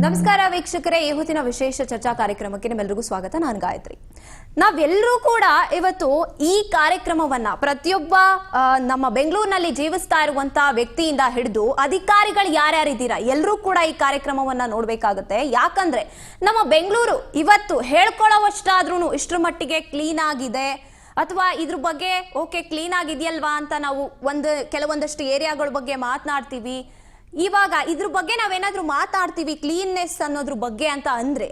ನಮಸ್ಕಾರ ವೀಕ್ಷಕರೇ, ಈ ಹೊತ್ತಿನ ವಿಶೇಷ ಚರ್ಚಾ ಕಾರ್ಯಕ್ರಮಕ್ಕೆ ನಿಮ್ಮೆಲ್ಲರಿಗೂ ಸ್ವಾಗತ. ನಾನು ಗಾಯತ್ರಿ. ನಾವೆಲ್ಲರೂ ಕೂಡ ಇವತ್ತು ಈ ಕಾರ್ಯಕ್ರಮವನ್ನ ಪ್ರತಿಯೊಬ್ಬ ನಮ್ಮ ಬೆಂಗಳೂರಿನಲ್ಲಿ ಜೀವಿಸ್ತಾ ಇರುವಂತಹ ವ್ಯಕ್ತಿಯಿಂದ ಹಿಡಿದು ಅಧಿಕಾರಿಗಳು ಯಾರ್ಯಾರಿದ್ದೀರಾ ಎಲ್ಲರೂ ಕೂಡ ಈ ಕಾರ್ಯಕ್ರಮವನ್ನ ನೋಡ್ಬೇಕಾಗುತ್ತೆ. ಯಾಕಂದ್ರೆ ನಮ್ಮ ಬೆಂಗಳೂರು ಇವತ್ತು ಹೇಳ್ಕೊಳ್ಳೋವಷ್ಟಾದ್ರೂ ಇಷ್ಟರ ಮಟ್ಟಿಗೆ ಕ್ಲೀನ್ ಆಗಿದೆ ಅಥವಾ ಇದ್ರ ಬಗ್ಗೆ ಓಕೆ ಕ್ಲೀನ್ ಆಗಿದೆಯಲ್ವಾ ಅಂತ ನಾವು ಕೆಲವೊಂದಷ್ಟು ಏರಿಯಾಗಳ ಬಗ್ಗೆ ಮಾತನಾಡ್ತೀವಿ. ಇವಾಗ ಇದ್ರ ಬಗ್ಗೆ ನಾವೇನಾದ್ರೂ ಮಾತಾಡ್ತೀವಿ ಕ್ಲೀನ್ನೆಸ್ ಅನ್ನೋದ್ರ ಬಗ್ಗೆ ಅಂತ ಅಂದ್ರೆ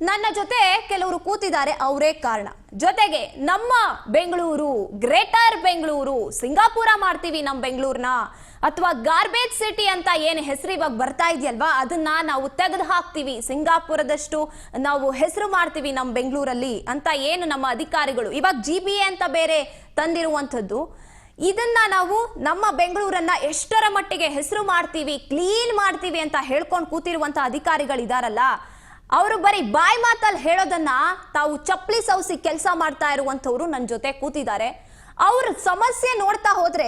ನನ್ನ ಜೊತೆ ಕೆಲವರು ಕೂತಿದ್ದಾರೆ, ಅವರೇ ಕಾರಣ. ಜೊತೆಗೆ ನಮ್ಮ ಬೆಂಗಳೂರು, ಗ್ರೇಟರ್ ಬೆಂಗಳೂರು, ಸಿಂಗಾಪುರ ಮಾಡ್ತೀವಿ ನಮ್ಮ ಬೆಂಗಳೂರನ್ನ, ಅಥವಾ ಗಾರ್ಬೇಜ್ ಸಿಟಿ ಅಂತ ಏನು ಹೆಸರು ಇವಾಗ ಬರ್ತಾ ಇದೆಯಲ್ವಾ ಅದನ್ನ ನಾವು ತೆಗೆದು ಹಾಕ್ತೀವಿ, ಸಿಂಗಾಪುರದಷ್ಟು ನಾವು ಹೆಸರು ಮಾಡ್ತೀವಿ ನಮ್ಮ ಬೆಂಗಳೂರಲ್ಲಿ ಅಂತ ಏನು ನಮ್ಮ ಅಧಿಕಾರಿಗಳು ಇವಾಗ GBA ಅಂತ ಬೇರೆ ತಂದಿರುವಂಥದ್ದು. ಇದನ್ನ ನಾವು ನಮ್ಮ ಬೆಂಗಳೂರನ್ನ ಎಷ್ಟರ ಮಟ್ಟಿಗೆ ಹೆಸರು ಮಾಡ್ತೀವಿ, ಕ್ಲೀನ್ ಮಾಡ್ತೀವಿ ಅಂತ ಹೇಳ್ಕೊಂಡು ಕೂತಿರುವಂತ ಅಧಿಕಾರಿಗಳಿದಾರಲ್ಲ, ಅವರು ಬರೀ ಬಾಯಿ ಮಾತಲ್ಲಿ ಹೇಳೋದನ್ನ ತಾವು ಚಪ್ಪಲಿ ಸೌಸಿ ಕೆಲಸ ಮಾಡ್ತಾ ಇರುವಂತವ್ರು ನನ್ನ ಜೊತೆ ಕೂತಿದ್ದಾರೆ. ಅವ್ರ ಸಮಸ್ಯೆ ನೋಡ್ತಾ ಹೋದ್ರೆ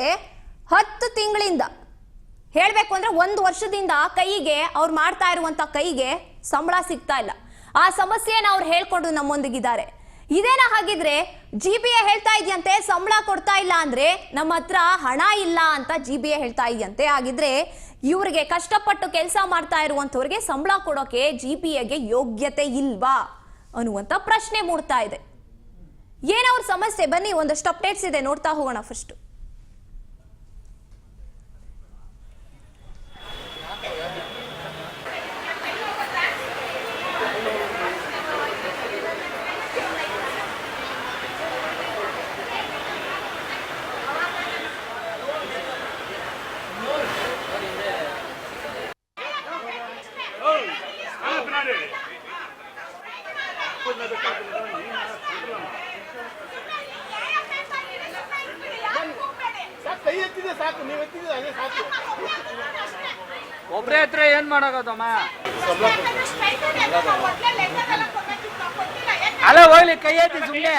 10 ತಿಂಗಳಿಂದ ಹೇಳ್ಬೇಕು ಅಂದ್ರೆ 1 ವರ್ಷದಿಂದ ಕೈಗೆ ಅವ್ರು ಮಾಡ್ತಾ ಇರುವಂತ ಕೈಗೆ ಸಂಬಳ ಸಿಗ್ತಾ ಇಲ್ಲ. ಆ ಸಮಸ್ಯೆನ ಅವ್ರು ಹೇಳ್ಕೊಂಡು ನಮ್ಮೊಂದಿಗಿದ್ದಾರೆ. ಇದೇನ ಹಾಗಿದ್ರೆ GBA ಹೇಳ್ತಾ ಇದೆಯಂತೆ ಸಂಬಳ ಕೊಡ್ತಾ ಇಲ್ಲ ಅಂದ್ರೆ ನಮ್ಮ ಹತ್ರ ಹಣ ಇಲ್ಲ ಅಂತ GBA ಹೇಳ್ತಾ ಇದೆಯಂತೆ. ಹಾಗಿದ್ರೆ ಇವ್ರಿಗೆ ಕಷ್ಟಪಟ್ಟು ಕೆಲಸ ಮಾಡ್ತಾ ಇರುವಂತವ್ರಿಗೆ ಸಂಬಳ ಕೊಡೋಕೆ GBAಗೆ ಯೋಗ್ಯತೆ ಇಲ್ವಾ ಅನ್ನುವಂತ ಪ್ರಶ್ನೆ ಮೂಡ್ತಾ ಇದೆ. ಏನವ್ರ ಸಮಸ್ಯೆ, ಬನ್ನಿ ಒಂದಷ್ಟು ಅಪ್ಡೇಟ್ಸ್ ಇದೆ ನೋಡ್ತಾ ಹೋಗೋಣ. ಫಸ್ಟ್ ಒಬ್ರೇ ಹತ್ರ ಏನ್ ಮಾಡಾಕತ್ತಮ್ಮ, ಅಲ್ಲ ಹೋಗ್ಲಿ ಕೈ ಎತ್ತಿ ಸುಮ್ಮನೆ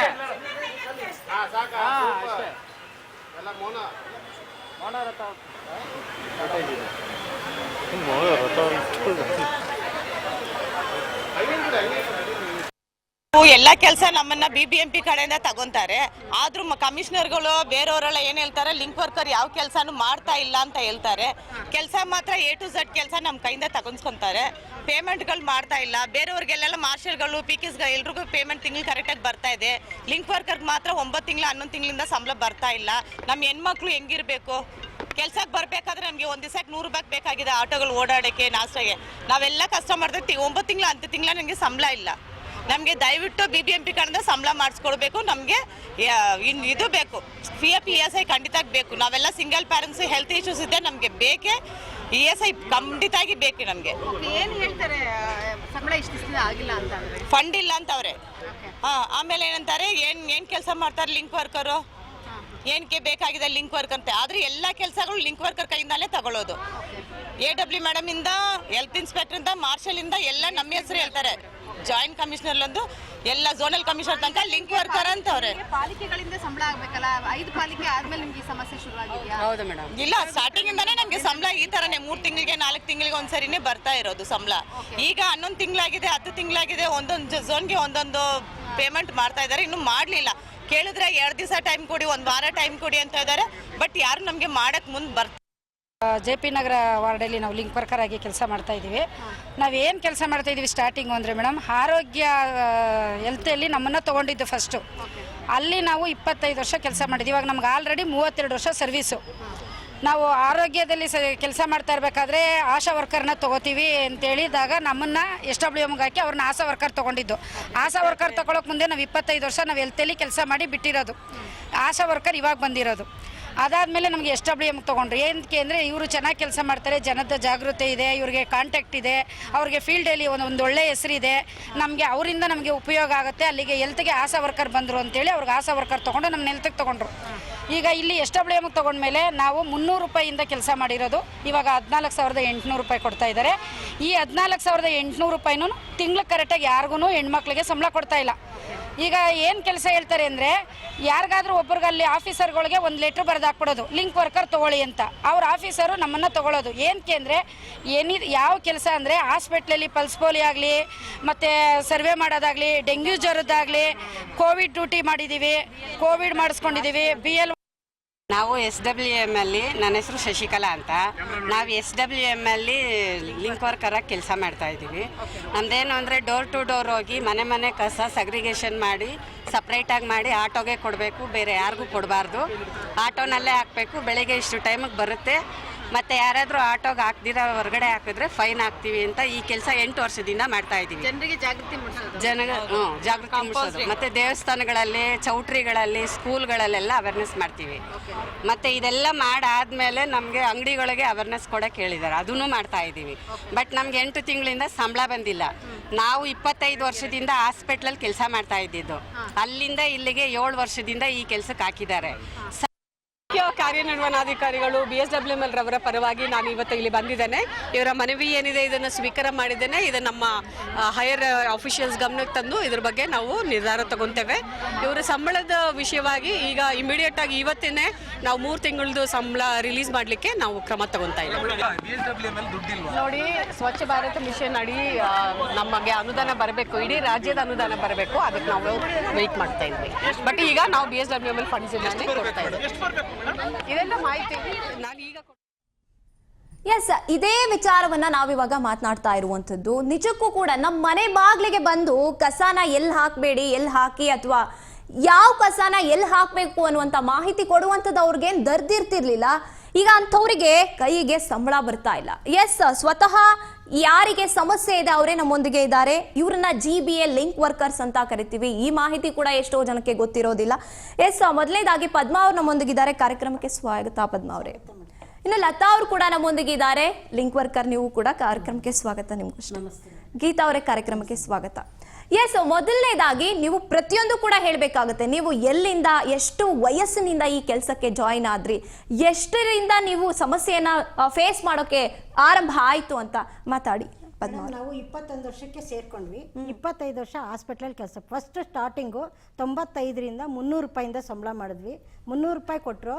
ಎಲ್ಲ ಕೆಲಸ ನಮ್ಮನ್ನ BBMP ಕಡೆಯಿಂದ ತಗೊಂತಾರೆ. ಆದ್ರೂ ಕಮಿಷನರ್ಗಳು ಬೇರೆಯವರೆಲ್ಲ ಏನ್ ಹೇಳ್ತಾರೆ, ಲಿಂಕ್ ವರ್ಕರ್ ಯಾವ ಕೆಲಸನೂ ಮಾಡ್ತಾ ಇಲ್ಲ ಅಂತ ಹೇಳ್ತಾರೆ. ಕೆಲಸ ಮಾತ್ರ A to Z ಕೆಲಸ ನಮ್ಮ ಕೈಯಿಂದ ತಗೊಂಡ್ಕೊಂತಾರೆ. ಪೇಮೆಂಟ್ಗಳು ಮಾಡ್ತಾ ಇಲ್ಲ. ಬೇರೆಯವ್ರಿಗೆಲ್ಲ ಮಾರ್ಷಲ್ಗಳು PKs ಎಲ್ರಿಗೂ ಪೇಮೆಂಟ್ ತಿಂಗಳು ಕರೆಕ್ಟಾಗಿ ಬರ್ತಾ ಇದೆ. ಲಿಂಕ್ ವರ್ಕರ್ಗೆ ಮಾತ್ರ 9 ತಿಂಗಳು 11 ತಿಂಗಳಿಂದ ಸಂಬಳ ಬರ್ತಾ ಇಲ್ಲ. ನಮ್ಮ ಹೆಣ್ಮಕ್ಳು ಹೆಂಗಿರ್ಬೇಕು, ಕೆಲ್ಸಕ್ಕೆ ಬರ್ಬೇಕಾದ್ರೆ ನಮಗೆ ಒಂದು ದಿವಸಕ್ಕೆ 100 ರೂಪಾಯಿ ಬೇಕಾಗಿದೆ ಆಟೋಗಳು ಓಡಾಡೋಕ್ಕೆ, ನಾಷ್ಟಾಗೆ. ನಾವೆಲ್ಲ ಕಷ್ಟ ಮಾಡ್ತೀವಿ. 9 ತಿಂಗಳು 10 ತಿಂಗಳ ನನಗೆ ಸಂಬಳ ಇಲ್ಲ. ನಮಗೆ ದಯವಿಟ್ಟು BBMP ಕಡೆಯಿಂದ ಸಂಬಳ ಮಾಡಿಸ್ಕೊಡ್ಬೇಕು. ನಮಗೆ ಇದು ಬೇಕು, PF ESI ಖಂಡಿತ ಬೇಕು. ನಾವೆಲ್ಲ ಸಿಂಗಲ್ ಪ್ಯಾರೆಂಟ್ಸ್, ಹೆಲ್ತ್ ಇಶ್ಯೂಸ್ ಇದೆ, ನಮಗೆ ಬೇಕೇ ESI ಖಂಡಿತಾಗಿ ಬೇಕು. ನಮಗೆ ಏನು ಹೇಳ್ತಾರೆ, ಸಂಬಳ ಇಷ್ಟು ಆಗಿಲ್ಲ ಅಂತ ಫಂಡ್ ಇಲ್ಲ ಅಂತವ್ರೆ. ಆಮೇಲೆ ಏನಂತಾರೆ, ಏನು ಕೆಲಸ ಮಾಡ್ತಾರೆ ಲಿಂಕ್ ವರ್ಕರು, ಏನಕ್ಕೆ ಬೇಕಾಗಿದೆ ಲಿಂಕ್ ವರ್ಕ್ ಅಂತ. ಆದರೆ ಎಲ್ಲ ಕೆಲಸಗಳು ಲಿಂಕ್ ವರ್ಕರ್ ಕೈಯಿಂದಲೇ ತಗೊಳ್ಳೋದು. AW ಮೇಡಮ್ ಇಂದ, ಹೆಲ್ತ್ ಇನ್ಸ್ಪೆಕ್ಟರ್ ಇಂದ, ಮಾರ್ಷಲ್ ಇಂದ ಎಲ್ಲ ನಮ್ಮ ಹೆಸರು ಹೇಳ್ತಾರೆ. ಜಾಯಿಂಟ್ ಕಮಿಷನರ್ ಒಂದು ಎಲ್ಲ ಝೋನಲ್ ಕಮಿಷನರ್ ತನಕ ಲಿಂಕ್ ವರ್ಕರ್ ಅಂತವ್ರೆ. ಪಾಲಿಕೆಗಳಿಂದ ಸಂಬಳ ಆಗ್ಬೇಕಲ್ಲ, 5 ಪಾಲಿಕೆ ಆದ್ಮೇಲೆ ನಿಮ್ಗೆ ಈ ಸಮಸ್ಯೆ ಶುರು ಆಗಿದೆಯಾ? ಹೌದು ಮೇಡಮ್. ಇಲ್ಲ, ಸ್ಟಾರ್ಟಿಂಗ್ ಇಂದಾನೆ ನಮ್ಗೆ ಸಂಬಳ ಈ ತರನೇ 3 ತಿಂಗಳಿಗೆ 4 ತಿಂಗಳಿಗೆ ಒಂದ್ಸರಿನೇ ಬರ್ತಾ ಇರೋದು ಸಂಬಳ. ಈಗ 11 ತಿಂಗಳಾಗಿದೆ, 10 ತಿಂಗಳಾಗಿದೆ. ಒಂದೊಂದು ಝೋನ್ಗೆ ಒಂದೊಂದು ಪೇಮೆಂಟ್ ಮಾಡ್ತಾ ಇದ್ದಾರೆ. ಇನ್ನೂ ಮಾಡ್ಲಿಲ್ಲ. ಕೇಳಿದ್ರೆ 2 ದಿವಸ ಟೈಮ್ ಕೊಡಿ, 1 ವಾರ ಟೈಮ್ ಕೊಡಿ ಅಂತ ಇದ್ದಾರೆ. ಬಟ್ ಯಾರು ನಮ್ಗೆ ಮಾಡಕ್ ಮುಂದೆ ಬರ್ತಾರೆ. JP ನಗರ ವಾರ್ಡಲ್ಲಿ ನಾವು ಲಿಂಕ್ ವರ್ಕರ್ ಆಗಿ ಕೆಲಸ ಮಾಡ್ತಾ ಇದ್ದೀವಿ. ನಾವೇನು ಕೆಲಸ ಮಾಡ್ತಾ ಇದ್ದೀವಿ ಸ್ಟಾರ್ಟಿಂಗು ಅಂದರೆ ಮೇಡಮ್, ಆರೋಗ್ಯ ಹೆಲ್ತಲ್ಲಿ ನಮ್ಮನ್ನು ತೊಗೊಂಡಿದ್ದು ಫಸ್ಟು. ಅಲ್ಲಿ ನಾವು 25 ವರ್ಷ ಕೆಲಸ ಮಾಡಿದ್ವಿ. ಇವಾಗ ನಮ್ಗೆ ಆಲ್ರೆಡಿ 32 ವರ್ಷ ಸರ್ವೀಸು. ನಾವು ಆರೋಗ್ಯದಲ್ಲಿ ಕೆಲಸ ಮಾಡ್ತಾ ಇರಬೇಕಾದ್ರೆ ಆಶಾ ವರ್ಕರ್ನ ತೊಗೋತೀವಿ ಅಂತೇಳಿದಾಗ ನಮ್ಮನ್ನು SWMಗೆ ಹಾಕಿ ಅವ್ರನ್ನ ಆಶಾ ವರ್ಕರ್ ತೊಗೊಂಡಿದ್ದು. ಆಶಾ ವರ್ಕರ್ ತೊಗೊಳಕ್ಕೆ ಮುಂದೆ ನಾವು 25 ವರ್ಷ ನಾವು ಹೆಲ್ತಲ್ಲಿ ಕೆಲಸ ಮಾಡಿ ಬಿಟ್ಟಿರೋದು. ಆಶಾ ವರ್ಕರ್ ಇವಾಗ ಬಂದಿರೋದು. ಅದಾದಮೇಲೆ ನಮಗೆ SWM ತೊಗೊಂಡ್ರು. ಏನಕ್ಕೆ ಅಂದರೆ ಇವರು ಚೆನ್ನಾಗಿ ಕೆಲಸ ಮಾಡ್ತಾರೆ, ಜನದ ಜಾಗೃತಿ ಇದೆ, ಇವ್ರಿಗೆ ಕಾಂಟ್ಯಾಕ್ಟ್ ಇದೆ, ಅವ್ರಿಗೆ ಫೀಲ್ಡಲ್ಲಿ ಒಂದು ಒಳ್ಳೆ ಹೆಸರಿದೆ, ನಮಗೆ ಅವರಿಂದ ನಮಗೆ ಉಪಯೋಗ ಆಗುತ್ತೆ. ಅಲ್ಲಿಗೆ ಹೆಲ್ತ್ಗೆ ಆಶಾ ವರ್ಕರ್ ಬಂದರು ಅಂತೇಳಿ ಅವ್ರಿಗೆ ಆಶಾ ವರ್ಕರ್ ತೊಗೊಂಡು ನಮ್ಮ ಹೆಲ್ತ್ಗೆ ತೊಗೊಂಡ್ರು. ಈಗ ಇಲ್ಲಿ SWM ತೊಗೊಂಡ್ಮೇಲೆ ನಾವು 300 ರೂಪಾಯಿಯಿಂದ ಕೆಲಸ ಮಾಡಿರೋದು ಇವಾಗ 14,800 ರೂಪಾಯಿ ಕೊಡ್ತಾ ಇದ್ದಾರೆ. ಈ 14,800 ರೂಪಾಯಿನೂ ತಿಂಗ್ಳಿಗೆ ಕರೆಕ್ಟಾಗಿ ಯಾರಿಗೂ ಹೆಣ್ಮಕ್ಳಿಗೆ ಸಂಬಳ ಕೊಡ್ತಾ ಇಲ್ಲ. ಈಗ ಏನು ಕೆಲಸ ಹೇಳ್ತಾರೆ ಅಂದರೆ ಯಾರಿಗಾದ್ರೂ ಒಬ್ರಿಗೆ ಅಲ್ಲಿ ಆಫೀಸರ್ಗಳಿಗೆ ಒಂದು ಲೆಟ್ರ್ ಬರೆದು ಹಾಕ್ಬಿಡೋದು ಲಿಂಕ್ ವರ್ಕರ್ ತೊಗೊಳ್ಳಿ ಅಂತ. ಅವ್ರ ಆಫೀಸರು ನಮ್ಮನ್ನು ತೊಗೊಳ್ಳೋದು ಏನಕ್ಕೆ ಅಂದರೆ ಯಾವ ಕೆಲಸ ಅಂದರೆ ಹಾಸ್ಪಿಟ್ಲಲ್ಲಿ ಪಲ್ಸ್ ಪೋಲಿಯೋ ಆಗಲಿ ಮತ್ತು ಸರ್ವೆ ಮಾಡೋದಾಗಲಿ, ಡೆಂಗ್ಯೂ ಜ್ವರದ್ದಾಗಲಿ, ಕೋವಿಡ್ ಡ್ಯೂಟಿ ಮಾಡಿದ್ದೀವಿ, ಕೋವಿಡ್ ಮಾಡಿಸ್ಕೊಂಡಿದ್ದೀವಿ, BL. ನಾವು SWM ಅಲ್ಲಿ, ನನ್ನ ಹೆಸರು ಶಶಿಕಲಾ ಅಂತ, ನಾವು SWM ಅಲ್ಲಿ ಲಿಂಕ್ ವರ್ಕರಾಗಿ ಕೆಲಸ ಮಾಡ್ತಾ ಇದ್ದೀವಿ. ನಮ್ದೇನು ಅಂದರೆ ಡೋರ್ ಟು ಡೋರ್ ಹೋಗಿ ಮನೆ ಕಸ ಸಗ್ರಿಗೇಷನ್ ಮಾಡಿ ಸಪ್ರೇಟಾಗಿ ಮಾಡಿ ಆಟೋಗೆ ಕೊಡಬೇಕು, ಬೇರೆ ಯಾರಿಗೂ ಕೊಡಬಾರ್ದು. ಆಟೋನಲ್ಲೇ ಹಾಕಬೇಕು. ಬೆಳಿಗ್ಗೆ ಇಷ್ಟು ಟೈಮಿಗೆ ಬರುತ್ತೆ. ಮತ್ತು ಯಾರಾದರೂ ಆಟೋಗೆ ಹಾಕ್ದಿರ ಹೊರಗಡೆ ಹಾಕಿದ್ರೆ ಫೈನ್ ಹಾಕ್ತೀವಿ ಅಂತ ಈ ಕೆಲಸ 8 ವರ್ಷದಿಂದ ಮಾಡ್ತಾ ಇದ್ದೀವಿ. ಜನರಿಗೆ ಜಾಗೃತಿ ಮೂಡಿಸೋದು, ಜಾಗೃತಿ ಮೂಡಿಸೋದು. ಮತ್ತು ದೇವಸ್ಥಾನಗಳಲ್ಲಿ, ಚೌಟ್ರಿಗಳಲ್ಲಿ, ಸ್ಕೂಲ್ಗಳಲ್ಲೆಲ್ಲ ಅವೇರ್ನೆಸ್ ಮಾಡ್ತೀವಿ. ಮತ್ತು ಇದೆಲ್ಲ ಮಾಡಾದ್ಮೇಲೆ ನಮಗೆ ಅಂಗಡಿಗಳಿಗೆ ಅವೇರ್ನೆಸ್ ಕೊಡೋಕೆ ಹೇಳಿದ್ದಾರೆ, ಅದನ್ನು ಮಾಡ್ತಾ ಇದ್ದೀವಿ. ಬಟ್ ನಮ್ಗೆ 8 ತಿಂಗಳಿಂದ ಸಂಬಳ ಬಂದಿಲ್ಲ. ನಾವು 25 ವರ್ಷದಿಂದ ಹಾಸ್ಪಿಟ್ಲಲ್ಲಿ ಕೆಲಸ ಮಾಡ್ತಾ ಇದ್ದಿದ್ದು, ಅಲ್ಲಿಂದ ಇಲ್ಲಿಗೆ 7 ವರ್ಷದಿಂದ ಈ ಕೆಲಸಕ್ಕೆ ಹಾಕಿದ್ದಾರೆ. ಮುಖ್ಯ ಕಾರ್ಯನಿರ್ವಹಣಾಧಿಕಾರಿಗಳು BSWML ರವರ ಪರವಾಗಿ ನಾನು ಇವತ್ತು ಇಲ್ಲಿ ಬಂದಿದ್ದೇನೆ. ಇವರ ಮನವಿ ಏನಿದೆ ಇದನ್ನು ಸ್ವೀಕಾರ ಮಾಡಿದ್ದೇನೆ. ಇದು ನಮ್ಮ ಹೈಯರ್ ಆಫೀಷಿಯಲ್ಸ್ ಗಮನಕ್ಕೆ ತಂದು ಇದ್ರ ಬಗ್ಗೆ ನಾವು ನಿರ್ಧಾರ ತಗೊತೇವೆ. ಇವರ ಸಂಬಳದ ವಿಷಯವಾಗಿ ಈಗ ಇಮಿಡಿಯೇಟ್ ಆಗಿ ಇವತ್ತೇನೆ ನಾವು 3 ತಿಂಗಳದ್ದು ಸಂಬಳ ರಿಲೀಸ್ ಮಾಡಲಿಕ್ಕೆ ನಾವು ಕ್ರಮ ತಗೊತಾ ಇದ್ದೀವಿ. ನೋಡಿ, ಸ್ವಚ್ಛ ಭಾರತ ಮಿಷನ್ ಅಡಿ ನಮಗೆ ಅನುದಾನ ಬರಬೇಕು, ಇಡೀ ರಾಜ್ಯದ ಅನುದಾನ ಬರಬೇಕು. ಅದಕ್ಕೆ ನಾವು ವೆಯ್ಟ್ ಮಾಡ್ತಾ ಇದ್ವಿ. ಬಟ್ ಈಗ ನಾವು BSWML ಫಂಡ್ಸ್ ಕೊಡ್ತಾ ಇದ್ದೀವಿ. ಇದೆಲ್ಲ ಮಾಹಿತಿ ನಾನು ಈಗ ಎಸ್, ಇದೇ ವಿಚಾರವನ್ನ ನಾವಿವಾಗ ಮಾತನಾಡ್ತಾ ಇರುವಂತದ್ದು. ನಿಜಕ್ಕೂ ಕೂಡ ನಮ್ಮ ಮನೆ ಬಾಗ್ಲಿಗೆ ಬಂದು ಕಸಾನ ಎಲ್ಲಿ ಹಾಕಬೇಡಿ, ಎಲ್ಲಿ ಹಾಕಿ, ಅಥವಾ ಯಾವ ಕಸಾನ ಎಲ್ಲಿ ಹಾಕಬೇಕು ಅನ್ನುವಂತ ಮಾಹಿತಿ ಕೊಡುವಂಥದ್ದು ಅವ್ರಿಗೇನು ದರ್ದಿರ್ತಿರ್ಲಿಲ್ಲ. ಈಗ ಅಂಥವ್ರಿಗೆ ಕೈಗೆ ಸಂಬಳ ಬರ್ತಾ ಇಲ್ಲ. ಎಸ್, ಸ್ವತಃ ಯಾರಿಗೆ ಸಮಸ್ಯೆ ಇದೆ ಅವರೇ ನಮ್ಮೊಂದಿಗೆ ಇದ್ದಾರೆ. ಇವ್ರನ್ನ GBA ಲಿಂಕ್ ವರ್ಕರ್ಸ್ ಅಂತ ಕರಿತೀವಿ. ಈ ಮಾಹಿತಿ ಕೂಡ ಎಷ್ಟೋ ಜನಕ್ಕೆ ಗೊತ್ತಿರೋದಿಲ್ಲ. ಎಸ್, ಮೊದಲನೇದಾಗಿ ಪದ್ಮಾ ಅವ್ರು ನಮ್ಮೊಂದಿಗಿದ್ದಾರೆ. ಕಾರ್ಯಕ್ರಮಕ್ಕೆ ಸ್ವಾಗತ ಪದ್ಮಾ ಅವರೇ. ಇನ್ನು ಲತಾ ಅವರು ಕೂಡ ನಮ್ಮೊಂದಿಗಿದ್ದಾರೆ, ಲಿಂಕ್ ವರ್ಕರ್. ನೀವು ಕೂಡ ಕಾರ್ಯಕ್ರಮಕ್ಕೆ ಸ್ವಾಗತ. ನಿಮ್ಗೂ ಗೀತಾ ಅವರೇ ಕಾರ್ಯಕ್ರಮಕ್ಕೆ ಸ್ವಾಗತ. ಎಸ್, ಮೊದಲನೇದಾಗಿ ನೀವು ಪ್ರತಿಯೊಂದು ಕೂಡ ಹೇಳಬೇಕಾಗುತ್ತೆ. ನೀವು ಎಲ್ಲಿಂದ, ಎಷ್ಟು ವಯಸ್ಸಿನಿಂದ ಈ ಕೆಲಸಕ್ಕೆ ಜಾಯಿನ್ ಆದ್ರಿ, ಎಷ್ಟರಿಂದ ನೀವು ಸಮಸ್ಯೆಯನ್ನ ಫೇಸ್ ಮಾಡೋಕೆ ಆರಂಭ ಆಯ್ತು ಅಂತ ಮಾತಾಡಿ. ನಾವು 21 ವರ್ಷಕ್ಕೆ ಸೇರ್ಕೊಂಡ್ವಿ. 25 ವರ್ಷ ಹಾಸ್ಪಿಟ್ಲಲ್ಲಿ ಕೆಲಸ. ಫಸ್ಟ್ ಸ್ಟಾರ್ಟಿಂಗು 95ರಿಂದ 300 ರೂಪಾಯಿಂದ ಸಂಬಳ ಮಾಡಿದ್ವಿ. 300 ರೂಪಾಯಿ ಕೊಟ್ಟರು.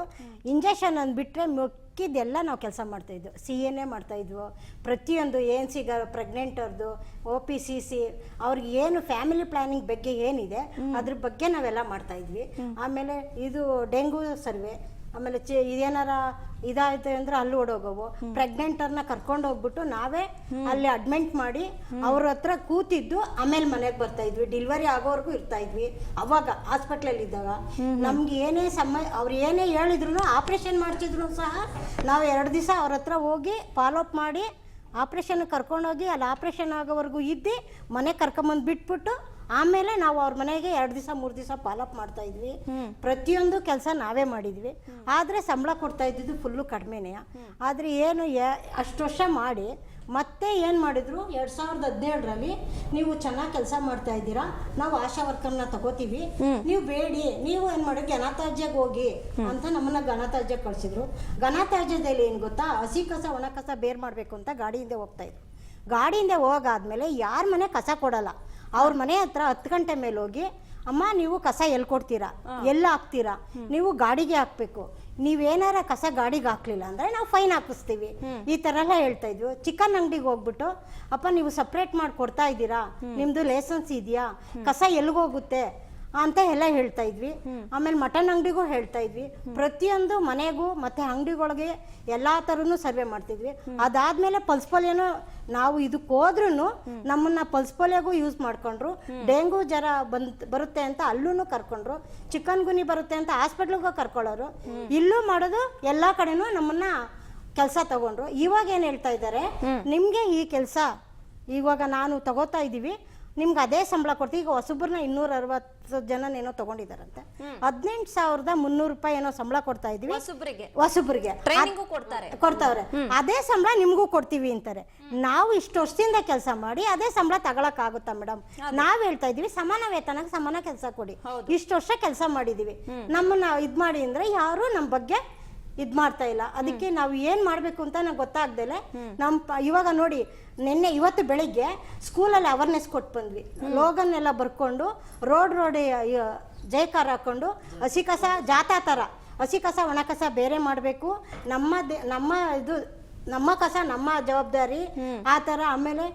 ಇಂಜೆಕ್ಷನ್ ಅಂದ್ಬಿಟ್ರೆ ಮಿಕ್ಕಿದ್ದೆಲ್ಲ ನಾವು ಕೆಲಸ ಮಾಡ್ತಾಯಿದ್ವು. CNA ಮಾಡ್ತಾಯಿದ್ವು. ಪ್ರತಿಯೊಂದು ANC ಪ್ರೆಗ್ನೆಂಟ್ ಅವ್ರದ್ದು, OPCC ಅವ್ರಿಗೆ ಏನು ಫ್ಯಾಮಿಲಿ ಪ್ಲಾನಿಂಗ್ ಬಗ್ಗೆ ಏನಿದೆ ಅದ್ರ ಬಗ್ಗೆ ನಾವೆಲ್ಲ ಮಾಡ್ತಾಯಿದ್ವಿ. ಆಮೇಲೆ ಇದು ಡೆಂಗು ಸರ್ವೆ, ಆಮೇಲೆ ಇದೇನಾರ ಇದಾಯ್ತು ಅಂದ್ರೆ ಅಲ್ಲಿ ಓಡೋಗವು. ಪ್ರೆಗ್ನೆಂಟರ್ನ ಕರ್ಕೊಂಡು ಹೋಗ್ಬಿಟ್ಟು ನಾವೇ ಅಲ್ಲಿ ಅಡ್ಮಿಟ್ ಮಾಡಿ ಅವ್ರ ಹತ್ರ ಕೂತಿದ್ದು ಆಮೇಲೆ ಮನೆಗೆ ಬರ್ತಾ ಇದ್ವಿ. ಡೆಲಿವರಿ ಆಗೋವರೆಗೂ ಇರ್ತಾ ಇದ್ವಿ. ಅವಾಗ ಹಾಸ್ಪಿಟ್ಲಲ್ಲಿ ಇದ್ದಾಗ ನಮ್ಗೆ ಏನೇ ಅವ್ರು ಏನೇ ಹೇಳಿದ್ರು, ಆಪ್ರೇಷನ್ ಮಾಡ್ತಿದ್ರು ಸಹ ನಾವು 2 ದಿವಸ ಅವ್ರ ಹತ್ರ ಹೋಗಿ ಫಾಲೋಅಪ್ ಮಾಡಿ ಆಪ್ರೇಷನ್ ಕರ್ಕೊಂಡೋಗಿ ಅಲ್ಲಿ ಆಪ್ರೇಷನ್ ಆಗೋವರೆಗೂ ಇದ್ದು ಮನೆಗೆ ಕರ್ಕೊಂಬಂದು ಬಿಟ್ಬಿಟ್ಟು ಆಮೇಲೆ ನಾವು ಅವ್ರ ಮನೆಗೆ 2 ದಿವಸ 3 ದಿವಸ ಫಾಲೋಅಪ್ ಮಾಡ್ತಾ ಇದ್ವಿ. ಪ್ರತಿಯೊಂದು ಕೆಲಸ ನಾವೇ ಮಾಡಿದ್ವಿ. ಆದರೆ ಸಂಬಳ ಕೊಡ್ತಾ ಇದ್ದಿದ್ದು ಫುಲ್ಲು ಕಡಿಮೆನೇ. ಆದರೆ ಏನು ಅಷ್ಟು ವರ್ಷ ಮಾಡಿ ಮತ್ತೆ ಏನು ಮಾಡಿದ್ರು, 2017ರಲ್ಲಿ ನೀವು ಚೆನ್ನಾಗಿ ಕೆಲಸ ಮಾಡ್ತಾ ಇದ್ದೀರಾ, ನಾವು ಆಶಾ ವರ್ಕರ್ನ ತಗೋತೀವಿ, ನೀವು ಬೇಡಿ, ನೀವು ಏನು ಮಾಡಿ ಘನತ್ಯಾಜ್ಯಕ್ಕೆ ಹೋಗಿ ಅಂತ ನಮ್ಮನ್ನ ಘನತ್ಯಾಜ್ಯಕ್ಕೆ ಕಳಿಸಿದ್ರು. ಘನತ್ಯಾಜ್ಯದಲ್ಲಿ ಏನು ಗೊತ್ತಾ, ಹಸಿ ಕಸ ಒಣ ಕಸ ಬೇರೆ ಮಾಡಬೇಕು ಅಂತ ಗಾಡಿಯಿಂದ ಹೋಗ್ತಾ ಇದ್ರು. ಗಾಡಿಯಿಂದ ಹೋಗಾದ್ಮೇಲೆ ಯಾರ ಮನೆ ಕಸ ಕೊಡಲ್ಲ. ಅವ್ರ ಮನೆ ಹತ್ರ 10 ಗಂಟೆ ಮೇಲೆ ಹೋಗಿ, ಅಮ್ಮ ನೀವು ಕಸ ಎಲ್ಲಿ ಕೊಡ್ತೀರಾ, ಎಲ್ಲ ಹಾಕ್ತೀರಾ, ನೀವು ಗಾಡಿಗೆ ಹಾಕ್ಬೇಕು, ನೀವೇನಾರ ಕಸ ಗಾಡಿಗೆ ಹಾಕ್ಲಿಲ್ಲ ಅಂದರೆ ನಾವು ಫೈನ್ ಹಾಕಿಸ್ತೀವಿ, ಈ ಥರ ಎಲ್ಲ ಹೇಳ್ತಾ ಇದ್ವಿ. ಚಿಕನ್ ಅಂಗಡಿಗೆ ಹೋಗ್ಬಿಟ್ಟು, ಅಪ್ಪ ನೀವು ಸಪ್ರೇಟ್ ಮಾಡಿ ಕೊಡ್ತಾ ಇದ್ದೀರಾ, ನಿಮ್ಮದು ಲೈಸೆನ್ಸ್ ಇದೆಯಾ, ಕಸ ಎಲ್ಲಿಗೋಗುತ್ತೆ ಅಂತ ಎಲ್ಲ ಹೇಳ್ತಾ ಇದ್ವಿ. ಆಮೇಲೆ ಮಟನ್ ಅಂಗಡಿಗೂ ಹೇಳ್ತಾ ಇದ್ವಿ. ಪ್ರತಿಯೊಂದು ಮನೆಗೂ ಮತ್ತು ಅಂಗಡಿಗಳಿಗೆ ಎಲ್ಲ ಥರನೂ ಸರ್ವೆ ಮಾಡ್ತಿದ್ವಿ. ಅದಾದಮೇಲೆ ಪಲ್ಸ್ ಪೋಲಿಯೋನು ನಾವು ಇದಕ್ಕೆ ಹೋದ್ರೂ ನಮ್ಮನ್ನ ಪಲ್ಸ್ ಪೋಲಿಯೋಗೂ ಯೂಸ್ ಮಾಡ್ಕೊಂಡ್ರು. ಡೆಂಗು ಜ್ವರ ಬರುತ್ತೆ ಅಂತ ಅಲ್ಲೂ ಕರ್ಕೊಂಡ್ರು. ಚಿಕನ್ ಗುನಿ ಬರುತ್ತೆ ಅಂತ ಹಾಸ್ಪಿಟ್ಲಿಗೂ ಕರ್ಕೊಳ್ಳೋರು. ಇಲ್ಲೂ ಮಾಡೋದು, ಎಲ್ಲ ಕಡೆನೂ ನಮ್ಮನ್ನ ಕೆಲಸ ತಗೊಂಡ್ರು. ಇವಾಗ ಏನು ಹೇಳ್ತಾ ಇದ್ದಾರೆ, ನಿಮಗೆ ಈ ಕೆಲಸ ಇವಾಗ ನಾನು ತಗೋತಾ ಇದ್ದೀವಿ, ನಿಮ್ಗೆ ಅದೇ ಸಂಬಳ ಕೊಡ್ತೀವಿ. ಈಗ ಹೊಸಬ್ರನ್ನ 260 ಜನನೇನೋ ತಗೊಂಡಿದಾರಂತೆ. 18,300 ರೂಪಾಯಿ ಏನೋ ಸಂಬಳ ಕೊಡ್ತಾ ಇದೀವಿ ಹೊಸಬ್ರಿಗೆ. ಕೊಡ್ತಾವ್ರೆ. ಅದೇ ಸಂಬಳ ನಿಮ್ಗೂ ಕೊಡ್ತೀವಿ ಅಂತಾರೆ. ನಾವು ಇಷ್ಟು ವರ್ಷದಿಂದ ಕೆಲಸ ಮಾಡಿ ಅದೇ ಸಂಬಳ ತಗೊಳಕ್ ಆಗುತ್ತಾ ಮೇಡಮ್? ನಾವ್ ಹೇಳ್ತಾ ಇದೀವಿ ಸಮಾನ ವೇತನಕ್ಕೆ ಸಮಾನ ಕೆಲಸ ಕೊಡಿ. ಇಷ್ಟು ವರ್ಷ ಕೆಲಸ ಮಾಡಿದೀವಿ, ನಮ್ಮನ್ನ ಇದ್ ಮಾಡಿ ಅಂದ್ರೆ ಯಾರು ನಮ್ ಬಗ್ಗೆ ಇದು ಮಾಡ್ತಾ ಇಲ್ಲ. ಅದಕ್ಕೆ ನಾವು ಏನು ಮಾಡಬೇಕು ಅಂತ ನಂಗೆ ಗೊತ್ತಾಗ್ದೇಲೆ ಇವಾಗ ನೋಡಿ ಇವತ್ತು ಬೆಳಿಗ್ಗೆ ಸ್ಕೂಲಲ್ಲಿ ಅವೇರ್ನೆಸ್ ಕೊಟ್ಟು ಬಂದ್ವಿ. ಲೋಗನ್ ಎಲ್ಲ ಬರ್ಕೊಂಡು ರೋಡ್ ಜಯಕಾರ ಹಾಕೊಂಡು ಹಸಿ ಕಸ ಜಾತಾ ಥರ ಹಸಿ ಕಸ ಒಣ ಕಸ ಬೇರೆ ಮಾಡಬೇಕು, ನಮ್ಮ ಕಸ ನಮ್ಮ ಜವಾಬ್ದಾರಿ ಆ ಥರ. ಆಮೇಲೆ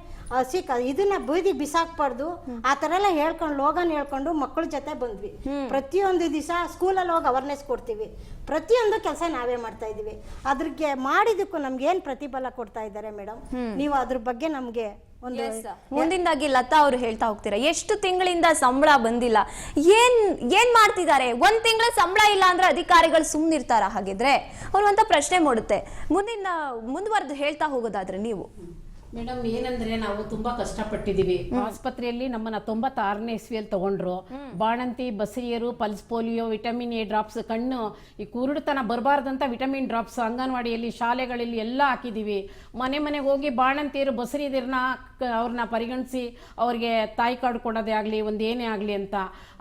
ಇದನ್ನ ಬೀದಿ ಬಿಸಾಕ್ಬಾರ್ದು ಆ ಥರ ಎಲ್ಲ ಲೋಗನ್ ಹೇಳ್ಕೊಂಡು ಮಕ್ಕಳ ಜೊತೆ ಬಂದ್ವಿ. ಪ್ರತಿಯೊಂದು ದಿವಸ ಸ್ಕೂಲಲ್ಲಿ ಹೋಗಿ ಅವೇರ್ನೆಸ್ ಕೊಡ್ತೀವಿ. ಪ್ರತಿಯೊಂದು ಕೆಲಸ ನಾವೇ ಮಾಡ್ತಾ ಇದೀವಿ. ಅದ್ರಿಗೆ ಮಾಡಿದಕ್ಕೂ ನಮ್ಗೆ ಏನ್ ಪ್ರತಿಫಲ ಕೊಡ್ತಾ ಇದ್ದಾರೆ ಮೇಡಮ್, ನೀವು ಅದ್ರ ಬಗ್ಗೆ ನಮ್ಗೆ ಒಂದು ಮುಂದಿಂದಾಗಿ ಲತಾ ಅವರು ಹೇಳ್ತಾ ಹೋಗ್ತೀರಾ, ಎಷ್ಟು ತಿಂಗಳಿಂದ ಸಂಬಳ ಬಂದಿಲ್ಲ, ಏನ್ ಮಾಡ್ತಿದ್ದಾರೆ? ಒಂದ್ ತಿಂಗಳ ಸಂಬಳ ಇಲ್ಲ ಅಂದ್ರೆ ಅಧಿಕಾರಿಗಳು ಸುಮ್ನಿರ್ತಾರ? ಹಾಗಿದ್ರೆ ಅವ್ರು ಅಂತ ಪ್ರಶ್ನೆ ಮೂಡುತ್ತೆ. ಮುಂದುವರೆದು ಹೇಳ್ತಾ ಹೋಗೋದಾದ್ರೆ ನೀವು ಮೇಡಮ್, ಏನಂದ್ರೆ ನಾವು ತುಂಬಾ ಕಷ್ಟಪಟ್ಟಿದೀವಿ. ಆಸ್ಪತ್ರೆಯಲ್ಲಿ ನಮ್ಮನ್ನ 96ನೇ ಇಸ್ವಿಯಲ್ಲಿ ತಗೊಂಡ್ರು. ಬಾಣಂತಿ, ಬಸರಿಯರು, pulse polio, vitamin A drops, ಕಣ್ಣು ಈ ಕುರುಡುತನ ಬರಬಾರ್ದಂತ ವಿಟಮಿನ್ ಡ್ರಾಪ್ಸ್ ಅಂಗನವಾಡಿಯಲ್ಲಿ, ಶಾಲೆಗಳಲ್ಲಿ ಎಲ್ಲ ಹಾಕಿದೀವಿ. ಮನೆಗೆ ಹೋಗಿ ಬಾಣಂತಿಯರು, ಬಸರಿಯರನ್ನ ಅವ್ರನ್ನ ಪರಿಗಣಿಸಿ ಅವ್ರಿಗೆ ತಾಯಿ ಕಾರ್ಡ್ ಕೊಡೋದೇ ಆಗಲಿ, ಒಂದು ಏನೇ ಆಗಲಿ ಅಂತ.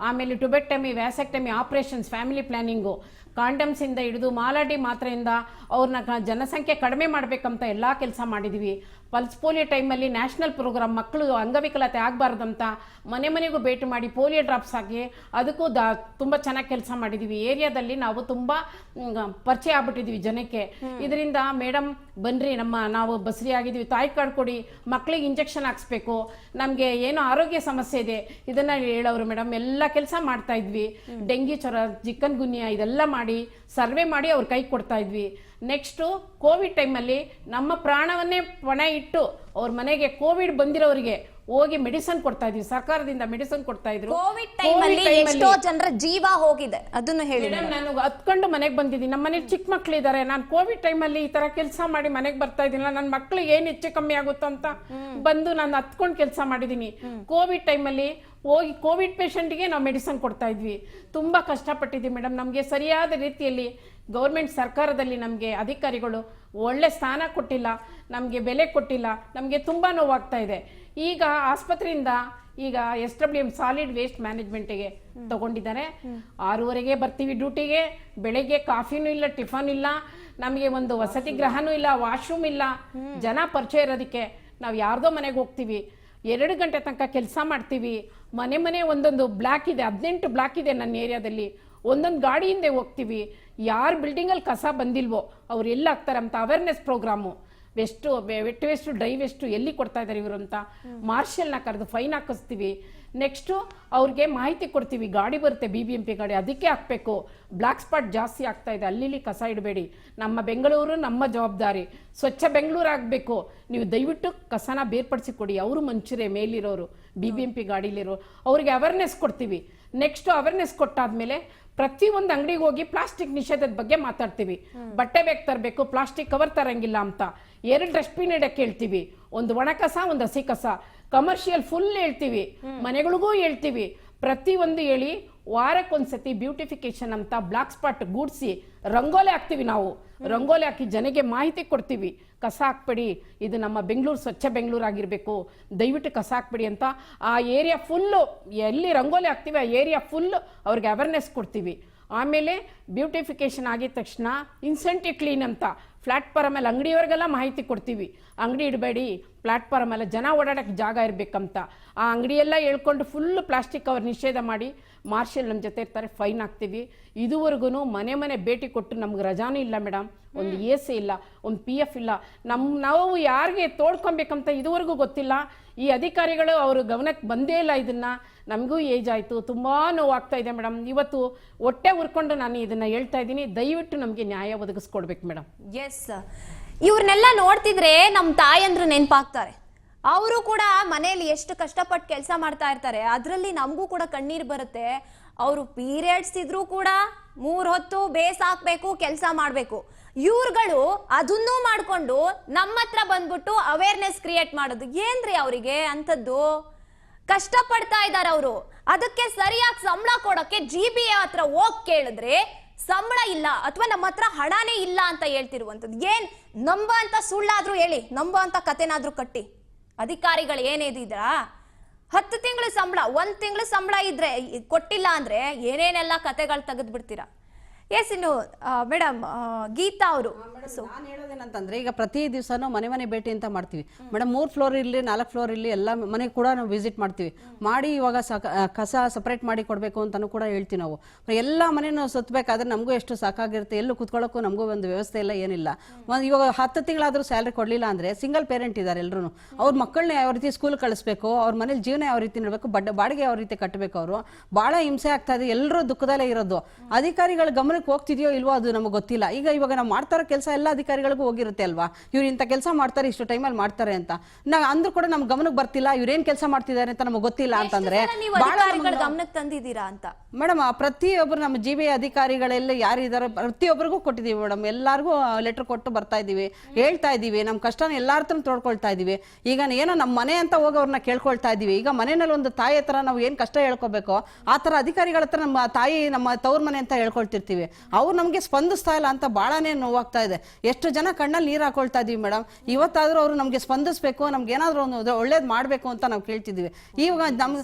ಆಮೇಲೆ tubectomy, vasectomy operations, family planning, ಕಾಂಡಮ್ಸಿಂದ ಹಿಡಿದು ಮಾಲಾಡಿ ಮಾತ್ರೆಯಿಂದ ಅವ್ರನ್ನ ಜನಸಂಖ್ಯೆ ಕಡಿಮೆ ಮಾಡಬೇಕಂತ ಎಲ್ಲ ಕೆಲಸ ಮಾಡಿದ್ವಿ. ಪಲ್ಸ್ ಪೋಲಿಯೋ ಟೈಮಲ್ಲಿ ನ್ಯಾಷನಲ್ ಪ್ರೋಗ್ರಾಮ್, ಮಕ್ಕಳು ಅಂಗವಿಕಲತೆ ಆಗಬಾರ್ದಂತ ಮನೆಗೂ ಭೇಟಿ ಮಾಡಿ ಪೋಲಿಯೋ ಡ್ರಾಪ್ಸ್ ಹಾಕಿ ಅದಕ್ಕೂ ತುಂಬ ಚೆನ್ನಾಗಿ ಕೆಲಸ ಮಾಡಿದ್ದೀವಿ. ಏರಿಯಾದಲ್ಲಿ ನಾವು ತುಂಬ ಪರಿಚಯ ಆಗ್ಬಿಟ್ಟಿದ್ವಿ ಜನಕ್ಕೆ. ಇದರಿಂದ ಮೇಡಮ್ ಬನ್ರಿ, ನಾವು ಬಸರಿ ಆಗಿದ್ವಿ, ತಾಯಿ ಕಾರ್ಡ್ ಕೊಡಿ, ಮಕ್ಕಳಿಗೆ ಇಂಜೆಕ್ಷನ್ ಹಾಕ್ಸ್ಬೇಕು, ನಮಗೆ ಏನೋ ಆರೋಗ್ಯ ಸಮಸ್ಯೆ ಇದೆ ಇದನ್ನ ಹೇಳೋರು ಮೇಡಮ್. ಎಲ್ಲ ಕೆಲಸ ಮಾಡ್ತಾ ಇದ್ವಿ. ಡೆಂಗ್ಯೂ ಜ್ವರ, ಚಿಕನ್ ಗುನ್ಯಾ ಇದೆಲ್ಲ ಮಾಡಿ ಸರ್ವೆ ಮಾಡಿ ಅವ್ರ ಕೈ ಕೊಡ್ತಾ ಇದ್ವಿ. ನೆಕ್ಸ್ಟು ಕೋವಿಡ್ ಟೈಮಲ್ಲಿ ನಮ್ಮ ಪ್ರಾಣವನ್ನೇ ಪಣ ಇಟ್ಟು ಅವ್ರ ಮನೆಗೆ ಕೋವಿಡ್ ಬಂದಿರೋರಿಗೆ ಹೋಗಿ ಮೆಡಿಸಿನ್ ಕೊಡ್ತಾ ಇದ್ವಿ. ಸರ್ಕಾರದಿಂದ ಮೆಡಿಸಿನ್ ಕೊಡ್ತಾ ಇದ್ರು. ಕೋವಿಡ್ ಟೈಮಲ್ಲಿ ಎಷ್ಟೋ ಜನರ ಜೀವ ಹೋಗಿದೆ, ಅದನ್ನು ಹೇಳಿ. ನಾನು ಹತ್ಕೊಂಡು ಮನೆಗೆ ಬಂದಿದ್ದೀನಿ. ನಮ್ಮ ಮನೇಲಿ ಚಿಕ್ಕ ಮಕ್ಳು ಇದ್ದಾರೆ. ನಾನು ಕೋವಿಡ್ ಟೈಮಲ್ಲಿ ಈ ತರ ಕೆಲಸ ಮಾಡಿ ಮನೆಗೆ ಬರ್ತಾ ಇದ್ದೀನಿಲ್ಲ, ನನ್ನ ಮಕ್ಳಿಗೆ ಏನ್ ಹೆಚ್ಚು ಕಮ್ಮಿ ಆಗುತ್ತೋ ಅಂತ ಬಂದು ನಾನು ಹತ್ಕೊಂಡು ಕೆಲಸ ಮಾಡಿದೀನಿ. ಕೋವಿಡ್ ಟೈಮಲ್ಲಿ ಹೋಗಿ ಕೋವಿಡ್ ಪೇಷಂಟ್ಗೆ ನಾವು ಮೆಡಿಸಿನ್ ಕೊಡ್ತಾ ಇದ್ವಿ. ತುಂಬಾ ಕಷ್ಟಪಟ್ಟಿದ್ವಿ ಮೇಡಮ್. ನಮಗೆ ಸರಿಯಾದ ರೀತಿಯಲ್ಲಿ ಗೌರ್ಮೆಂಟ್ ಸರ್ಕಾರದಲ್ಲಿ ನಮಗೆ ಅಧಿಕಾರಿಗಳು ಒಳ್ಳೆ ಸ್ಥಾನ ಕೊಟ್ಟಿಲ್ಲ, ನಮಗೆ ಬೆಲೆ ಕೊಟ್ಟಿಲ್ಲ, ನಮಗೆ ತುಂಬಾ ನೋವಾಗ್ತಾ ಇದೆ. ಈಗ ಆಸ್ಪತ್ರೆಯಿಂದ ಈಗ SWM ಸಾಲಿಡ್ ವೇಸ್ಟ್ ಮ್ಯಾನೇಜ್ಮೆಂಟ್ಗೆ ತಗೊಂಡಿದ್ದಾರೆ. 6:30ಗೆ ಬರ್ತೀವಿ ಡ್ಯೂಟಿಗೆ. ಬೆಳಗ್ಗೆ ಕಾಫಿನೂ ಇಲ್ಲ, ಟಿಫನ್ ಇಲ್ಲ, ನಮಗೆ ಒಂದು ವಸತಿ ಗೃಹನೂ ಇಲ್ಲ, ವಾಶ್ರೂಮ್ ಇಲ್ಲ. ಜನ ಪರಿಚಯ ಇರೋದಕ್ಕೆ ನಾವು ಯಾರ್ದೋ ಮನೆಗೆ ಹೋಗ್ತೀವಿ, 2 ಗಂಟೆ ತನಕ ಕೆಲಸ ಮಾಡ್ತೀವಿ. ಮನೆ ಒಂದೊಂದು ಬ್ಲಾಕ್ ಇದೆ, 18 ಬ್ಲಾಕ್ ಇದೆ ನನ್ನ ಏರಿಯಾದಲ್ಲಿ. ಒಂದೊಂದು ಗಾಡಿ ಹಿಂದೆ ಹೋಗ್ತೀವಿ. ಯಾರು ಬಿಲ್ಡಿಂಗಲ್ಲಿ ಕಸ ಬಂದಿಲ್ವೋ ಅವ್ರು ಎಲ್ಲಿ ಹಾಕ್ತಾರೆ ಅಂತ awareness programme. Wet waste, dry waste ಎಲ್ಲಿ ಕೊಡ್ತಾ ಇದ್ದಾರೆ ಇವರು ಅಂತ ಮಾರ್ಷಲ್ನ ಕರೆದು ಫೈನ್ ಹಾಕಿಸ್ತೀವಿ. ನೆಕ್ಸ್ಟು ಅವ್ರಿಗೆ ಮಾಹಿತಿ ಕೊಡ್ತೀವಿ. ಗಾಡಿ ಬರುತ್ತೆ BBMP ಗಾಡಿ, ಅದಕ್ಕೆ ಹಾಕಬೇಕು. ಬ್ಲ್ಯಾಕ್ ಸ್ಪಾಟ್ ಜಾಸ್ತಿ ಆಗ್ತಾ ಇದೆ, ಅಲ್ಲಿ ಕಸ ಇಡಬೇಡಿ, ನಮ್ಮ ಬೆಂಗಳೂರು ನಮ್ಮ ಜವಾಬ್ದಾರಿ, ಸ್ವಚ್ಛ ಬೆಂಗಳೂರು ಆಗಬೇಕು, ನೀವು ದಯವಿಟ್ಟು ಕಸನ ಬೇರ್ಪಡಿಸಿ ಕೊಡಿ. ಅವರು ಮನುಷ್ಯರೇ ಮೇಲಿರೋರು, BBMP ಗಾಡಿಲಿರೋ ಅವ್ರಿಗೆ ಅವೇರ್ನೆಸ್ ಕೊಡ್ತೀವಿ. ನೆಕ್ಸ್ಟ್ ಅವೇರ್ನೆಸ್ ಕೊಟ್ಟಾದ್ಮೇಲೆ ಪ್ರತಿಯೊಂದು ಅಂಗಡಿಗೆ ಹೋಗಿ ಪ್ಲಾಸ್ಟಿಕ್ ನಿಷೇಧದ ಬಗ್ಗೆ ಮಾತಾಡ್ತೀವಿ. ಬಟ್ಟೆ ಬ್ಯಾಗ್ ತರಬೇಕು, ಪ್ಲಾಸ್ಟಿಕ್ ಕವರ್ ತರಂಗಿಲ್ಲ ಅಂತ 2 ಡಸ್ಟ್ಬಿನ್ ಇಡಕ್ಕೆ ಹೇಳ್ತೀವಿ. ಒಂದು ಒಣ ಕಸ, ಒಂದು ಹಸಿ ಕಸ. ಕಮರ್ಷಿಯಲ್ ಫುಲ್ ಹೇಳ್ತೀವಿ, ಮನೆಗಳಿಗೂ ಹೇಳ್ತೀವಿ. ಪ್ರತಿಯೊಂದು ಹೇಳಿ ವಾರಕ್ಕೊಂದ್ಸತಿ ಬ್ಯೂಟಿಫಿಕೇಶನ್ ಅಂತ ಬ್ಲಾಕ್ ಸ್ಪಾಟ್ ಗೂಡ್ಸಿ ರಂಗೋಲಿ ಹಾಕ್ತೀವಿ. ನಾವು ರಂಗೋಲಿ ಹಾಕಿ ಜನಕ್ಕೆ ಮಾಹಿತಿ ಕೊಡ್ತೀವಿ. ಕಸ ಹಾಕ್ಬೇಡಿ, ಇದು ನಮ್ಮ ಬೆಂಗಳೂರು ಸ್ವಚ್ಛ ಬೆಂಗಳೂರು ಆಗಿರಬೇಕು, ದಯವಿಟ್ಟು ಕಸ ಹಾಕ್ಬೇಡಿ ಅಂತ. ಆ ಏರಿಯಾ ಫುಲ್ಲು ಎಲ್ಲಿ ರಂಗೋಲಿ ಹಾಕ್ತೀವಿ ಆ ಏರಿಯಾ ಫುಲ್ ಅವ್ರಿಗೆ ಅವೇರ್ನೆಸ್ ಕೊಡ್ತೀವಿ. ಆಮೇಲೆ ಬ್ಯೂಟಿಫಿಕೇಶನ್ ಆಗಿದ ತಕ್ಷಣ ಇನ್ಸೆಂಟಿವ್ ಕ್ಲೀನ್ ಅಂತ ಪ್ಲಾಟ್ಫಾರ್ಮ್ ಮೇಲೆ ಅಂಗಡಿಯವರಿಗೆಲ್ಲ ಮಾಹಿತಿ ಕೊಡ್ತೀವಿ. ಅಂಗಡಿ ಇಡಬೇಡಿ, ಪ್ಲಾಟ್ಫಾರ್ಮ್ ಮೇಲೆ ಜನ ಓಡಾಡೋಕ್ಕೆ ಜಾಗ ಇರಬೇಕಂತ. ಆ ಅಂಗಡಿಯೆಲ್ಲ ಹೇಳ್ಕೊಂಡು ಫುಲ್ ಪ್ಲಾಸ್ಟಿಕ್ ಕವರ್ ನಿಷೇಧ ಮಾಡಿ ಮಾರ್ಷಲ್ ನಮ್ಮ ಜೊತೆ ಇರ್ತಾರೆ, ಫೈನ್ ಹಾಕ್ತೀವಿ. ಇದುವರೆಗೂ ಮನೆ ಭೇಟಿ ಕೊಟ್ಟು ನಮ್ಗೆ ರಜಾನೂ ಇಲ್ಲ ಮೇಡಮ್, ಒಂದು AC ಇಲ್ಲ, ಒಂದು PF ಇಲ್ಲ. ನಾವು ಯಾರಿಗೆ ತೋಡ್ಕೊಬೇಕಂತ ಇದುವರೆಗೂ ಗೊತ್ತಿಲ್ಲ. ಈ ಅಧಿಕಾರಿಗಳು ಅವರು ಗಮನಕ್ಕೆ ಬಂದೇ ಇಲ್ಲ ಇದನ್ನ. ನಮಗೂ ಏಜ್ ಆಯಿತು, ತುಂಬ ನೋವಾಗ್ತಾ ಇದೆ ಮೇಡಮ್. ಇವತ್ತು ಹೊಟ್ಟೆ ಉರ್ಕೊಂಡು ನಾನು ಇದನ್ನ ಹೇಳ್ತಾ ಇದ್ದೀನಿ, ದಯವಿಟ್ಟು ನಮಗೆ ನ್ಯಾಯ ಒದಗಿಸ್ಕೊಡ್ಬೇಕು ಮೇಡಮ್. ಎಸ್, ಇವ್ರನ್ನೆಲ್ಲ ನೋಡ್ತಿದ್ರೆ ನಮ್ಮ ತಾಯಂದ್ರು ನೆನಪಾಗ್ತಾರೆ. ಅವರು ಕೂಡ ಮನೆಯಲ್ಲಿ ಎಷ್ಟು ಕಷ್ಟಪಟ್ಟು ಕೆಲಸ ಮಾಡ್ತಾ ಇರ್ತಾರೆ, ಅದರಲ್ಲಿ ನಮಗೂ ಕೂಡ ಕಣ್ಣೀರು ಬರುತ್ತೆ. ಅವರು ಪೀರಿಯಡ್ಸ್ ಇದ್ರೂ ಕೂಡ 3 ಹೊತ್ತು ಬೇಸ್ ಹಾಕ್ಬೇಕು, ಕೆಲಸ ಮಾಡಬೇಕು. ಇವ್ರುಗಳು ಅದನ್ನೂ ಮಾಡ್ಕೊಂಡು ನಮ್ಮ ಹತ್ರ ಬಂದ್ಬಿಟ್ಟು ಅವೇರ್ನೆಸ್ ಕ್ರಿಯೇಟ್ ಮಾಡೋದು ಏನ್ರಿ ಅವರಿಗೆ ಅಂತದ್ದು? ಕಷ್ಟ ಪಡ್ತಾ ಇದ್ದಾರೆ ಅವರು. ಅದಕ್ಕೆ ಸರಿಯಾಗಿ ಸಂಬಳ ಕೊಡೋಕೆ GBA ಹತ್ರ ಹೋಗಿ ಕೇಳಿದ್ರೆ ಸಂಬಳ ಇಲ್ಲ ಅಥವಾ ನಮ್ಮ ಹತ್ರ ಹಣನೇ ಇಲ್ಲ ಅಂತ ಹೇಳ್ತಿರುವಂಥದ್ದು. ಏನ್ ನಂಬ ಅಂತ ಸುಳ್ಳಾದ್ರೂ ಹೇಳಿ, ನಂಬ ಅಂತ ಕತೆನಾದ್ರೂ ಕಟ್ಟಿ. ಅಧಿಕಾರಿಗಳು ಏನೇದಿದ್ರಾ 10 ತಿಂಗಳು ಸಂಬಳ, 1 ತಿಂಗಳು ಸಂಬಳ ಇದ್ರೆ ಕೊಟ್ಟಿಲ್ಲ ಅಂದ್ರೆ ಏನೇನೆಲ್ಲ ಕತೆಗಳು ತೆಗೆದು ಬಿಡ್ತೀರಾ. ಎಸ್, ಇನ್ನು ಮೇಡಮ್ ಗೀತಾ ಅವರು ನಾನು ಹೇಳೋದೇನಂತಂದ್ರೆ ಈಗ ಪ್ರತಿ ದಿವಸನೂ ಮನೆ ಭೇಟಿ ಅಂತ ಮಾಡ್ತೀವಿ ಮೇಡಮ್. 3 ಫ್ಲೋರ್ ಇರಲಿ 4 ಫ್ಲೋರ್ ಇರಲಿ ಎಲ್ಲ ಮನೆಗೆ ಕೂಡ ನಾವು ವಿಸಿಟ್ ಮಾಡ್ತೀವಿ. ಮಾಡಿ ಇವಾಗ ಕಸ ಸಪ್ರೇಟ್ ಮಾಡಿ ಕೊಡಬೇಕು ಅಂತಲೂ ಕೂಡ ಹೇಳ್ತೀವಿ ನಾವು. ಎಲ್ಲ ಮನೆಯೂ ಸುತ್ತಬೇಕಾದ್ರೆ ನಮಗೂ ಎಷ್ಟು ಸಾಕಾಗಿರುತ್ತೆ, ಎಲ್ಲೂ ಕುತ್ಕೊಳ್ಳೋಕ್ಕೂ ನಮಗೂ ಒಂದು ವ್ಯವಸ್ಥೆ ಇಲ್ಲ, ಏನಿಲ್ಲ. ಇವಾಗ 10 ತಿಂಗಳಾದರೂ ಸ್ಯಾಲ್ರಿ ಕೊಡಲಿಲ್ಲ ಅಂದರೆ ಸಿಂಗಲ್ ಪೇರೆಂಟ್ ಇದ್ದಾರೆ ಎಲ್ಲರೂ. ಅವ್ರ ಮಕ್ಕಳನ್ನ ಯಾವ ರೀತಿ ಸ್ಕೂಲ್ ಕಳಿಸ್ಬೇಕು, ಅವ್ರ ಮನೇಲಿ ಜೀವನ ಯಾವ ರೀತಿ ಇರಬೇಕು, ಬಾಡಿಗೆ ಯಾವ ರೀತಿ ಕಟ್ಟಬೇಕು, ಅವರು ಭಾಳ ಹಿಂಸೆ ಆಗ್ತಾ ಇದೆ. ಎಲ್ಲರೂ ದುಃಖದಲ್ಲೇ ಇರೋದು. ಅಧಿಕಾರಿಗಳ ಗಮನಕ್ಕೆ ಹೋಗ್ತಿದೆಯೋ ಇಲ್ವೋ ಅದು ನಮಗೆ ಗೊತ್ತಿಲ್ಲ. ಇವಾಗ ನಾವು ಮಾಡ್ತಾರೋ ಕೆಲಸ ಎಲ್ಲ ಅಧಿಕಾರಿಗಳಿಗೂ ಹೋಗಿರುತ್ತೆ ಅಲ್ವಾ, ಇವ್ರು ಇಂಥ ಕೆಲಸ ಮಾಡ್ತಾರೆ, ಇಷ್ಟು ಟೈಮಲ್ಲಿ ಮಾಡ್ತಾರೆ ಅಂತ. ಅಂದ್ರೂ ಕೂಡ ನಮ್ ಗಮನಕ್ಕೆ ಬರ್ತಿಲ್ಲ, ಇವ್ರೇನ್ ಕೆಲಸ ಮಾಡ್ತಿದ್ದಾರೆ ಅಂತ ನಮಗೆ ಗೊತ್ತಿಲ್ಲ ಅಂತಂದ್ರೆ ಗಮನಕ್ಕೆ ತಂದಿದ್ದೀರಾ ಅಂತ ಮೇಡಮ್. ಪ್ರತಿಯೊಬ್ಬರು ನಮ್ಮ ಜಿಬಿಎ ಅಧಿಕಾರಿಗಳೆಲ್ಲ ಯಾರಿದಾರೋ ಪ್ರತಿಯೊಬ್ಬರಿಗೂ ಕೊಟ್ಟಿದೀವಿ ಮೇಡಮ್. ಎಲ್ಲಾರ್ಗೂ ಲೆಟರ್ ಕೊಟ್ಟು ಬರ್ತಾ ಇದೀವಿ, ಹೇಳ್ತಾ ಇದೀವಿ, ನಮ್ಮ ಕಷ್ಟನ ಎಲ್ಲಾರ ಹತ್ರ ತೋಡ್ಕೊಳ್ತಾ ಇದೀವಿ. ಈಗ ಏನೋ ನಮ್ಮ ಮನೆ ಅಂತ ಹೋಗಿ ಅವ್ರನ್ನ ಕೇಳ್ಕೊಳ್ತಾ ಇದೀವಿ. ಈಗ ಮನೆಯಲ್ಲಿ ಒಂದು ತಾಯಿ ಹತ್ರ ನಾವು ಏನ್ ಕಷ್ಟ ಹೇಳ್ಕೋಬೇಕೋ ಆ ತರ ಅಧಿಕಾರಿಗಳ ಹತ್ರ ನಮ್ಮ ತಾಯಿ ನಮ್ಮ ತವ್ರ ಮನೆ ಅಂತ ಹೇಳ್ಕೊಳ್ತಿರ್ತೀವಿ. ಅವ್ರು ನಮಗೆ ಸ್ಪಂದಿಸ್ತಾ ಇಲ್ಲ ಅಂತ ಬಹಳನೇ ನೋವಾಗ್ತಾ ಇದೆ. ಎಷ್ಟು ಜನ ಕಣ್ಣಲ್ಲಿ ನೀರು ಹಾಕೊಳ್ತಾ ಇದೀವಿ ಮೇಡಮ್. ಇವತ್ತಾದ್ರೂ ಅವರು ನಮ್ಗೆ ಸ್ಪಂದಿಸ್ಬೇಕು, ನಮ್ಗೆ ಏನಾದ್ರು ಒಂದು ಒಳ್ಳೇದು ಮಾಡ್ಬೇಕು ಅಂತ ನಾವು ಕೇಳ್ತಿದೀವಿ. ಇವಾಗ ನಮ್ಗೆ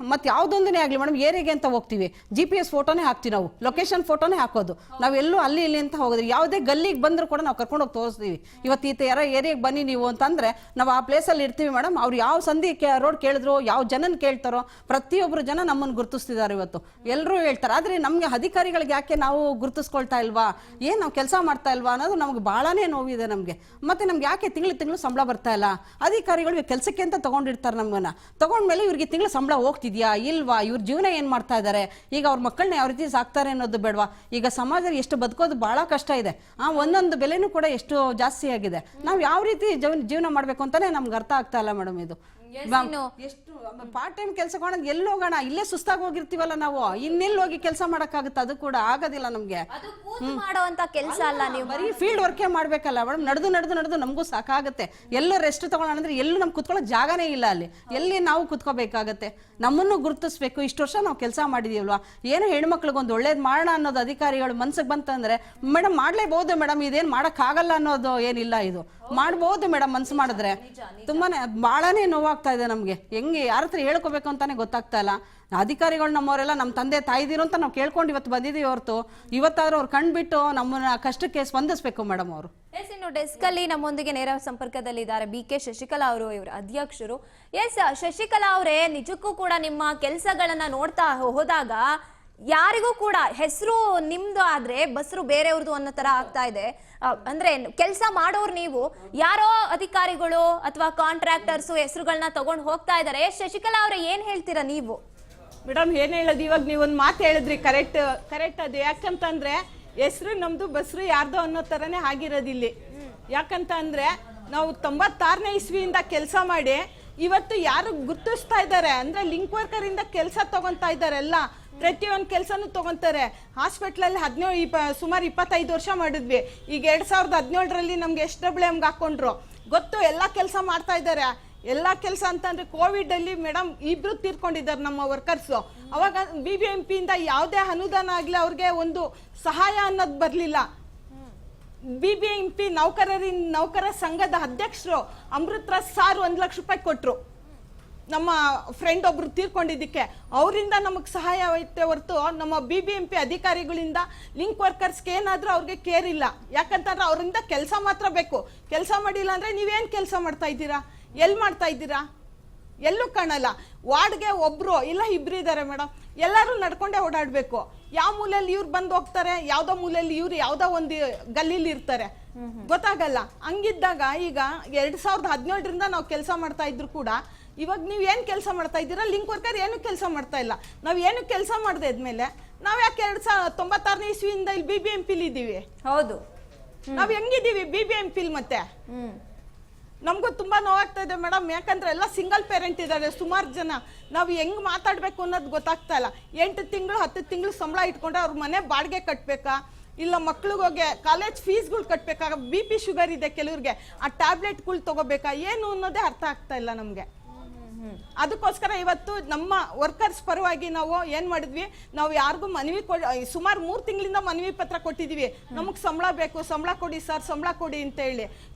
ಮತ್ತೆ ಯಾವ್ದೊಂದನೇ ಆಗ್ಲಿ ಮೇಡಮ್, ಏರಿಯಾಗೆ ಅಂತ ಹೋಗ್ತೀವಿ, GPS ಫೋಟೋನೇ ಹಾಕ್ತೀವಿ ನಾವು, ಲೊಕೇಶನ್ ಫೋಟೋನೇ ಹಾಕೋದು. ನಾವೆಲ್ಲೂ ಅಲ್ಲಿ ಇಲ್ಲಿ ಅಂತ ಹೋಗೋದು. ಯಾವುದೇ ಗಲ್ಲಿಗೆ ಬಂದ್ರು ಕೂಡ ನಾವು ಕರ್ಕೊಂಡು ಹೋಗಿ ತೋರಿಸ್ತೀವಿ. ಇವತ್ತು ಯಾರೋ ಏರಿಯಾಗೆ ಬನ್ನಿ ನೀವು ಅಂತಂದ್ರೆ ನಾವು ಆ ಪ್ಲೇಸಲ್ಲಿ ಇರ್ತೀವಿ ಮೇಡಮ್. ಅವ್ರು ಯಾವ ಸಂಧಿ ರೋಡ್ ಕೇಳಿದ್ರು, ಯಾವ ಜನನ್ ಕೇಳ್ತಾರೋ ಪ್ರತಿಯೊಬ್ಬರು ಜನ ನಮ್ಮನ್ನು ಗುರುತಿಸ್ತಿದ್ದಾರೆ ಇವತ್ತು. ಎಲ್ಲರೂ ಹೇಳ್ತಾರೆ. ಆದ್ರೆ ನಮ್ಗೆ ಅಧಿಕಾರಿಗಳಿಗೆ ಯಾಕೆ ನಾವು ಗುರುತಿಸ್ಕೊಳ್ತಾ ಇಲ್ವಾ, ಏನ್ ನಾವು ಕೆಲಸ ಮಾಡ್ತಾ ಇಲ್ವಾ ಅನ್ನೋದು ನಮ್ಗೆ ಬಹಳನೇ ನೋವಿದೆ ನಮ್ಗೆ. ಮತ್ತೆ ನಮ್ಗೆ ಯಾಕೆ ತಿಂಗಳು ಸಂಬಳ ಬರ್ತಾ ಇಲ್ಲ? ಅಧಿಕಾರಿಗಳು ಕೆಲಸಕ್ಕೆ ಅಂತ ತಗೊಂಡಿರ್ತಾರೆ ನಮ್ಮನ್ನ. ತಗೊಂಡ್ಮೇಲೆ ಇವ್ರಿಗೆ ತಿಂಗಳು ಸಂಬಳ ಹೋಗ್ತಿದ್ಯಾ ಇಲ್ವಾ, ಇವ್ರ ಜೀವನ ಏನ್ ಮಾಡ್ತಾ ಇದಾರೆ, ಈಗ ಅವ್ರ ಮಕ್ಕಳನ್ನ ಯಾವ ರೀತಿ ಸಾಕ್ತಾರೆ ಅನ್ನೋದು ಬೇಡವಾ? ಈಗ ಸಮಾಜದಲ್ಲಿ ಎಷ್ಟು ಬದುಕೋದು ಬಹಳ ಕಷ್ಟ ಇದೆ. ಒಂದೊಂದು ಬೆಲೆನೂ ಕೂಡ ಎಷ್ಟು ಜಾಸ್ತಿ ಆಗಿದೆ. ನಾವು ಯಾವ ರೀತಿ ಜೀವನ ಮಾಡ್ಬೇಕು ಅಂತಾನೆ ನಮ್ಗೆ ಅರ್ಥ ಆಗ್ತಾ ಇಲ್ಲ ಮೇಡಮ್. ಇದು ಎಷ್ಟು ಪಾರ್ಟ್ ಟೈಮ್ ಕೆಲಸ ಎಲ್ಲಿ ಹೋಗೋಣ, ಇಲ್ಲೇ ಸುಸ್ತಾಗಿ ಹೋಗಿರ್ತೀವಲ್ಲ ನಾವು, ಇನ್ನೆಲ್ಲಿ ಹೋಗಿ ಕೆಲಸ ಮಾಡಕ್ಕಾಗುತ್ತೆ? ಅದು ಕೂಡ ಆಗೋದಿಲ್ಲ ನಮ್ಗೆ. ಮಾಡುವಂತ ಕೆಲಸ ಅಲ್ಲ, ನೀವು ಬರೀ ಫೀಲ್ಡ್ ವರ್ಕೇ ಮಾಡ್ಬೇಕಲ್ಲ ಮೇಡಮ್. ನಡೆದು ನಮಗೂ ಸಾಕಾಗುತ್ತೆ. ಎಲ್ಲೋ ರೆಸ್ಟ್ ತಗೊಳ್ಳೋಣ ಅಂದ್ರೆ ಎಲ್ಲೂ ನಮ್ಗೆ ಕುತ್ಕೊಳ್ಳೋ ಜಾಗನೇ ಇಲ್ಲ ಅಲ್ಲಿ. ಎಲ್ಲಿ ನಾವು ಕುತ್ಕೋಬೇಕಾಗತ್ತೆ? ನಮ್ಮನ್ನು ಗುರುತಿಸ್ಬೇಕು. ಇಷ್ಟು ವರ್ಷ ನಾವು ಕೆಲಸ ಮಾಡಿದೀವಲ್ವಾ, ಏನೋ ಹೆಣ್ಮಕ್ಳಿಗೆ ಒಂದು ಒಳ್ಳೇದು ಮಾಡೋಣ ಅನ್ನೋದು ಅಧಿಕಾರಿಗಳು ಮನ್ಸಿಗೆ ಬಂತಂದ್ರೆ ಮೇಡಮ್ ಮಾಡ್ಲೇಬಹುದು ಮೇಡಮ್. ಇದೇನ್ ಮಾಡಕ್ ಆಗಲ್ಲ ಅನ್ನೋದು ಏನಿಲ್ಲ, ಇದು ಮಾಡ್ಬೋದು ಮೇಡಮ್ ಮನ್ಸು ಮಾಡಿದ್ರೆ. ತುಂಬಾನೇ ಬಹಳನೇ ನೋವಾಗ್ತಾ ಇದೆ ನಮ್ಗೆ. ಹೆಂಗೆ ಯಾರ ಹತ್ರ ಹೇಳ್ಕೋಬೇಕು ಅಂತಾನೆ ಗೊತ್ತಾಗ್ತಾ ಇಲ್ಲ. ಅಧಿಕಾರಿಗಳು ನಮ್ಮವರೆಲ್ಲ ನಮ್ಮ ತಂದೆ ತಾಯಿದಿರು ಅಂತ ನಾವು ಕೇಳ್ಕೊಂಡು ಇವತ್ತು ಬಂದಿದ್ದೀವಿ ಹೊರತು ಇವತ್ತಾದ್ರೂ ಅವ್ರು ಕಂಡ್ಬಿಟ್ಟು ನಮ್ಮನ್ನ ಕಷ್ಟಕ್ಕೆ ಸ್ಪಂದಿಸ್ಬೇಕು ಮೇಡಮ್ ಅವರು. ಇನ್ನು ಡೆಸ್ಕ್ ಅಲ್ಲಿ ನಮ್ಮೊಂದಿಗೆ ನೇರ ಸಂಪರ್ಕದಲ್ಲಿದ್ದಾರೆ BK ಶಶಿಕಲಾ ಅವರು, ಇವರ ಅಧ್ಯಕ್ಷರು. ಶಶಿಕಲಾ ಅವರೇ, ನಿಜಕ್ಕೂ ಕೂಡ ನಿಮ್ಮ ಕೆಲಸಗಳನ್ನ ನೋಡ್ತಾ ಹೋದಾಗ ಯಾರಿಗೂ ಕೂಡ ಹೆಸರು ನಿಮ್ದು ಆದ್ರೆ ಬಸ್ರು ಬೇರೆಯವ್ರದ್ದು ಅನ್ನೋ ತರ ಆಗ್ತಾ ಇದೆ. ಅಂದ್ರೆ ಕೆಲಸ ಮಾಡೋರು ನೀವು, ಯಾರೋ ಅಧಿಕಾರಿಗಳು ಅಥವಾ ಕಾಂಟ್ರಾಕ್ಟರ್ಸ್ ಹೆಸರುಗಳನ್ನ ತಗೊಂಡು ಹೋಗ್ತಾ ಇದಾರೆ. ಶಶಿಕಲಾ ಅವರೇ, ಏನ್ ಹೇಳ್ತೀರಾ ನೀವು? ಮೇಡಮ್ ಏನ್ ಹೇಳೋದು, ಇವಾಗ ನೀವೊಂದು ಮಾತು ಹೇಳಿದ್ರಿ, ಕರೆಕ್ಟ್ ಅದು. ಯಾಕಂತಂದ್ರೆ ಹೆಸರು ನಮ್ದು ಬಸ್ರು ಯಾರ್ದೋ ಅನ್ನೋ ತರನೇ ಆಗಿರೋದಿಲ್ಲಿ. ಯಾಕಂತ ಅಂದ್ರೆ ನಾವು 96ನೇ ಇಸ್ವಿಯಿಂದ ಕೆಲಸ ಮಾಡಿ ಇವತ್ತು ಯಾರು ಗುರ್ತಿಸ್ತಾ ಇದ್ದಾರೆ ಅಂದ್ರೆ ಲಿಂಕ್ ವರ್ಕರ್ ಇಂದ ಕೆಲಸ ತಗೊಂತಾ ಇದ್ದಾರೆ. ಎಲ್ಲ ಪ್ರತಿಯೊಂದು ಕೆಲಸನೂ ತಗೊಂತಾರೆ. ಹಾಸ್ಪಿಟ್ಲಲ್ಲಿ ಸುಮಾರು 25 ವರ್ಷ ಮಾಡಿದ್ವಿ. ಈಗ 2017ರಲ್ಲಿ ನಮ್ಗೆ SWM ಹಾಕೊಂಡ್ರು, ಗೊತ್ತು ಎಲ್ಲ ಕೆಲಸ ಮಾಡ್ತಾ ಇದ್ದಾರೆ. ಎಲ್ಲ ಕೆಲಸ ಅಂತಂದ್ರೆ ಕೋವಿಡ್ ಅಲ್ಲಿ ಮೇಡಮ್ 2 ತೀರ್ಕೊಂಡಿದ್ದಾರೆ ನಮ್ಮ ವರ್ಕರ್ಸ್. ಅವಾಗ BBMP ಇಂದ ಯಾವುದೇ ಅನುದಾನ ಆಗ್ಲಿ ಅವ್ರಿಗೆ ಒಂದು ಸಹಾಯ ಅನ್ನೋದು ಬರ್ಲಿಲ್ಲ. BBMP ನೌಕರ ಸಂಘದ ಅಧ್ಯಕ್ಷರು ಅಮೃತರಾಜ್ ಸಾರ್ 1 ಲಕ್ಷ ರೂಪಾಯಿ ಕೊಟ್ರು ನಮ್ಮ ಫ್ರೆಂಡ್ ಒಬ್ರು ತೀರ್ಕೊಂಡಿದ್ದಕ್ಕೆ. ಅವರಿಂದ ನಮಗೆ ಸಹಾಯ ಐತೆ ಹೊರತು ನಮ್ಮ BBMP ಅಧಿಕಾರಿಗಳಿಂದ ಲಿಂಕ್ ವರ್ಕರ್ಸ್ಗೆ ಏನಾದ್ರೂ ಅವ್ರಿಗೆ ಕೇರ್ ಇಲ್ಲ. ಯಾಕಂತಂದ್ರೆ ಅವರಿಂದ ಕೆಲಸ ಮಾತ್ರ ಬೇಕು. ಕೆಲಸ ಮಾಡಿಲ್ಲ ಅಂದ್ರೆ ನೀವೇನ್ ಕೆಲಸ ಮಾಡ್ತಾ ಇದ್ದೀರಾ, ಎಲ್ಲಿ ಮಾಡ್ತಾ ಇದ್ದೀರಾ? ಎಲ್ಲೂ ಕಾಣಲ್ಲ. ವಾರ್ಡ್ಗೆ ಒಬ್ರು ಇಲ್ಲ 2 ಇದ್ದಾರೆ ಮೇಡಮ್. ಎಲ್ಲರೂ ನಡ್ಕೊಂಡೇ ಓಡಾಡ್ಬೇಕು. ಯಾವ ಮೂಲೆಯಲ್ಲಿ ಇವ್ರು ಬಂದು ಹೋಗ್ತಾರೆ, ಯಾವ್ದೋ ಮೂಲೆಯಲ್ಲಿ ಇವ್ರು ಯಾವ್ದೋ ಒಂದು ಗಲ್ಲಿಲಿ ಇರ್ತಾರೆ, ಗೊತ್ತಾಗಲ್ಲ. ಹಂಗಿದ್ದಾಗ ಈಗ 2017ರಿಂದ ನಾವು ಕೆಲಸ ಮಾಡ್ತಾ ಇದ್ರು ಕೂಡ ಇವಾಗ ನೀವ್ ಏನ್ ಕೆಲಸ ಮಾಡ್ತಾ ಇದ್ದೀರಾ? ಲಿಂಕ್ ವರ್ಕರ್ ಏನು ಕೆಲಸ ಮಾಡ್ತಾ ಇಲ್ಲ. ನಾವ್ ಏನು ಕೆಲಸ ಮಾಡದೆ ಇದ್ಮೇಲೆ ನಾವ್ ಯಾಕೆ 2096ನೇ ಇಸ್ವಿಯಿಂದ ಇಲ್ಲಿ BBMP ಇದ್ದೀವಿ? ಹೌದು, ನಾವ್ ಹೆಂಗಿದೀವಿ BBMP ಮತ್ತೆ? ನಮಗೂ ತುಂಬಾ ನೋವಾಗ್ತಾ ಇದೆ ಮೇಡಮ್. ಯಾಕಂದ್ರೆ ಎಲ್ಲ ಸಿಂಗಲ್ ಪೇರೆಂಟ್ ಇದ್ದಾರೆ ಸುಮಾರು ಜನ. ನಾವು ಹೆಂಗ್ ಮಾತಾಡ್ಬೇಕು ಅನ್ನೋದು ಗೊತ್ತಾಗ್ತಾ ಇಲ್ಲ. 8 ತಿಂಗಳು 10 ತಿಂಗಳು ಸಂಬಳ ಇಟ್ಕೊಂಡ್ರೆ ಅವ್ರ ಮನೆ ಬಾಡಿಗೆ ಕಟ್ಬೇಕಾ, ಇಲ್ಲ ಮಕ್ಳಿಗೋಗೆ ಕಾಲೇಜ್ ಫೀಸ್ಗಳು ಕಟ್ಬೇಕಾ, BP ಶುಗರ್ ಇದೆ ಕೆಲವ್ರಿಗೆ, ಆ ಟ್ಯಾಬ್ಲೆಟ್ಗಳು ತಗೋಬೇಕಾ, ಏನು ಅನ್ನೋದೇ ಅರ್ಥ ಆಗ್ತಾ ಇಲ್ಲ ನಮ್ಗೆ. ಅದಕ್ಕೋಸ್ಕರ ಇವತ್ತು ನಮ್ಮ ವರ್ಕರ್ಸ್ ಪರವಾಗಿ ನಾವು ಏನ್ ಮಾಡಿದ್ವಿ, ನಾವು ಯಾರಿಗೂ ಮನವಿ ಸುಮಾರು 3 ತಿಂಗಳಿಂದ ಮನವಿ ಪತ್ರ ಕೊಟ್ಟಿದೀವಿ. ನಮಗ್ ಸಂಬಳ ಬೇಕು, ಸಂಬಳ ಕೊಡಿ ಸರ್, ಸಂಬಳ ಕೊಡಿ ಅಂತ ಹೇಳಿ.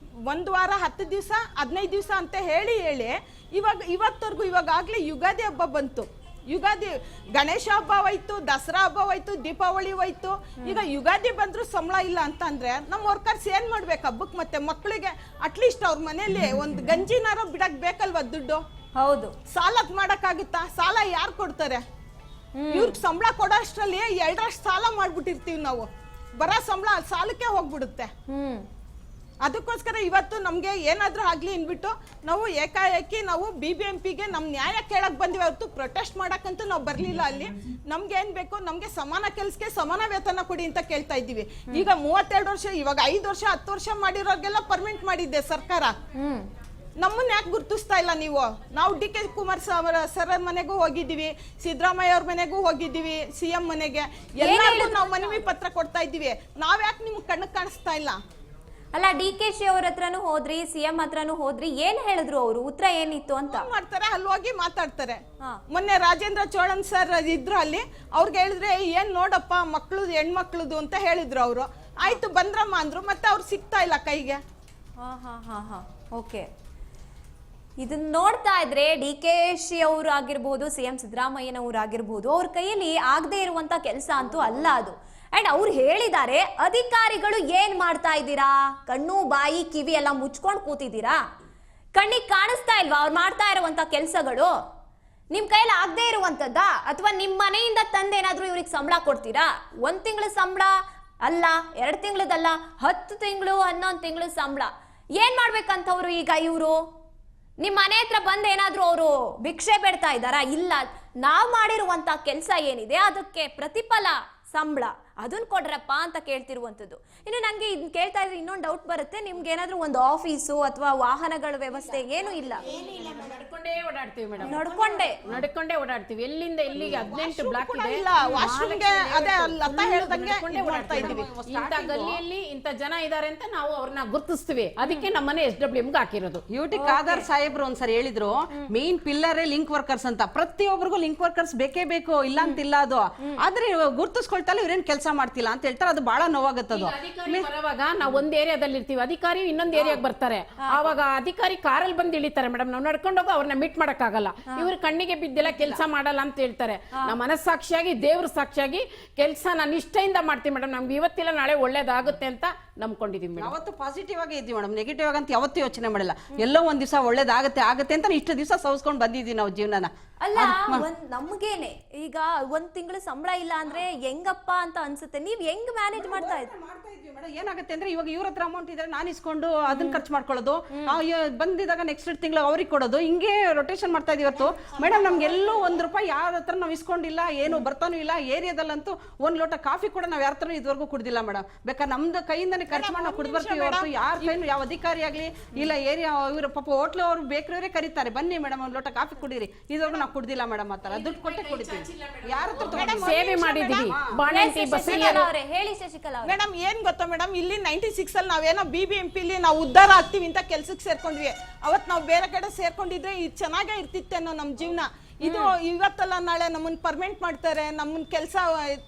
1 ವಾರ 10 ದಿವಸ 15 ದಿವಸ ಅಂತ ಹೇಳಿ ಇವತ್ತವರೆಗೂ, ಇವಾಗಲೇ ಯುಗಾದಿ ಹಬ್ಬ ಬಂತು. ಯುಗಾದಿ ಗಣೇಶ ಹಬ್ಬ ಹೋಯ್ತು, ದಸರಾ ಹಬ್ಬ ಹೋಯ್ತು, ದೀಪಾವಳಿ ಹೋಯ್ತು, ಈಗ ಯುಗಾದಿ ಬಂದ್ರು ಸಂಬಳ ಇಲ್ಲ ಅಂತ ಅಂದ್ರೆ ನಮ್ಮ ವರ್ಕರ್ಸ್ ಏನ್ ಮಾಡ್ಬೇಕು ಹಬ್ಬಕ್ಕೆ? ಮತ್ತೆ ಮಕ್ಕಳಿಗೆ ಅಟ್ಲೀಸ್ಟ್ ಅವ್ರ ಮನೇಲಿ ಒಂದು ಗಂಜಿನಾರ ಬಿಡಕ್ ಬೇಕಲ್ವಾ ದುಡ್ಡು? ಹೌದು. ಸಾಲಕ್ ಮಾಡಕ್ಕಾಗುತ್ತಾ? ಸಾಲ ಯಾರು ಕೊಡ್ತಾರೆ? ಇವ್ರಿಗೆ ಸಂಬಳ ಕೊಡೋ ಅಷ್ಟ್ರಲ್ಲಿ 2ರಷ್ಟು ಸಾಲ ಮಾಡ್ಬಿಟ್ಟಿರ್ತೀವಿ ನಾವು. ಬರೋ ಸಂಬಳ ಸಾಲಕ್ಕೆ ಹೋಗ್ಬಿಡುತ್ತೆ. ಅದಕ್ಕೋಸ್ಕರ ಇವತ್ತು ನಮ್ಗೆ ಏನಾದ್ರೂ ಆಗ್ಲಿ ಅನ್ಬಿಟ್ಟು ನಾವು ಏಕಾಏಕಿ ನಾವು BBMPಗೆ ನಮ್ ನ್ಯಾಯ ಕೇಳಕ್ ಬಂದಿವಿ ಹೊರತು ಪ್ರೊಟೆಸ್ಟ್ ಮಾಡಕ್ಕಂತೂ ನಾವು ಬರ್ಲಿಲ್ಲ. ಅಲ್ಲಿ ನಮ್ಗೆ ಏನ್ ಬೇಕು? ನಮ್ಗೆ ಸಮಾನ ಕೆಲ್ಸಕ್ಕೆ ಸಮಾನ ವೇತನ ಕೊಡಿ ಅಂತ ಕೇಳ್ತಾ ಇದ್ದೀವಿ. ಈಗ 32 ವರ್ಷ, ಇವಾಗ 5 ವರ್ಷ 10 ವರ್ಷ ಮಾಡಿರೋರ್ಗೆಲ್ಲ ಪರ್ಮನೆಂಟ್ ಮಾಡಿದ್ದೆ ಸರ್ಕಾರ. ನಮ್ಮನ್ನ ಯಾಕೆ ಗುರ್ತಿಸ್ತಾ ಇಲ್ಲ ನೀವು? ನಾವು DK ಕುಮಾರಸ್ವಾಮಿ ಸರ್ ಮನೆಗೂ ಹೋಗಿದ್ದೀವಿ, ಸಿದ್ದರಾಮಯ್ಯ ಅವ್ರ ಮನೆಗೂ ಹೋಗಿದ್ದೀವಿ, CM ಮನೆಗೆ, ಎಲ್ಲರಿಗೂ ನಾವು ಮನವಿ ಪತ್ರ ಕೊಡ್ತಾ ಇದ್ದೀವಿ. ನಾವ್ ಯಾಕೆ ನಿಮ್ಗೆ ಕಣ್ಣು ಕಾಣಿಸ್ತಾ ಇಲ್ಲ? ಅಲ್ಲ, DKಶಿ ಅವ್ರ ಹತ್ರನೂ ಹೋದ್ರಿ, CM ಹತ್ರನೂ ಹೋದ್ರಿ, ಏನ್ ಹೇಳಿದ್ರು ಅವರು? ಉತ್ತರ ಏನಿತ್ತು ಅಂತ ಮಾಡ್ತಾರೆ, ಅಲ್ಲಿ ಹೋಗಿ ಮಾತಾಡ್ತಾರೆ. ಮೊನ್ನೆ ರಾಜೇಂದ್ರ ಚೋಳನ್ ಸರ್ ಇದ್ರು ಅಲ್ಲಿ, ಅವ್ರಿಗೆ ಹೇಳಿದ್ರೆ ಏನ್ ನೋಡಪ್ಪ ಮಕ್ಳು ಹೆಣ್ಮಕ್ಳುದು ಅಂತ ಹೇಳಿದ್ರು. ಅವರು ಆಯ್ತು ಬಂದ್ರಮ್ಮ ಅಂದ್ರು, ಮತ್ತೆ ಅವ್ರು ಸಿಗ್ತಾ ಇಲ್ಲ ಕೈಗೆ. ಓಕೆ, ಇದನ್ನ ನೋಡ್ತಾ ಇದ್ರೆ DKಶಿ ಅವರು ಆಗಿರ್ಬೋದು, CM ಸಿದ್ದರಾಮಯ್ಯನವ್ರು ಆಗಿರ್ಬೋದು, ಅವ್ರ ಕೈಯಲ್ಲಿ ಆಗದೆ ಇರುವಂತ ಕೆಲಸ ಅಂತೂ ಅಲ್ಲ ಅದು. ಅಂಡ್ ಅವ್ರು ಹೇಳಿದ್ದಾರೆ, ಅಧಿಕಾರಿಗಳು ಏನ್ ಮಾಡ್ತಾ ಇದ್ದೀರಾ? ಕಣ್ಣು ಬಾಯಿ ಕಿವಿ ಎಲ್ಲ ಮುಚ್ಕೊಂಡು ಕೂತಿದ್ದೀರಾ? ಕಣ್ಣಿಗೆ ಕಾಣಿಸ್ತಾ ಇಲ್ವಾ ಅವ್ರು ಮಾಡ್ತಾ ಇರುವಂತ ಕೆಲಸಗಳು? ನಿಮ್ ಕೈಯಲ್ಲಿ ಆಗದೆ ಇರುವಂತದ್ದ? ಅಥವಾ ನಿಮ್ ಮನೆಯಿಂದ ತಂದೇನಾದ್ರೂ ಇವ್ರಿಗೆ ಸಂಬಳ ಕೊಡ್ತೀರಾ? 1 ತಿಂಗಳ ಸಂಬಳ ಅಲ್ಲ, 2 ತಿಂಗಳದಲ್ಲ, 10 ತಿಂಗಳು 11 ತಿಂಗಳು ಸಂಬಳ. ಏನ್ ಮಾಡ್ಬೇಕಂತವ್ರು ಈಗ ಇವರು? ನಿಮ್ ಮನೆ ಹತ್ರ ಬಂದ್ ಏನಾದ್ರೂ ಅವರು ಭಿಕ್ಷೆ ಬೇಡ್ತಾ ಇದ್ದಾರಾ? ಇಲ್ಲ, ನಾವ್ ಮಾಡಿರುವಂತ ಕೆಲಸ ಏನಿದೆ ಅದಕ್ಕೆ ಪ್ರತಿಫಲ ಸಂಬಳ ಅದನ್ನ ಕೊಡ್ರಪ್ಪ ಅಂತ ಕೇಳ್ತಿರುವಂತದ್ದು. ಇನ್ನು ನಂಗೆ ಇದನ್ನ ಕೇಳ್ತಾ ಇದ್ರೆ ಇನ್ನೊಂದು ಡೌಟ್ ಬರುತ್ತೆ, ನಿಮ್ಗೆ ಏನಾದ್ರೂ ಒಂದು ಆಫೀಸು ಅಥವಾ ವಾಹನಗಳ ವ್ಯವಸ್ಥೆ ಏನು ಇಲ್ಲ? ನಡ್ಕೊಂಡೇ ಓಡಾಡ್ತೀವಿ ಮೇಡಮ್, ನಡ್ಕೊಂಡೇ ಓಡಾಡ್ತೀವಿ. ಎಲ್ಲಿಂದ ಎಲ್ಲಿಗೆ 18 ಬ್ಲಾಕ್ ಇದೆ. ಇಂಥ ಗಲ್ಲಿಯಲ್ಲಿ ಇಂಥ ಜನ ಇದಾರೆ ಅಂತ ನಾವು ಅವ್ರನ್ನ ಗುರುತಿಸ್ತೀವಿ. ಅದಕ್ಕೆ ನಮ್ಮನೆ SWM ಹಾಕಿರೋದು. ಯುಟಿ ಖಾದರ್ ಸಾಹೇಬ್ರು ಒಂದ್ಸರಿ ಹೇಳಿದ್ರು, ಮೇನ್ ಪಿಲ್ಲರ್ ಲಿಂಕ್ ವರ್ಕರ್ಸ್ ಅಂತ. ಪ್ರತಿಯೊಬ್ಬರಿಗೂ ಲಿಂಕ್ ವರ್ಕರ್ಸ್ ಬೇಕೇ ಬೇಕು, ಇಲ್ಲ ಅಂತಿಲ್ಲ ಅದು. ಆದ್ರೆ ಗುರುತಿಸ್ಕೊಳ್ತಲ್ಲ ಇವ್ರೇನ್ ಕೆಲಸ ಮಾಡ್ತಿಲ್ಲ ಅಂತ ಹೇಳ್ತಾರೆ. ಅದು ಬಹಳ ನೋವಾಗುತ್ತದು. ಬರುವಾಗ ನಾವು ಒಂದ್ ಏರಿಯಾದಲ್ಲಿ ಇರ್ತೀವಿ, ಅಧಿಕಾರಿ ಇನ್ನೊಂದ್ ಏರಿಯಾಗೆ ಬರ್ತಾರೆ. ಆವಾಗ ಅಧಿಕಾರಿ ಕಾರಲ್ಲಿ ಬಂದು ಇಳಿತಾರೆ ಮೇಡಮ್, ನಾವು ನಡ್ಕೊಂಡೋಗ ಅವ್ರನ್ನ ಮೀಟ್ ಮಾಡಕ್ ಆಗಲ್ಲ. ಇವ್ರ ಕಣ್ಣಿಗೆ ಬಿದ್ದಿಲ್ಲ, ಕೆಲಸ ಮಾಡಲ್ಲ ಅಂತ ಹೇಳ್ತಾರೆ. ನಮ್ಮ ಮನಸ್ಸಾಕ್ಷಿಯಾಗಿ ದೇವ್ರ ಸಾಕ್ಷಿಯಾಗಿ ಕೆಲಸ ನಾನು ಇಷ್ಟದಿಂದ ಮಾಡ್ತೀವಿ ಮೇಡಮ್. ನಮ್ಗೆ ಇವತ್ತಿಲ್ಲ ನಾಳೆ ಒಳ್ಳೇದಾಗುತ್ತೆ ಅಂತ ನಂಬ್ಕೊಂಡಿದೀವಿ ಮೇಡಮ್. ಯಾವತ್ತು ಪಾಸಿಟಿವ್ ಆಗಿ ಇದ್ದೀವಿ ಮೇಡಮ್, ನೆಗೆಟಿವ್ ಆಗಂತ ಯಾವತ್ತೂ ಯೋಚನೆ ಮಾಡಿಲ್ಲ. ಎಲ್ಲೋ ಒಂದ್ ದಿವಸ ಒಳ್ಳೇದಾಗತ್ತೆ ಅಂತ ಇಷ್ಟು ದಿವಸ ಸೌಸ್ಕೊಂಡ್ ಬಂದಿದ್ದೀವಿ ನಾವು ಜೀವನನ. ಅಲ್ಲ, ನಮ್ಗೇನೆ ಈಗ 1 ತಿಂಗಳು ಸಂಬಳ ಇಲ್ಲ ಅಂದ್ರೆ ಹೆಂಗಪ್ಪ ಅಂತ ಅನ್ಸುತ್ತೆ. ನೀವ್ ಹೆಂಗ್ ಮ್ಯಾನೇಜ್ ಮಾಡ್ತಾ ಇದ್ರಿ? ಏನಾಗುತ್ತೆ ಅಂದ್ರೆ ಇವಾಗ ಇವ್ರ ಹತ್ರ ಅಮೌಂಟ್ ಇದ್ರೆ ನಾನು ಇಸ್ಕೊಂಡು ಅದನ್ನ ಖರ್ಚು ಮಾಡ್ಕೊಳ್ಳೋದು, ಬಂದಿದಾಗ ನೆಕ್ಸ್ಟ್ ತಿಂಗಳು ಅವ್ರಿಗೆ ಕೊಡೋದು, ಹಿಂಗೆ ರೊಟೇಷನ್ ಮಾಡ್ತಾ ಇದೀವಿ. ಇವತ್ತು ಮೇಡಮ್ ನಮ್ಗೆಲ್ಲೂ ₹1 ಯಾರ ಹತ್ರ ನಾವು ಇಸ್ಕೊಂಡಿಲ್ಲ, ಏನು ಬರ್ತಾನೂ ಇಲ್ಲ. ಏರಿಯಾದಲ್ಲಂತೂ 1 ಲೋಟ ಕಾಫಿ ಕೂಡ ನಾವ್ ಯಾರ ಹತ್ರ ಇದುವರೆಗೂ ಕುಡ್ದಿಲ್ಲ ಮೇಡಮ್. ಬೇಕಾದ್ರೆ ನಮ್ದು ಕೈಯಿಂದಾನೆ ಖರ್ಚು ಮಾಡಿ ನಾವು ಕುಡ್ದು ಬರ್ತೀವಿ. ಹೊರತು ಯಾರ ಕೈನು ಯಾವ ಅಧಿಕಾರಿ ಆಗ್ಲಿ ಇಲ್ಲ ಏರಿಯಾ ಇವ್ರ ಪಾಪ ಹೋಟ್ಲು ಅವ್ರು ಬೇಕ್ರಿಯವರೇ ಕರೀತಾರೆ, ಬನ್ನಿ ಮೇಡಮ್ 1 ಲೋಟ ಕಾಫಿ ಕುಡೀರಿ, ಇದುವರೆಗೂ ನಾವು ಕುಡ್ದಿಲ್ಲ ಮೇಡಮ್. ಆ ತರ ದುಡ್ಡು ಕೊಟ್ಟೆ ಕುಡಿತೀವಿ. ಯಾರ ಹತ್ರ ಸೇವೆ ಮಾಡಿದೀವಿ. ಹೇಳಿ ಶಶಿಕಲಾ ಮೇಡಮ್, ಏನ್ ಗೊತ್ತಾ ಮೇಡಮ್, ಇಲ್ಲಿ 96 ಅಲ್ಲಿ ನಾವೇನೋ BBMP ನಾವು ಉದ್ಧಾರ ಆಗ್ತೀವಿ ಅಂತ ಕೆಲ್ಸಕ್ಕೆ ಸೇರ್ಕೊಂಡ್ವಿ. ಅವತ್ ನಾವು ಬೇರೆ ಕಡೆ ಸೇರ್ಕೊಂಡಿದ್ರೆ ಇದು ಚೆನ್ನಾಗೇ ಇರ್ತಿತ್ತೇನೋ ನಮ್ ಜೀವನ. ಇದು ಇವತ್ತಲ್ಲ ನಾಳೆ ನಮ್ಮನ್ನ ಪರ್ಮನೆಂಟ್ ಮಾಡ್ತಾರೆ, ನಮ್ಮನ್ ಕೆಲಸ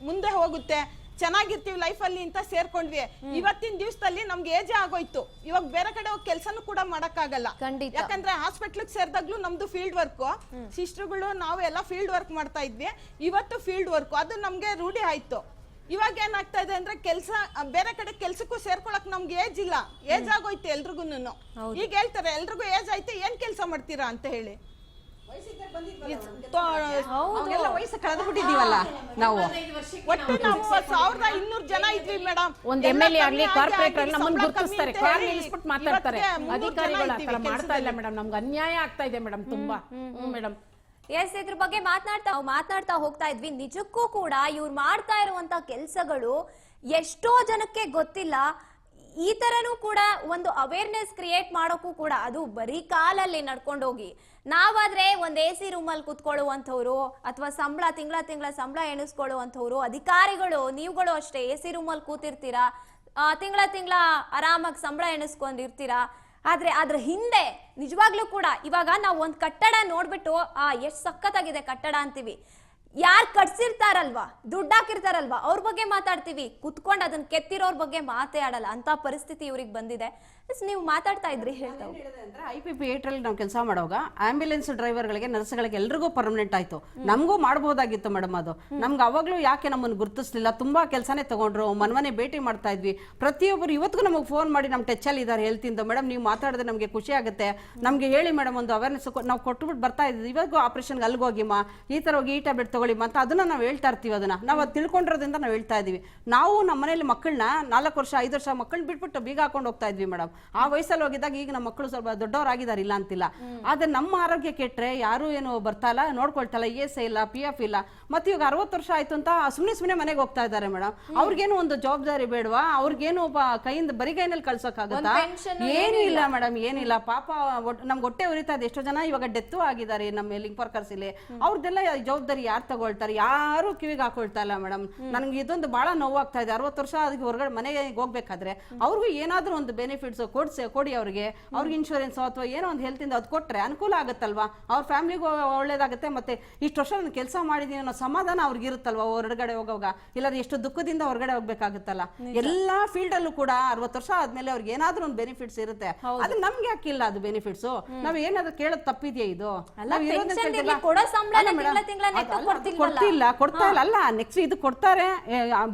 ಮುಂದೆ ಹೋಗುತ್ತೆ, ಚೆನ್ನಾಗಿರ್ತೀವಿ ಲೈಫಲ್ಲಿ ಅಂತ ಸೇರ್ಕೊಂಡ್ವಿ. ಇವತ್ತಿನ ದಿವಸದಲ್ಲಿ ನಮ್ಗೆ ಏಜ್ ಆಗೋಯ್ತು. ಇವಾಗ ಬೇರೆ ಕಡೆ ಹೋಗಿ ಕೆಲಸನೂ ಕೂಡ ಮಾಡಕ್ಕಾಗಲ್ಲ. ಯಾಕಂದ್ರೆ ಹಾಸ್ಪಿಟ್ಲಿಗೆ ಸೇರಿದಾಗ್ಲೂ ನಮ್ದು ಫೀಲ್ಡ್ ವರ್ಕ್, ಸಿಸ್ಟರ್ಗಳು ನಾವು ಎಲ್ಲ ಫೀಲ್ಡ್ ವರ್ಕ್ ಮಾಡ್ತಾ ಇದ್ವಿ. ಇವತ್ತು ಫೀಲ್ಡ್ ವರ್ಕ್ ಅದು ನಮ್ಗೆ ರೂಢಿ ಆಯ್ತು. ಇವಾಗ ಏನಾಗ್ತಾ ಇದೆ ಅಂದ್ರೆ ಕೆಲಸ ಬೇರೆ ಕಡೆ ಕೆಲ್ಸಕ್ಕೂ ಸೇರ್ಕೊಳಕ್ ನಮ್ಗೆ ಏಜ್ ಇಲ್ಲ, ಏಜ್ ಆಗೋಯ್ತು ಎಲ್ರಿಗೂನು. ಈಗ ಹೇಳ್ತಾರೆ ಎಲ್ರಿಗೂ ಏಜ್ ಆಯ್ತು, ಏನ್ ಕೆಲಸ ಮಾಡ್ತೀರಾ ಅಂತ ಹೇಳಿ. ವಯಸ್ಸು ಕಳೆದು ಬಿಟ್ಟಿದೀವಲ್ಲ ನಾವು. ಒಟ್ಟು ನಾವು 1200 ಜನ ಇದ್ವಿ ಮೇಡಮ್. ಒಂದ್ MLA ಆಗ್ಲಿ ಕಾರ್ಪೊರೇಟರ್ ಆಗ್ಲಿ ನಮ್ಮನ್ನ ಗುರುತಿಸ್ತಾರೆ, ಕಾರ್ ನಿಲ್ಲಿಸ್ಬಿಟ್ಟು ಮಾತಾಡ್ತಾರೆ. ಅಧಿಕಾರಿಗಳು ಆತರ ಮಾಡ್ತಾ ಇಲ್ಲ ಮೇಡಮ್, ನಮ್ಗೆ ಅನ್ಯಾಯ ಆಗ್ತಾ ಇದೆ ಮೇಡಮ್ ತುಂಬಾ. ಮೇಡಮ್ ಎಸ್, ಇದ್ರ ಬಗ್ಗೆ ಮಾತನಾಡ್ತಾ ಹೋಗ್ತಾ ಇದ್ವಿ. ನಿಜಕ್ಕೂ ಕೂಡ ಇವ್ರು ಮಾಡ್ತಾ ಇರುವಂತ ಕೆಲಸಗಳು ಎಷ್ಟೋ ಜನಕ್ಕೆ ಗೊತ್ತಿಲ್ಲ. ಈ ತರನೂ ಕೂಡ ಒಂದು ಅವೇರ್ನೆಸ್ ಕ್ರಿಯೇಟ್ ಮಾಡೋಕ್ಕೂ ಕೂಡ, ಅದು ಬರೀ ಕಾಲಲ್ಲಿ ನಡ್ಕೊಂಡೋಗಿ ನಾವಾದ್ರೆ ಒಂದ್ AC ರೂಮಲ್ಲಿ ಕುತ್ಕೊಳ್ಳುವಂಥವ್ರು ಅಥವಾ ತಿಂಗಳ ಸಂಬಳ ಎಣಿಸ್ಕೊಳ್ಳುವಂಥವ್ರು, ಅಧಿಕಾರಿಗಳು ನೀವುಗಳು ಅಷ್ಟೇ AC ರೂಮಲ್ಲಿ ಕೂತಿರ್ತೀರಾ, ತಿಂಗಳ ಆರಾಮಾಗಿ ಸಂಬಳ ಎಣಿಸ್ಕೊಂಡಿರ್ತೀರಾ. ಆದ್ರೆ ಅದ್ರ ಹಿಂದೆ ನಿಜವಾಗ್ಲೂ ಕೂಡ ಇವಾಗ ನಾವು ಒಂದ್ ಕಟ್ಟಡ ನೋಡ್ಬಿಟ್ಟು ಎಷ್ಟ್ ಸಖತ್ತಾಗಿದೆ ಕಟ್ಟಡ ಅಂತೀವಿ. ಯಾರು ಕಟ್ಸಿರ್ತಾರಲ್ವಾ, ದುಡ್ಡು ಹಾಕಿರ್ತಾರಲ್ವಾ, ಅವ್ರ ಬಗ್ಗೆ ಮಾತಾಡ್ತೀವಿ, ಕುತ್ಕೊಂಡು ಅದನ್ನ ಕೆತ್ತಿರೋರ್ ಬಗ್ಗೆ ಮಾತೇ ಆಡಲ್ಲ. ಅಂತ ಪರಿಸ್ಥಿತಿ ಇವ್ರಿಗೆ ಬಂದಿದೆ. ನೀವು ಮಾತಾಡ್ತಾ ಇದ್ರಿ ಹೇಳ್ತಾ IPP 8 ನಾವು ಕೆಲಸ ಮಾಡುವಾಗ ಆಂಬ್ಯುಲೆನ್ಸ್ ಡ್ರೈವರ್ಗಳಿಗೆ ನರ್ಸ್ಗಳಿಗೆ ಎಲ್ರಿಗೂ ಪರ್ಮನೆಂಟ್ ಆಯ್ತು. ನಮಗೂ ಮಾಡಬಹುದಾಗಿತ್ತು ಮೇಡಮ್. ಅದು ನಮ್ಗೆ ಅವಾಗ್ಲೂ ಯಾಕೆ ನಮ್ಮನ್ನು ಗುರುತಿಸ್ಲಿಲ್ಲ, ತುಂಬಾ ಕೆಲಸನೇ ತಗೊಂಡ್ರು, ಮನೆ ಭೇಟಿ ಮಾಡ್ತಾ ಇದ್ವಿ. ಪ್ರತಿಯೊಬ್ಬರು ಇವತ್ತಿಗೂ ನಮಗೆ ಫೋನ್ ಮಾಡಿ ನಮ್ಮ ಟಚಲ್ಲಿ ಇದ್ದಾರೆ ಹೇಳ್ತಿದ್ದು, ಮೇಡಮ್ ನೀವು ಮಾತಾಡಿದ್ರೆ ನಮಗೆ ಖುಷಿ ಆಗುತ್ತೆ, ನಮಗೆ ಹೇಳಿ ಮೇಡಮ್ ಒಂದು ಅವೇರ್ನೆಸ್ ನಾವು ಕೊಟ್ಬಿಟ್ಟು ಬರ್ತಾ ಇದ್ವಿ. ಇವಾಗ ಆಪರೇಷನ್ಗೆ ಅಲ್ಲಿಗೆ ಹೋಗಿಮ್ಮ, ಈ ಥರ ಹೋಗಿ ಈ ಟ್ಯಾಬ್ಲೆಟ್ ತಗೊಳ್ಳಿಮ್ಮ ಅಂತ ಅದನ್ನ ನಾವು ಹೇಳ್ತಾ ಇರ್ತೀವಿ. ನಾವು ಅದು ತಿಳ್ಕೊಂಡಿರೋದ್ರಿಂದ ನಾವು ಹೇಳ್ತಾ ಇದೀವಿ. ನಾವು ನಮ್ಮ ಮನೇಲಿ ಮಕ್ಕಳನ್ನ 4 ವರ್ಷ 5 ವರ್ಷ ಮಕ್ಕಳನ್ನ ಬಿಟ್ಬಿಟ್ಟು ಬೀಗ ಹಾಕೊಂಡು ಹೋಗ್ತಾ ಇದ್ವಿ ಮೇಡಮ್. ಆ ವಯಸ್ಸಲ್ಲಿ ಹೋಗಿದ್ದಾಗ ಈಗ ನಮ್ಮ ಮಕ್ಕಳು ಸ್ವಲ್ಪ ದೊಡ್ಡವರಾಗಿದ್ದಾರೆ, ಇಲ್ಲ ಅಂತಿಲ್ಲ. ಆದ್ರೆ ನಮ್ಮ ಆರೋಗ್ಯ ಕೆಟ್ಟರೆ ಯಾರು ಏನು ಬರ್ತಾ ಇಲ್ಲ, ನೋಡ್ಕೊಳ್ತಾ ಇಲ್ಲ, ES ಇಲ್ಲ, PF ಇಲ್ಲ. ಮತ್ತೆ ಇವಾಗ 60 ವರ್ಷ ಆಯ್ತು ಅಂತ ಸುಮ್ಮನೆ ಮನೆಗೆ ಹೋಗ್ತಾ ಇದ್ದಾರೆ ಮೇಡಮ್. ಅವ್ರಿಗೇನು ಒಂದು ಜವಾಬ್ದಾರಿ ಬೇಡವಾ? ಅವ್ರಿಗೇನು ಕೈಯಿಂದ ಬರಿಗೈನಲ್ಲಿ ಕಳ್ಸೋಕ್ಕಾಗತ್ತಾ? ಏನೂ ಇಲ್ಲ ಮೇಡಮ್, ಏನಿಲ್ಲ. ಪಾಪ ನಮ್ಗೆ ಹೊಟ್ಟೆ ಉರಿತಾ ಇದೆ. ಎಷ್ಟೋ ಜನ ಇವಾಗ ಡೆತ್ತು ಆಗಿದ್ದಾರೆ ನಮ್ಮ ಲಿಂಕ್ ವರ್ಕರ್ಸ್ ಇಲ್ಲಿ. ಅವ್ರದ್ದೆಲ್ಲ ಜವಾಬ್ದಾರಿ ಯಾರು ತಗೊಳ್ತಾರೆ? ಯಾರು ಕಿವಿಗೆ ಹಾಕೊಳ್ತಾ ಇಲ್ಲ ಮೇಡಮ್. ನನಗೆ ಇದೊಂದು ಬಹಳ ನೋವಾಗ್ತಾ ಇದೆ. 60 ವರ್ಷ ಅದಕ್ಕೆ ಹೊರಗಡೆ ಮನೆಗೆ ಹೋಗ್ಬೇಕಾದ್ರೆ ಅವ್ರಿಗೂ ಏನಾದ್ರೂ ಒಂದು ಬೆನಿಫಿಟ್ಸ್ ಕೊಡಿ ಅವ್ರಿಗೆ ಇನ್ಶೂರೆನ್ಸ್ ಅಥವಾ ಏನೋ ಒಂದು ಹೆಲ್ತ್ ಇಂದ ಅದು ಕೊಟ್ರೆ ಅನುಕೂಲ ಆಗುತ್ತಲ್ವಾ? ಅವ್ರ ಫ್ಯಾಮಿಲಿಗೂ ಒಳ್ಳೇದಾಗುತ್ತೆ. ಮತ್ತೆ ಇಷ್ಟು ವರ್ಷ ನಾನು ಕೆಲಸ ಮಾಡಿದೀನಿ ಅನ್ನೋ ಸಮಾಧಾನ ಅವ್ರಿಗೆ ಇರುತ್ತಲ್ವಾ ಹೊರಗಡೆ ಹೋಗೋವಾಗ? ಇಲ್ಲಾಂದ್ರೆ ಎಷ್ಟು ದುಃಖದಿಂದ ಹೊರಗಡೆ ಹೋಗ್ಬೇಕಾಗುತ್ತಲ್ಲ. ಎಲ್ಲಾ ಫೀಲ್ಡ್ ಅಲ್ಲೂ ಕೂಡ 60 ವರ್ಷ ಆದ್ಮೇಲೆ ಅವ್ರಿಗೆ ಏನಾದ್ರೂ ಒಂದು ಬೆನಿಫಿಟ್ಸ್ ಇರುತ್ತೆ. ಅದು ನಮ್ಗೆ ಯಾಕಿಲ್ಲ ಅದು ಬೆನಿಫಿಟ್ಸ್? ನಾವ್ ಏನಾದ್ರು ಕೇಳೋದು ತಪ್ಪಿದೆಯಾ? ಇದು ಕೊಡ್ತಾ ಇಲ್ಲ. ಅಲ್ಲ ನೆಕ್ಸ್ಟ್ ಇದು ಕೊಡ್ತಾರೆ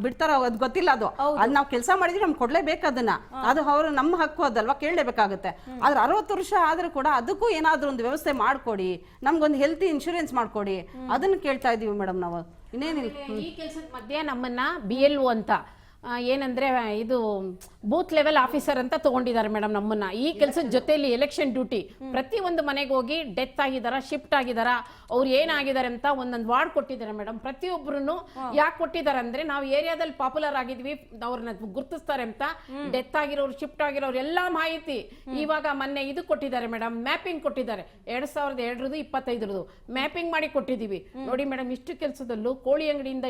ಬಿಡ್ತಾರ ಅದು ಗೊತ್ತಿಲ್ಲ. ಅದು ನಾವು ಕೆಲಸ ಮಾಡಿದ್ವಿ, ನಮ್ಗೆ ಕೊಡ್ಲೇಬೇಕು ಅದನ್ನ. ಅದು ಅವ್ರು ನಮ್ಮ ಹಕ್ಕು ಅದಲ್ವಾ, ಕೇಳಲೇಬೇಕಾಗುತ್ತೆ. ಆದ್ರೆ 60 ವರ್ಷ ಆದ್ರೂ ಕೂಡ ಅದಕ್ಕೂ ಏನಾದ್ರೂ ಒಂದು ವ್ಯವಸ್ಥೆ ಮಾಡ್ಕೊಡಿ, ನಮ್ಗೊಂದು ಹೆಲ್ತ್ ಇನ್ಶೂರೆನ್ಸ್ ಮಾಡ್ಕೊಡಿ, ಅದನ್ನ ಕೇಳ್ತಾ ಇದೀವಿ ಮೇಡಮ್ ನಾವು. ಇನ್ನೇನಿಲ್ಲ. ಈ ಕೆಲಸದ ಮಧ್ಯೆ ನಮ್ಮನ್ನ BLO ಅಂತ ಏನಂದ್ರೆ ಇದು ಬೂತ್ ಲೆವೆಲ್ ಆಫೀಸರ್ ಅಂತ ತಗೊಂಡಿದ್ದಾರೆ ಮೇಡಮ್ ನಮ್ಮನ್ನ. ಈ ಕೆಲಸದ ಜೊತೆಲಿ ಎಲೆಕ್ಷನ್ ಡ್ಯೂಟಿ, ಪ್ರತಿ ಒಂದು ಮನೆಗೆ ಹೋಗಿ ಡೆತ್ ಆಗಿದಾರ, ಶಿಫ್ಟ್ ಆಗಿದಾರ, ಅವ್ರು ಏನಾಗಿದ್ದಾರೆ ಅಂತ ಒಂದೊಂದು ವಾರ್ಡ್ ಕೊಟ್ಟಿದ್ದಾರೆ ಮೇಡಮ್. ಪ್ರತಿಯೊಬ್ಬರು ಯಾಕೆ ಕೊಟ್ಟಿದ್ದಾರೆ ಅಂದ್ರೆ ನಾವು ಏರಿಯಾದಲ್ಲಿ ಪಾಪ್ಯುಲರ್ ಆಗಿದ್ವಿ, ಅವ್ರನ್ನ ಗುರುತಿಸ್ತಾರೆ ಅಂತ. ಡೆತ್ ಆಗಿರೋರು, ಶಿಫ್ಟ್ ಆಗಿರೋರು ಎಲ್ಲಾ ಮಾಹಿತಿ ಇವಾಗ ಮೊನ್ನೆ ಇದು ಕೊಟ್ಟಿದ್ದಾರೆ ಮೇಡಮ್, ಮ್ಯಾಪಿಂಗ್ ಕೊಟ್ಟಿದ್ದಾರೆ. 2002 25 ಮ್ಯಾಪಿಂಗ್ ಮಾಡಿ ಕೊಟ್ಟಿದೀವಿ ನೋಡಿ ಮೇಡಮ್. ಇಷ್ಟು ಕೆಲಸದಲ್ಲೂ ಕೋಳಿ ಅಂಗಡಿಯಿಂದ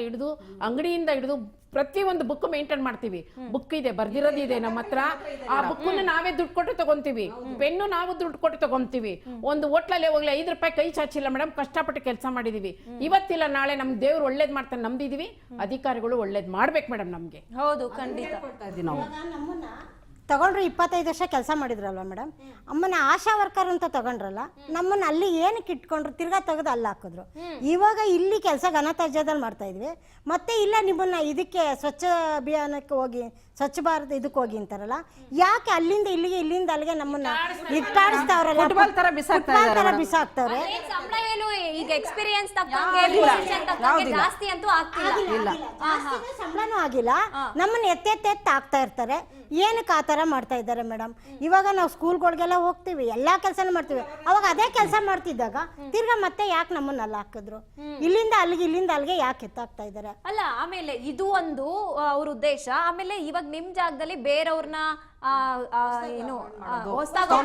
ಹಿಡಿದು ಪ್ರತಿಯೊಂದು ಬುಕ್ ಮೇಂಟೈನ್ ಮಾಡ್ತೀವಿ. ಬುಕ್ ಇದೆ, ಬರ್ದಿರೋದಿದೆ ನಮ್ಮ ಹತ್ರ. ಆ ಬುಕ್ ನಾವೇ ದುಡ್ಡು ಕೊಟ್ಟು ತಗೊಂತೀವಿ, ಪೆನ್ನು ನಾವು ದುಡ್ಡು ಕೊಟ್ಟು ತಗೊಂತೀವಿ. ಒಂದು ಹೋಟ್ಲಲ್ಲಿ ಹೋಗ್ಲಿ 5 ರೂಪಾಯಿ ಕೈ ಚಾಚಿಲ್ಲ ಮೇಡಮ್, ಕಷ್ಟಪಟ್ಟು ಕೆಲಸ ಮಾಡಿದೀವಿ. ಇವತ್ತಿಲ್ಲ ನಾಳೆ ನಮ್ ದೇವ್ರು ಒಳ್ಳೇದ್ ಮಾಡ್ತಾನೆ ನಂಬಿದೀವಿ. ಅಧಿಕಾರಿಗಳು ಒಳ್ಳೇದ್ ಮಾಡ್ಬೇಕು ಮೇಡಮ್ ನಮ್ಗೆ. ಹೌದು, ಖಂಡಿತ. ತಗೊಂಡ್ರು 25 ವರ್ಷ ಕೆಲಸ ಮಾಡಿದ್ರಲ್ವ ಮೇಡಮ್. ಅಮ್ಮನ ಆಶಾ ವರ್ಕರ್ ಅಂತ ತಗೊಂಡ್ರಲ್ಲ, ನಮ್ಮನ್ನ ಅಲ್ಲಿ ಏನಕ್ಕೆ ಇಟ್ಕೊಂಡ್ರು? ತಿರ್ಗಾ ತೆಗೆದು ಅಲ್ಲಿ ಹಾಕಿದ್ರು. ಇವಾಗ ಇಲ್ಲಿ ಕೆಲಸ ಘನತ್ಯಾಜ್ಯದಲ್ಲಿ ಮಾಡ್ತಾ ಇದ್ವಿ. ಮತ್ತೆ ಇಲ್ಲ ನಿಮ್ಮನ್ನ ಇದಕ್ಕೆ ಸ್ವಚ್ಛ ಅಭಿಯಾನಕ್ಕೆ ಹೋಗಿ, ಸ್ವಚ್ಛ ಭಾರತ ಇದಕ್ಕೆ ಹೋಗಿ ಅಂತಾರಲ್ಲ, ಯಾಕೆ ಅಲ್ಲಿಂದ ಇಲ್ಲಿಗೆ ಇಲ್ಲಿಂದ ಅಲ್ಲಿಗೆ ನಮ್ಮನ್ನ ಇಟ್ಟಾಡಿಸ್ತಾವ್ರಲ್ಲ, ಬಿಸಾಕ್ತಾವ್ರೆ. ಈಗ ಎಕ್ಸ್ಪೀರಿಯನ್ಸ್ ಜಾಸ್ತಿ ಅಂತೂ ಆಗ್ತಿಲ್ಲ, ಸಂಬಳನೂ ಆಗಿಲ್ಲ. ನಮ್ಮನ್ನ ಎತ್ತೆತ್ತ ಆಗ್ತಾ ಇರ್ತಾರೆ. ಏನಕ್ಕೆ ಆ ಥರ ಮಾಡ್ತಾ ಇದ್ದಾರೆ ಮೇಡಮ್? ಇವಾಗ ನಾವು ಸ್ಕೂಲ್ಗಳಿಗೆಲ್ಲ ಹೋಗ್ತೀವಿ, ಎಲ್ಲಾ ಕೆಲಸನೂ ಮಾಡ್ತೀವಿ. ಅವಾಗ ಅದೇ ಕೆಲಸ ಮಾಡ್ತಿದ್ದಾಗ ತಿರ್ಗಾ ಮತ್ತೆ ಯಾಕೆ ನಮ್ಮನ್ನ ಅಲ್ಲಿ ಹಾಕಿದ್ರು? ಇಲ್ಲಿಂದ ಅಲ್ಲಿಗೆ ಯಾಕೆ ಎತ್ತಾಗ್ತಾ ಇದ್ದಾರೆ? ಅಲ್ಲ, ಆಮೇಲೆ ಇದು ಒಂದು ಅವ್ರ ಉದ್ದೇಶ. ಆಮೇಲೆ ಇವಾಗ ನಿಮ್ ಜಾಗದಲ್ಲಿ ಬೇರೆಯವ್ರನ್ನ ಏನು ಹೊಸದಾಗಿ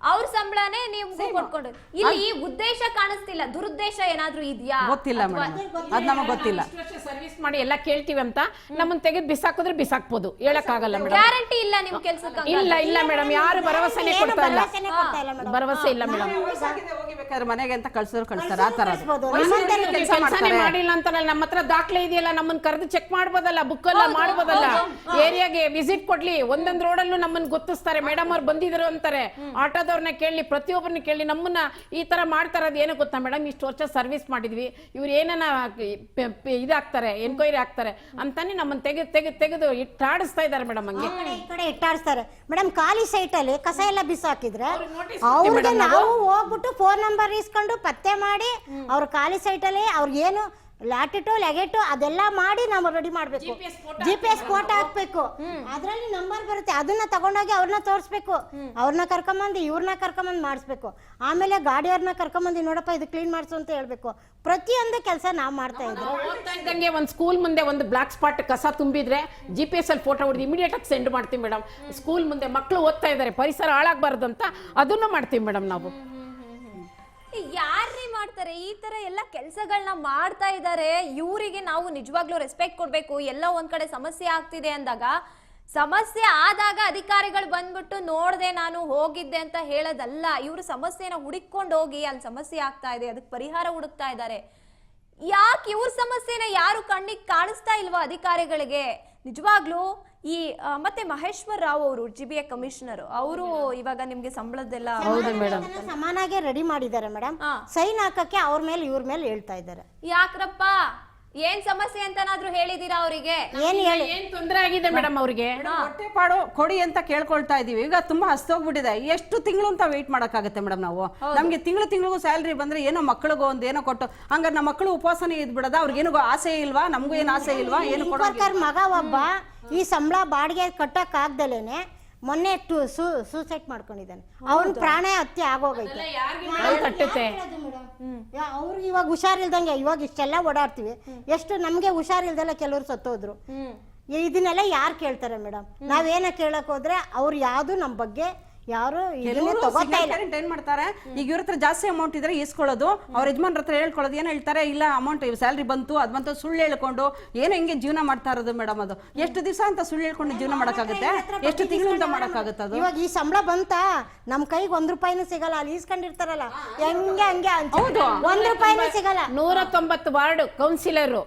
ಅವ್ರ ಸಂಬಳನೇ ನೀವು ಕೊಟ್ಕೊಂಡು, ಇಲ್ಲಿ ಉದ್ದೇಶ ಕಾಣಿಸ್ತಿಲ್ಲ. ದುರುದ್ದೇಶ ಏನಾದ್ರೂ ಇದೆಯಾ ಗೊತ್ತಿಲ್ಲ ಮೇಡಮ್, ಅದ್ ನಮಗೆ ಗೊತ್ತಿಲ್ಲ. ಸರ್ವಿಸ್ ಮಾಡಿ ಎಲ್ಲ ಕೇಳ್ತೀವಿ ಅಂತ ನಮ್ಮನ್ನ ತೆಗೆದು ಬಿಸಾಕಿದ್ರೆ ಬಿಸಾಕ್ಬೋದು, ಹೇಳಕ್ಕಾಗಲ್ಲ ಮೇಡಮ್. ಗ್ಯಾರಂಟಿ ಇಲ್ಲ ನಿಮ್ ಕೆಲ್ಸಕ್ಕೆ. ಇಲ್ಲ ಮೇಡಮ್, ಯಾರು ಭರವಸೆನೇ ಕೊಡ್ತಾ ಇಲ್ಲ. ಭರವಸೆ ಇಲ್ಲ ಮೇಡಮ್. ಹೋಗಿಬೇಕಾದ್ರೆ ಮನೆಗೆ ಅಂತ ಕಳ್ಸ್ತಾರೆ. ಆ ತರ ಕೆಲಸನೇ ಮಾಡಿಲ್ಲ ಅಂತ ನಮ್ಮ ಹತ್ರ ದಾಖಲೆ ಇದೆಯಲ್ಲ, ನಮ್ಮನ್ನ ಕರೆದು ಚೆಕ್ ಮಾಡ್ಬೋದಲ್ಲ, ಬುಕ್ ಎಲ್ಲ ಮಾಡ್ಬೋದಲ್ಲ. ಏರಿಯಾಗೆ ವಿಸಿಟ್ ಕೊಡ್ಲಿ, ಒಂದೊಂದ್ ರೋಡಲ್ಲೂ ನಮ್ಮನ್ನ ಗೊತ್ತಿಸ್ತಾರೆ. ಮೇಡಮ್ ಅವ್ರು ಬಂದಿದ್ರು ಅಂತಾರೆ. ಆಟೋದವ್ರನ್ನ ಕೇಳಿ, ಪ್ರತಿಯೊಬ್ಬರನ್ನ ಕೇಳಿ. ನಮ್ಮನ್ನ ಈ ತರ ಮಾಡ್ತಾರದು ಏನೋ ಗೊತ್ತಾ ಮೇಡಮ್? ಇಷ್ಟು ವರ್ಷ ಸರ್ವಿಸ್ ಮಾಡಿದ್ವಿ, ಇವ್ರು ಏನನ್ನ ಇದಾಗ್ತಾರೆ, ಎನ್ಕ್ವೈರಿ ಆಗ್ತಾರೆ ಅಂತಾನೆ ನಮ್ಮನ್ನ ತೆಗೆದು ಇಟ್ಟಾಡಿಸ್ತಾ ಇದಾರೆ ಮೇಡಮ್. ಹಂಗೆ ಈ ಕಡೆ ಇಟ್ಟಾಡಿಸ್ತಾರೆ ಮೇಡಮ್. ಖಾಲಿ ಸೈಟ್ ಅಲ್ಲಿ ಕಸ ಎಲ್ಲ ಬಿಸಾಕಿದ್ರೆ ಅವ್ರಿಗೆ ನಾವು ಹೋಗ್ಬಿಟ್ಟು ಫೋನ್ ನಂಬರ್ ಇಸ್ಕೊಂಡು ಪತ್ತೆ ಮಾಡಿ ಅವ್ರ ಖಾಲಿ ಸೈಟ್ ಅಲ್ಲಿ ಅವ್ರಿಗೇನು ಲ್ಯಾಟಿಟು ಲೆಗೆಟು ಅದೆಲ್ಲ ಮಾಡಿ ನಾವು ರೆಡಿ ಮಾಡ್ಬೇಕು. GPS ಫೋಟೋ ಹಾಕ್ಬೇಕು, ಅದ್ರಲ್ಲಿ ನಂಬರ್ ಬರುತ್ತೆ. ಅದನ್ನ ತಗೊಂಡೋಗಿ ಅವ್ರನ್ನ ತೋರಿಸ್ಬೇಕು. ಅವ್ರನ್ನ ಕರ್ಕೊಂಬಂದು ಇವ್ರನ್ನ ಕರ್ಕೊಂಬಂದು ಮಾಡಿಸ್ಬೇಕು. ಆಮೇಲೆ ಗಾಡಿಯವ್ರನ್ನ ಕರ್ಕೊಂಬಂದು ನೋಡಪ್ಪ ಇದು ಕ್ಲೀನ್ ಮಾಡಿಸು ಅಂತ ಹೇಳ್ಬೇಕು. ಪ್ರತಿಯೊಂದು ಕೆಲಸ ನಾವು ಮಾಡ್ತಾ ಇದ್ವಿ. ಒಂದು ಸ್ಕೂಲ್ ಮುಂದೆ ಒಂದು ಬ್ಲಾಕ್ ಸ್ಪಾಟ್ ಕಸ ತುಂಬಿದ್ರೆ GPS ಅಲ್ಲಿ ಫೋಟೋ ಹೊಡೆದು ಇಮಿಡಿಯೇಟ್ ಆಗಿ ಸೆಂಡ್ ಮಾಡ್ತೀವಿ ಮೇಡಮ್. ಸ್ಕೂಲ್ ಮುಂದೆ ಮಕ್ಕಳು ಓದ್ತಾ ಇದಾರೆ, ಪರಿಸರ ಹಾಳಾಗಬಾರ್ದು ಅಂತ ಅದನ್ನು ಮಾಡ್ತೀವಿ ಮೇಡಮ್ ನಾವು. ಯಾರೇ ಮಾಡ್ತಾರೆ ಈ ತರ ಎಲ್ಲ ಕೆಲಸಗಳನ್ನ ಮಾಡ್ತಾ ಇದ್ದಾರೆ? ಇವರಿಗೆ ನಾವು ನಿಜವಾಗ್ಲೂ ರೆಸ್ಪೆಕ್ಟ್ ಕೊಡ್ಬೇಕು. ಎಲ್ಲ ಒಂದ್ ಕಡೆ ಸಮಸ್ಯೆ ಆಗ್ತಿದೆ ಅಂದಾಗ, ಸಮಸ್ಯೆ ಆದಾಗ ಅಧಿಕಾರಿಗಳು ಬಂದ್ಬಿಟ್ಟು ನೋಡ್ದೆ ನಾನು ಹೋಗಿದ್ದೆ ಅಂತ ಹೇಳೋದಲ್ಲ. ಇವರು ಸಮಸ್ಯೆನ ಹುಡುಕೊಂಡು ಹೋಗಿ ಅಲ್ಲಿ ಸಮಸ್ಯೆ ಆಗ್ತಾ ಇದೆ, ಅದಕ್ಕೆ ಪರಿಹಾರ ಹುಡುಕ್ತಾ ಇದ್ದಾರೆ. ಯಾಕೆ ಇವ್ರ ಸಮಸ್ಯೆನ ಯಾರು ಕಣ್ಣಿಗೆ ಕಾಣಿಸ್ತಾ ಇಲ್ವಾ ಅಧಿಕಾರಿಗಳಿಗೆ? ನಿಜವಾಗ್ಲೂ ಈ ಮತ್ತೆ ಮಹೇಶ್ವರ್ ರಾವ್ ಅವರು GBA ಕಮಿಷನರ್ ಅವರು ಇವಾಗ ನಿಮ್ಗೆ ಸಂಬಳದೆಲ್ಲ ಸಮಾನಾಗೆ ರೆಡಿ ಮಾಡಿದ್ದಾರೆ ಮೇಡಮ್. ಸೈನ್ ಹಾಕಕ್ಕೆ ಅವ್ರ ಮೇಲೆ ಇವ್ರ ಮೇಲೆ ಹೇಳ್ತಾ ಇದ್ದಾರೆ. ಯಾಕ್ರಪ್ಪ ಏನ್ ಸಮಸ್ಯೆ ಅಂತನಾದ್ರೂ ಹೇಳಿದೀರಾ ಅವರಿಗೆ? ಏನ್ ತೊಂದರೆ ಆಗಿದೆ ಮೇಡಮ್ ಅವ್ರಿಗೆ? ಹೊಟ್ಟೆ ಪಾಡು ಕೊಡಿ ಅಂತ ಕೇಳ್ಕೊಳ್ತಾ ಇದೀವಿ. ಈಗ ತುಂಬಾ ಹಸ್ತೋಗ್ಬಿಟ್ಟಿದೆ. ಎಷ್ಟು ತಿಂಗಳು ಅಂತ ವೇಟ್ ಮಾಡಕ್ಕಾಗತ್ತೆ ಮೇಡಮ್ ನಾವು? ನಮ್ಗೆ ತಿಂಗಳಿಗೂ ಸ್ಯಾಲ್ರಿ ಬಂದ್ರೆ ಏನೋ ಮಕ್ಕಳಿಗೂ ಒಂದ್ ಏನೋ ಕೊಟ್ಟು ಹಂಗಾರೆ ನಮ್ಮ ಮಕ್ಕಳು ಉಪವಾಸನೆ ಇದ್ಬಿಡದ? ಅವ್ರಿಗೇನು ಆಸೆ ಇಲ್ವಾ? ನಮಗೂ ಏನ್ ಆಸೆ ಇಲ್ವಾ? ಏನು ವರ್ಕರ್ ಮಗ ಒಬ್ಬ ಈ ಸಂಬಳ ಬಾಡಿಗೆ ಕಟ್ಟಕ್ ಆಗ್ದಲೇನೆ ಮೊನ್ನೆ ಸೂಸೈಡ್ ಮಾಡ್ಕೊಂಡಿದ್ದಾನೆ. ಅವ್ನ ಪ್ರಾಣ ಹತ್ಯೆ ಆಗೋಗೈತೆ. ಅವ್ರಿಗೆ ಇವಾಗ ಹುಷಾರಿಲ್ದಂಗೆ ಇವಾಗ ಇಷ್ಟೆಲ್ಲ ಓಡಾಡ್ತೀವಿ. ಎಷ್ಟು ನಮ್ಗೆ ಹುಷಾರಿಲ್ದಲ್ಲ ಕೆಲವ್ರು ಸತ್ತೋದ್ರು. ಇದನ್ನೆಲ್ಲ ಯಾರು ಕೇಳ್ತಾರೆ ಮೇಡಮ್? ನಾವೇನ ಕೇಳಕ್ ಹೋದ್ರೆ ಅವ್ರು ಯಾವ್ದು ನಮ್ ಬಗ್ಗೆ ಯಾರು ಏನ್ ಮಾಡ್ತಾರೆ, ಈಗ ಇವ್ರ ಹತ್ರ ಜಾಸ್ತಿ ಅಮೌಂಟ್ ಇದ್ರೆ ಇಸ್ಕೊಳ್ಳೋದು, ಅವ್ರ ಯಜಮಾನ್ರ ಹತ್ರ ಹೇಳ್ಕೊಳ್ಳೋದು. ಏನ್ ಹೇಳ್ತಾರೆ, ಇಲ್ಲ ಅಮೌಂಟ್ ಸ್ಯಾಲ್ರಿ ಬಂತು ಅದ್ ಬಂತು ಸುಳ್ಳು ಹೇಳ್ಕೊಂಡು ಏನೋ ಹಿಂಗೆ ಜೀವನ ಮಾಡ್ತಾ ಇರೋದು ಮೇಡಮ್. ಅದು ಎಷ್ಟು ದಿವಸ ಅಂತ ಸುಳ್ಳು ಹೇಳ್ಕೊಂಡು ಜೀವನ ಮಾಡಕ್ಕಾಗುತ್ತೆ? ಎಷ್ಟು ತಿಂಗಳಿಂದ ಮಾಡಕ್ಕಾಗುತ್ತೆ ಅದು? ಇವಾಗ ಈ ಸಂಬಳ ಬಂತ ನಮ್ ಕೈಗೆ 1 ರೂಪಾಯಿನೂ ಸಿಗಲ್ಲ. ಅಲ್ಲಿ ಈಸ್ಕೊಂಡಿರ್ತಾರಲ್ಲ ಹಂಗೆ ಹೌದು, 1 ರೂಪಾಯಿನೂ ಸಿಗಲ್ಲ. 190 ವಾರ್ಡ್ ಕೌನ್ಸಿಲರ್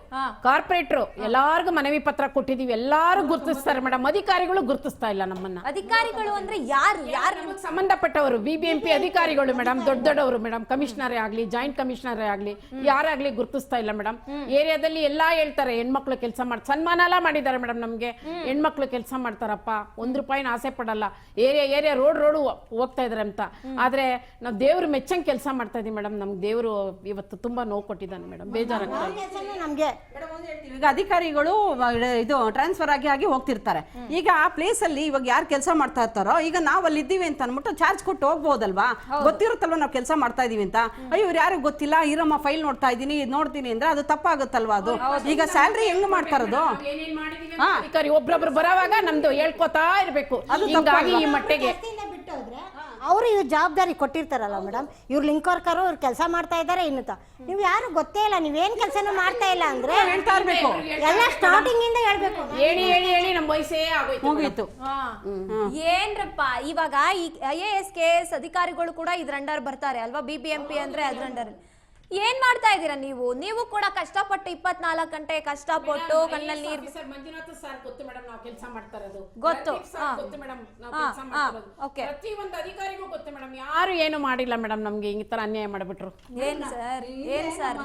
ಕಾರ್ಪೊರೇಟರ್ ಎಲ್ಲಾರ್ಗು ಮನವಿ ಪತ್ರ ಕೊಟ್ಟಿದೀವಿ. ಎಲ್ಲಾರು ಗುರ್ತಿಸ್ತಾರೆ ಮೇಡಮ್, ಅಧಿಕಾರಿಗಳು ಗುರ್ತಿಸ್ತಾ ಇಲ್ಲ ನಮ್ಮನ್ನ. ಅಧಿಕಾರಿಗಳು ಅಂದ್ರೆ ಯಾರು ಸಂಬಂಧಪಟ್ಟವರು BBMP ಅಧಿಕಾರಿಗಳು ಮೇಡಮ್, ದೊಡ್ಡವರು ಮೇಡಮ್, ಕಮಿಷನರೇ ಆಗ್ಲಿ ಜಾಯಿಂಟ್ ಕಮಿಷನರೇ ಆಗ್ಲಿ ಯಾರಾಗ್ಲಿ ಗುರ್ತಿಸ್ತಾ ಇಲ್ಲ ಮೇಡಮ್. ಏರಿಯಾದಲ್ಲಿ ಎಲ್ಲಾ ಹೇಳ್ತಾರೆ ಹೆಣ್ಮಕ್ಳು ಕೆಲಸ ಮಾಡಿ ಸನ್ಮಾನ ಎಲ್ಲ ಮಾಡಿದ್ದಾರೆ ಮೇಡಮ್. ನಮ್ಗೆ ಹೆಣ್ಮಕ್ಳು ಕೆಲಸ ಮಾಡ್ತಾರಪ್ಪ, 1 ರೂಪಾಯಿನ ಆಸೆ ಪಡಲ್ಲ, ಏರಿಯಾ ರೋಡ್ ಹೋಗ್ತಾ ಇದಾರೆ ಅಂತ. ಆದ್ರೆ ನಾವು ದೇವ್ರು ಮೆಚ್ಚಂಗ್ ಕೆಲಸ ಮಾಡ್ತಾ ಇದೀವಿ ಮೇಡಮ್. ನಮ್ಗೆ ದೇವ್ರು ಇವತ್ತು ತುಂಬಾ ನೋವು ಕೊಟ್ಟಿದ್ದಾನೆ ಮೇಡಮ್, ಬೇಜಾರಾಗ್ತಾ ಇದೆ ನಮ್ಗೆ. ಈಗ ಅಧಿಕಾರಿಗಳು ಇದು ಟ್ರಾನ್ಸ್ಫರ್ ಆಗಿ ಹೋಗ್ತಿರ್ತಾರೆ. ಈಗ ಆ ಪ್ಲೇಸ್ ಅಲ್ಲಿ ಇವಾಗ ಯಾರು ಕೆಲಸ ಮಾಡ್ತಾ ಇರ್ತಾರೋ, ಈಗ ನಾವ್ ಅಲ್ಲಿ ಇದ್ದೀವಿ ಅಂತ ಅನ್ಬಿಟ್ಟು ಚಾರ್ಜ್ ಕೊಟ್ಟು ಹೋಗ್ಬೋದಲ್ವಾ? ಗೊತ್ತಿರುತ್ತಲ್ವಾ ನಾವು ಕೆಲಸ ಮಾಡ್ತಾ ಇದೀವಿ ಅಂತ. ಅಯ್ಯೋ ಇವ್ರು ಯಾರು ಗೊತ್ತಿಲ್ಲ, ಇರಮ್ಮ ಫೈಲ್ ನೋಡ್ತಾ ಇದೀನಿ ನೋಡ್ತೀನಿ ಅಂದ್ರೆ ಅದು ತಪ್ಪಾಗುತ್ತಲ್ವಾ? ಅದು ಈಗ ಸ್ಯಾಲ್ರಿ ಹೆಂಗ್ ಮಾಡ್ತಾರದು? ಅಧಿಕಾರಿ ಒಬ್ರೊಬ್ರು ಬರೋವಾಗ ನಮ್ದು ಹೇಳ್ಕೊತಾ ಇರ್ಬೇಕು. ಹಿಂಗಾಗಿ ಈ ಮಟ್ಟಿಗೆ ಅವರು ಇವ್ರು ಜವಾಬ್ದಾರಿ ಕೊಟ್ಟಿರ್ತಾರಲ್ಲ ಮೇಡಮ್. ಇವ್ರು ಲಿಂಕ್ ವರ್ಕರು, ಇವ್ರು ಕೆಲಸ ಮಾಡ್ತಾ ಇದಾರೆ ಇನ್ನುತ್ತ. ನೀವು ಯಾರು ಗೊತ್ತೇ ಇಲ್ಲ, ನೀವೇನ್ ಕೆಲಸನೂ ಮಾಡ್ತಾ ಇಲ್ಲ ಅಂದ್ರೆ ಹೇಳ್ತಾ ಇರ್ಬೇಕು. ಎಲ್ಲ ಸ್ಟಾರ್ಟಿಂಗ್ ಇಂದ ಹೇಳ್ಬೇಕು. ಹೇಳಿ ನಮ್ಮ ವಯಸ್ಸೇ ಮುಗೀತು. ಏನ್ರಪ್ಪ ಇವಾಗ ಈ IAS KS ಅಧಿಕಾರಿಗಳು ಕೂಡ ಇದ್ರ ಅಂಡರ್ ಬರ್ತಾರೆ ಅಲ್ವಾ? BBMP ಅಂದ್ರೆ ಅದ್ರ ಅಂಡರ್. ಏನ್ ಮಾಡ್ತಾ ಇದೀರಾ ನೀವು ಕೂಡ ಕಷ್ಟಪಟ್ಟು 24 ಗಂಟೆ ಕಷ್ಟಪಟ್ಟು ಕಣ್ಣಲ್ಲಿ ನೀರು. ಮಂಜುನಾಥ ಸರ್ ಗೊತ್ತು ಮೇಡಮ್, ನಾವು ಕೆಲಸ ಮಾಡ್ತಾ ಇರೋದು ಗೊತ್ತು ಮೇಡಮ್. ಪ್ರತಿ ಒಂದು ಅಧಿಕಾರಿಗೂ ಗೊತ್ತು ಮೇಡಮ್. ಯಾರು ಏನು ಮಾಡಿಲ್ಲ ಮೇಡಮ್ ನಮ್ಗೆ ಈ ತರ ಅನ್ಯಾಯ ಮಾಡ್ಬಿಟ್ರು. ಏನ್ ಸರ್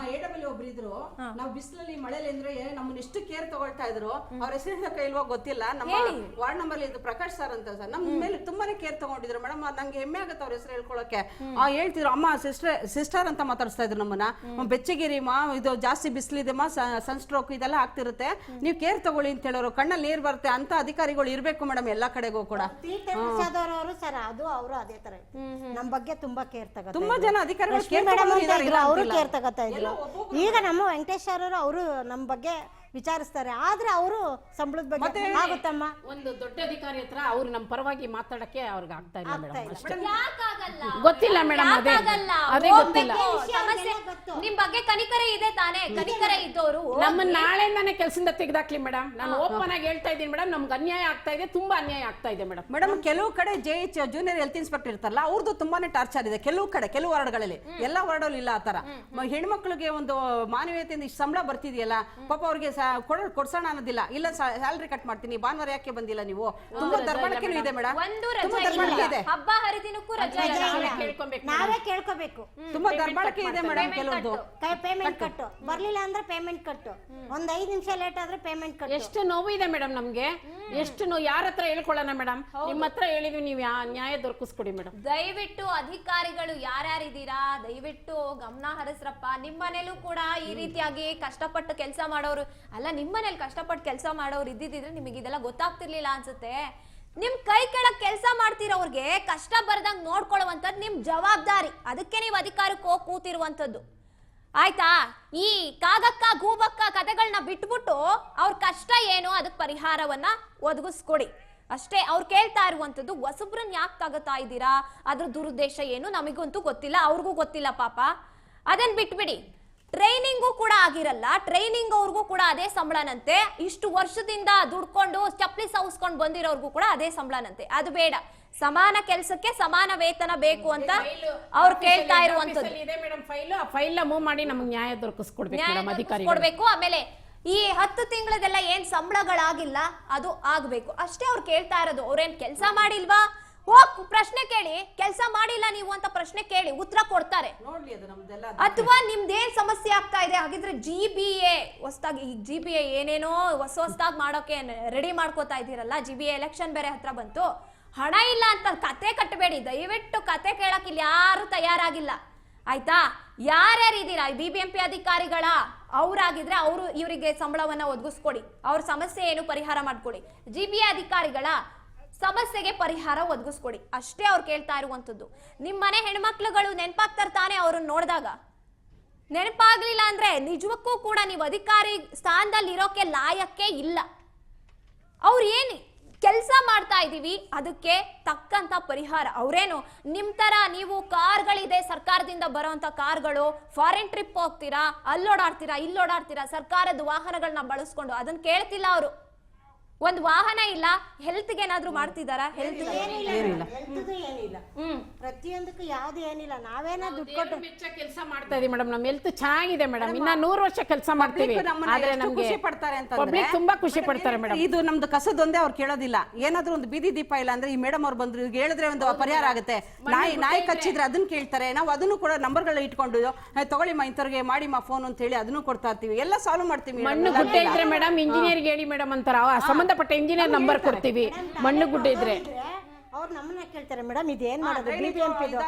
ಒಬ್ರು ಇದ್ರು, ನಾವು ಬಿಸಿಲಲ್ಲಿ ಮಳೆಲಿ ಅಂದ್ರೆ ನಮ್ಮನ್ನ ಎಷ್ಟು ಕೇರ್ ತಗೊಳ್ತಾ ಇದ್ರು. ಅವ್ರ ಹೆಸರಿನ ಕೈಲ್ವಾ ಗೊತ್ತಿಲ್ಲ. ನಮ್ಮ ವಾರ್ಡ್ ನಂಬರ್ ಇದು ಪ್ರಕಾಶ್ ಸರ್ ಅಂತ ಸರ್, ನಮ್ಮ ಮೇಲೆ ತುಂಬಾನೇ ಕೇರ್ ತಗೊಂಡಿದ್ರು ಮೇಡಮ್. ನಂಗೆ ಹೆಮ್ಮೆ ಆಗುತ್ತೆ ಅವ್ರ ಹೆಸರು ಹೇಳ್ಕೊಳಕ್ಕೆ. ಹೇಳ್ತಿದ್ರು ಅಮ್ಮ ಸಿಸ್ಟರ್ ಅಂತ ಮಾತಾಡಿಸ್ತಾ ಇದ್ರು ನಮ್ಮನ್ನ. ಬೆಚ್ಚಗಿರಿ ಮಾ, ಇದು ಜಾಸ್ತಿ ಬಿಸಿಲಿದೆ ಮಾ, ಸನ್ ಸ್ಟ್ರೋಕ್ ಇದೆಲ್ಲ ಆಗ್ತಿರುತ್ತೆ, ನೀವು ಕೇರ್ ತಗೊಳ್ಳಿ ಅಂತ ಹೇಳೋರು. ಕಣ್ಣಲ್ಲಿ ನೀರ್ ಬರುತ್ತೆ ಅಂತ ಅಧಿಕಾರಿಗಳು ಇರ್ಬೇಕು ಮೇಡಮ್ ಎಲ್ಲಾ ಕಡೆಗೂ ಕೂಡ. ಸರ್ ಅದು ಅವರು ಅದೇ ತರ ನಮ್ ಬಗ್ಗೆ ತುಂಬಾ ಕೇರ್ ತಗೋ. ತುಂಬಾ ಜನ ಅಧಿಕಾರಿಗಳು ಅವರು ಕೇರ್ ತಗೋತಾ ಇದ್ರು. ಈಗ ನಮ್ಮ ವೆಂಕಟೇಶ್ ಅವರು ನಮ್ ಬಗ್ಗೆ ವಿಚಾರಿಸ್ತಾರೆ. ಆದ್ರೆ ಅವರು ಸಂಬಳದ ಬಗ್ಗೆ ಆಗುತ್ತಮ್ಮ. ಒಂದು ದೊಡ್ಡ ಅಧಿಕಾರಿ ಹತ್ರ ಅವ್ರು ನಮ್ಮ ಪರವಾಗಿ ಮಾತಾಡಕ್ಕೆ ಅವ್ರಿಗೆ ಆಗ್ತಾ ಇಲ್ಲ ಮೇಡಮ್. ಗೊತ್ತಿಲ್ಲ ಮೇಡಮ್, ಅದೇ ಗೊತ್ತಿಲ್ಲ. ನಿಮ್ ಬಗ್ಗೆ ಕನಿಕರ ಇದೆ ತಾನೇ? ಕನಿಕರ ಇದ್ದವರು ನಮ್ಮ ನಾಳೆಯಿಂದಾನೆ ಕೆಲಸದಿಂದ ತೆಗೆದಾಕ್ಲಿ ಮೇಡಮ್. ನಾನು ಓಪನ್ ಆಗಿ ಹೇಳ್ತಾ ಇದ್ದೀನಿ ಮೇಡಮ್, ನಮ್ಗೆ ಅನ್ಯಾಯ ಆಗ್ತಾ ಇದೆ, ತುಂಬಾ ಅನ್ಯಾಯ ಆಗ್ತಾ ಇದೆ ಮೇಡಮ್. ಮೇಡಮ್ ಕೆಲವು ಕಡೆ JH ಜೂನಿಯರ್ ಹೆಲ್ತ್ ಇನ್ಸ್ಪೆಕ್ಟರ್ ಇರ್ತಾರಲ್ಲ, ಅವ್ರದ್ದು ತುಂಬಾನೇ ಟಾರ್ಚರ್ ಇದೆ. ಕೆಲವು ಕಡೆ ಕೆಲವು ವಾರ್ಡ್ಗಳಲ್ಲಿ, ಎಲ್ಲಾ ವಾರ್ಡಲ್ಲಿ ಇಲ್ಲ ಆತರ. ಹೆಣ್ಮಕ್ಳಿಗೆ ಒಂದು ಮಾನವೀಯತೆಯಿಂದ ಇಷ್ಟು ಸಂಬಳ ಬರ್ತಿದೆಯಲ್ಲ, ಪಾಪ ಅವ್ರಿಗೆ ಕೊಡ್ಸೋಣ ಅನ್ನೋದಿಲ್ಲ. ಇಲ್ಲ ಸ್ಯಾಲರಿ ಕಟ್ ಮಾಡ್ತೀನಿ, ಭಾನುವಾರ ಯಾಕೆ ಬಂದಿಲ್ಲ ನೀವು? ತುಂಬಾ ದರ್ಬಾಳಿಕೆನೂ ಇದೆ ಮೇಡಮ್. ಹಬ್ಬ ಹರಿದಿನಕ್ಕೂ ರಜೆ ನಾವೇ ಕೇಳ್ಕೋಬೇಕು. ತುಂಬಾ ದರ್ಬಾಳಿಕೆ ಇದೆ ಮೇಡಮ್. ಕೆಲವೊಂದು ಪೇಮೆಂಟ್ ಕಟ್ಟು, ಬರ್ಲಿಲ್ಲ ಅಂದ್ರೆ ಪೇಮೆಂಟ್ ಕಟ್ಟು, ಒಂದ್ 5 ನಿಮಿಷ ಲೇಟ್ ಆದ್ರೆ ಪೇಮೆಂಟ್ ಕಟ್ಟು. ಎಷ್ಟು ನೋವು ಇದೆ ಮೇಡಮ್ ನಮ್ಗೆ, ಎಷ್ಟು ನೋವು. ಯಾರ ಹತ್ರ ಹೇಳ್ಕೊಳ್ಳೋಣ ಮೇಡಮ್? ನಿಮ್ಮ ಹತ್ರ ಹೇಳಿದ್ವಿ, ನೀವು ನ್ಯಾಯ ದೊರಕಿಸ್ಕೊಡಿ ಮೇಡಮ್. ದಯವಿಟ್ಟು ಅಧಿಕಾರಿಗಳು ಯಾರ್ಯಾರಿದ್ದೀರಾ ದಯವಿಟ್ಟು ಗಮನ ಹರಿಸ್ರಪ್ಪ. ನಿಮ್ಮನೇಲೂ ಕೂಡ ಈ ರೀತಿಯಾಗಿ ಕಷ್ಟಪಟ್ಟು ಕೆಲಸ ಮಾಡೋರು ಅಲ್ಲ, ನಿಮ್ಮನೇಲಿ ಕಷ್ಟಪಟ್ಟು ಕೆಲಸ ಮಾಡೋರು ಇದ್ದಿದ್ರೆ ನಿಮಗೆ ಇದೆಲ್ಲ ಗೊತ್ತಾಗ್ತಿರ್ಲಿಲ್ಲ ಅನ್ಸುತ್ತೆ. ನಿಮ್ ಕೈ ಕೆಳಗ್ ಕೆಲಸ ಮಾಡ್ತಿರೋರ್ಗೆ ಕಷ್ಟ ಬರ್ದಂಗ್ ನೋಡ್ಕೊಳ್ಳುವಂಥದ್ದು ನಿಮ್ ಜವಾಬ್ದಾರಿ. ಅದಕ್ಕೆ ನೀವು ಅಧಿಕಾರಕ್ಕೆ ಹೋಗಿ ಕೂತಿರುವಂಥದ್ದು ಆಯ್ತಾ? ಈ ಕಾಗಕ್ಕ ಗೂಬಕ್ಕ ಕಥೆಗಳನ್ನ ಬಿಟ್ಬಿಟ್ಟು ಅವ್ರ ಕಷ್ಟ ಏನು ಅದಕ್ಕೆ ಪರಿಹಾರವನ್ನ ಒದಗಿಸ್ಕೊಡಿ ಅಷ್ಟೇ. ಅವ್ರು ಕೇಳ್ತಾ ಇರುವಂತದ್ದು ಹೊಸಬ್ರನ್ನ ಯಾಕೆ ತಗೋತಾ ಇದ್ದೀರಾ, ಅದ್ರ ದುರುದ್ದೇಶ ಏನು ನಮಗಂತೂ ಗೊತ್ತಿಲ್ಲ, ಅವ್ರಿಗೂ ಗೊತ್ತಿಲ್ಲ ಪಾಪ. ಅದನ್ನ ಬಿಟ್ಬಿಡಿ. ಟ್ರೈನಿಂಗು ಕೂಡ ಆಗಿರಲ್ಲ, ಟ್ರೈನಿಂಗ್ ಅವ್ರಿಗೂ ಕೂಡ ಅದೇ ಸಂಬಳನಂತೆ. ಇಷ್ಟು ವರ್ಷದಿಂದ ದುಡ್ಕೊಂಡು ಚಪ್ಪಲಿ ಸೌಸ್ಕೊಂಡು ಬಂದಿರೋರ್ಗೂ ಕೂಡ ಅದೇ ಸಂಬಳನಂತೆ. ಅದು ಬೇಡ, ಸಮಾನ ಕೆಲಸಕ್ಕೆ ಸಮಾನ ವೇತನ ಬೇಕು ಅಂತ ಅವ್ರು ಕೇಳ್ತಾ ಇರುವಂತದ್ದು ಇದೆ ಮೇಡಮ್. ಫೈಲ್ ಮೂವ್ ಮಾಡಿ ನಮ್ಗೆ ನ್ಯಾಯ ದೊರಕಿಸ್ಕೊಡ್ಬೇಕು ಮೇಡಮ್ ಅಧಿಕಾರಿಗಳು. ಕೊಡ್ಬೇಕು. ಆಮೇಲೆ ಈ 10 ತಿಂಗಳದೆಲ್ಲ ಏನ್ ಸಂಬಳಗಳಾಗಿಲ್ಲ ಅದು ಆಗ್ಬೇಕು ಅಷ್ಟೇ ಅವ್ರು ಕೇಳ್ತಾ ಇರೋದು. ಅವ್ರೇನ್ ಕೆಲಸ ಮಾಡಿಲ್ವಾ, ಪ್ರಶ್ನೆ ಕೇಳಿ, ಕೆಲಸ ಮಾಡಿಲ್ಲ ನೀವು ಅಂತ ಪ್ರಶ್ನೆ ಕೇಳಿ, ಉತ್ತರ ಕೊಡ್ತಾರೆ. ಅಥವಾ ನಿಮ್ದೇನ್ ಸಮಸ್ಯೆ ಆಗ್ತಾ ಇದೆ, ಹಾಗಿದ್ರೆ GBA ಹೊಸದಾಗಿ, ಈಗ GBA ಏನೇನೋ ಹೊಸದಾಗಿ ಮಾಡೋಕೆ ರೆಡಿ ಮಾಡ್ಕೋತಾ ಇದ್ದೀರಲ್ಲ, GBA ಎಲೆಕ್ಷನ್ ಬೇರೆ ಹತ್ರ ಬಂತು, ಹಣ ಇಲ್ಲ ಅಂತ ಕತೆ ಕಟ್ಟಬೇಡಿ ದಯವಿಟ್ಟು. ಕತೆ ಕೇಳಕ್ ಇಲ್ಲಿ ಯಾರು ತಯಾರಾಗಿಲ್ಲ ಆಯ್ತಾ. ಯಾರ್ಯಾರು ಇದ್ದೀರಾ BBMP ಅಧಿಕಾರಿಗಳ, ಅವ್ರಾಗಿದ್ರೆ ಅವರು ಇವರಿಗೆ ಸಂಬಳವನ್ನ ಒದಗಿಸ್ಕೊಡಿ, ಅವ್ರ ಸಮಸ್ಯೆ ಏನು ಪರಿಹಾರ ಮಾಡ್ಕೊಡಿ. GBA ಅಧಿಕಾರಿಗಳ ಸಮಸ್ಯೆಗೆ ಪರಿಹಾರ ಒದಗಿಸ್ಕೊಡಿ ಅಷ್ಟೇ ಅವ್ರು ಕೇಳ್ತಾ ಇರುವಂತದ್ದು. ನಿಮ್ ಮನೆ ಹೆಣ್ಮಕ್ಳುಗಳು ನೆನಪಾಗ್ತಾರೆ ತಾನೆ ಅವ್ರನ್ನ ನೋಡಿದಾಗ. ನೆನಪಾಗ್ಲಿಲ್ಲ ಅಂದ್ರೆ ನಿಜಕ್ಕೂ ಕೂಡ ನೀವು ಅಧಿಕಾರಿ ಸ್ಥಾನದಲ್ಲಿ ಇರೋಕೆ ಲಾಯಕ್ಕೆ ಇಲ್ಲ. ಅವ್ರು ಏನು ಕೆಲಸ ಮಾಡ್ತಾ ಇದೀವಿ ಅದಕ್ಕೆ ತಕ್ಕಂತ ಪರಿಹಾರ. ಅವ್ರೇನು ನಿಮ್ ತರ ನೀವು ಕಾರ್ಗಳಿದೆ ಸರ್ಕಾರದಿಂದ ಬರೋಂತ ಕಾರ್ಗಳು, ಫಾರಿನ್ ಟ್ರಿಪ್ ಹೋಗ್ತೀರಾ, ಅಲ್ಲೋಡಾಡ್ತೀರಾ ಇಲ್ಲೋಡಾಡ್ತೀರಾ ಸರ್ಕಾರದ ವಾಹನಗಳನ್ನ ಬಳಸ್ಕೊಂಡು, ಅದನ್ನ ಕೇಳ್ತಿಲ್ಲ ಅವರು. ಒಂದು ವಾಹನ ಇಲ್ಲ, ಹೆಲ್ತ್ಗೆ ಏನಾದ್ರು ಮಾಡ್ತಿದಾರಾ? ಹೆಲ್ತ್ ಏನಿಲ್ಲ, ಪ್ರತಿಯೊಂದಕ್ಕೂ ಯಾವ್ದು ಏನಿಲ್ಲ. ನಾವೇನ ದುಡ್ಡು ಕೊಟ್ಟು ಕೆಲಸ ಮಾಡ್ತಾ ಇದೀವಿ ಮೇಡಮ್. ನಮ್ಮ ಹೆಲ್ತ್ ಚೆನ್ನಾಗಿದೆ ಮೇಡಮ್. ಇನ್ನ 100 ವರ್ಷ ಕೆಲಸ ಮಾಡ್ತೀವಿ. ಆದ್ರೆ ನಮ್ಗೆ ಖುಷಿ ಪಡ್ತಾರೆ ಅಂತ ಪಬ್ಲಿಕ್ ತುಂಬಾ ಖುಷಿ ಪಡ್ತಾರೆ ಮೇಡಮ್. ಇದು ನಮ್ದು ಕಸದೊಂದೇ ಅವ್ರು ಕೇಳೋದಿಲ್ಲ. ಏನಾದ್ರೂ ಒಂದು ಬೀದಿ ದೀಪ ಇಲ್ಲ ಅಂದ್ರೆ ಈ ಮೇಡಮ್ ಅವ್ರು ಬಂದ್ರು ಹೇಳಿದ್ರೆ ಒಂದು ಪರಿಹಾರ ಆಗುತ್ತೆ. ನಾಯಿ ಕಚ್ಚಿದ್ರೆ ಅದನ್ನ ಕೇಳ್ತಾರೆ. ನಾವು ಅದನ್ನು ಕೂಡ ನಂಬರ್ಗಳ ಇಟ್ಕೊಂಡು ತಗೊಳ್ಳಿ ಇಂಥವ್ರಿಗೆ ಮಾಡಿ ಫೋನ್ ಅಂತ ಹೇಳಿ ಅದನ್ನು ಕೊಡ್ತಾ ಇರ್ತೀವಿ. ಎಲ್ಲ ಸಾಲ್ವ್ ಮಾಡ್ತೀವಿ. ಮಣ್ಣು ಗುಡ್ಡೆ ಇದ್ರೆ ಮೇಡಮ್ ಇಂಜಿನಿಯರ್ಗೆ ಹೇಳಿ ಮೇಡಮ್ ಅಂತಾರ, ಸಂಬಂಧಪಟ್ಟ ಇಂಜಿನಿಯರ್ ನಂಬರ್ ಕೊಡ್ತೀವಿ. ಮಣ್ಣು ಗುಡ್ಡೆ ಇದ್ರೆ ಅವ್ರು ನಮ್ಮನ್ನ ಕೇಳ್ತಾರೆ ಮೇಡಮ್ ಇದೇನ್ ಮಾಡೋದು BBMP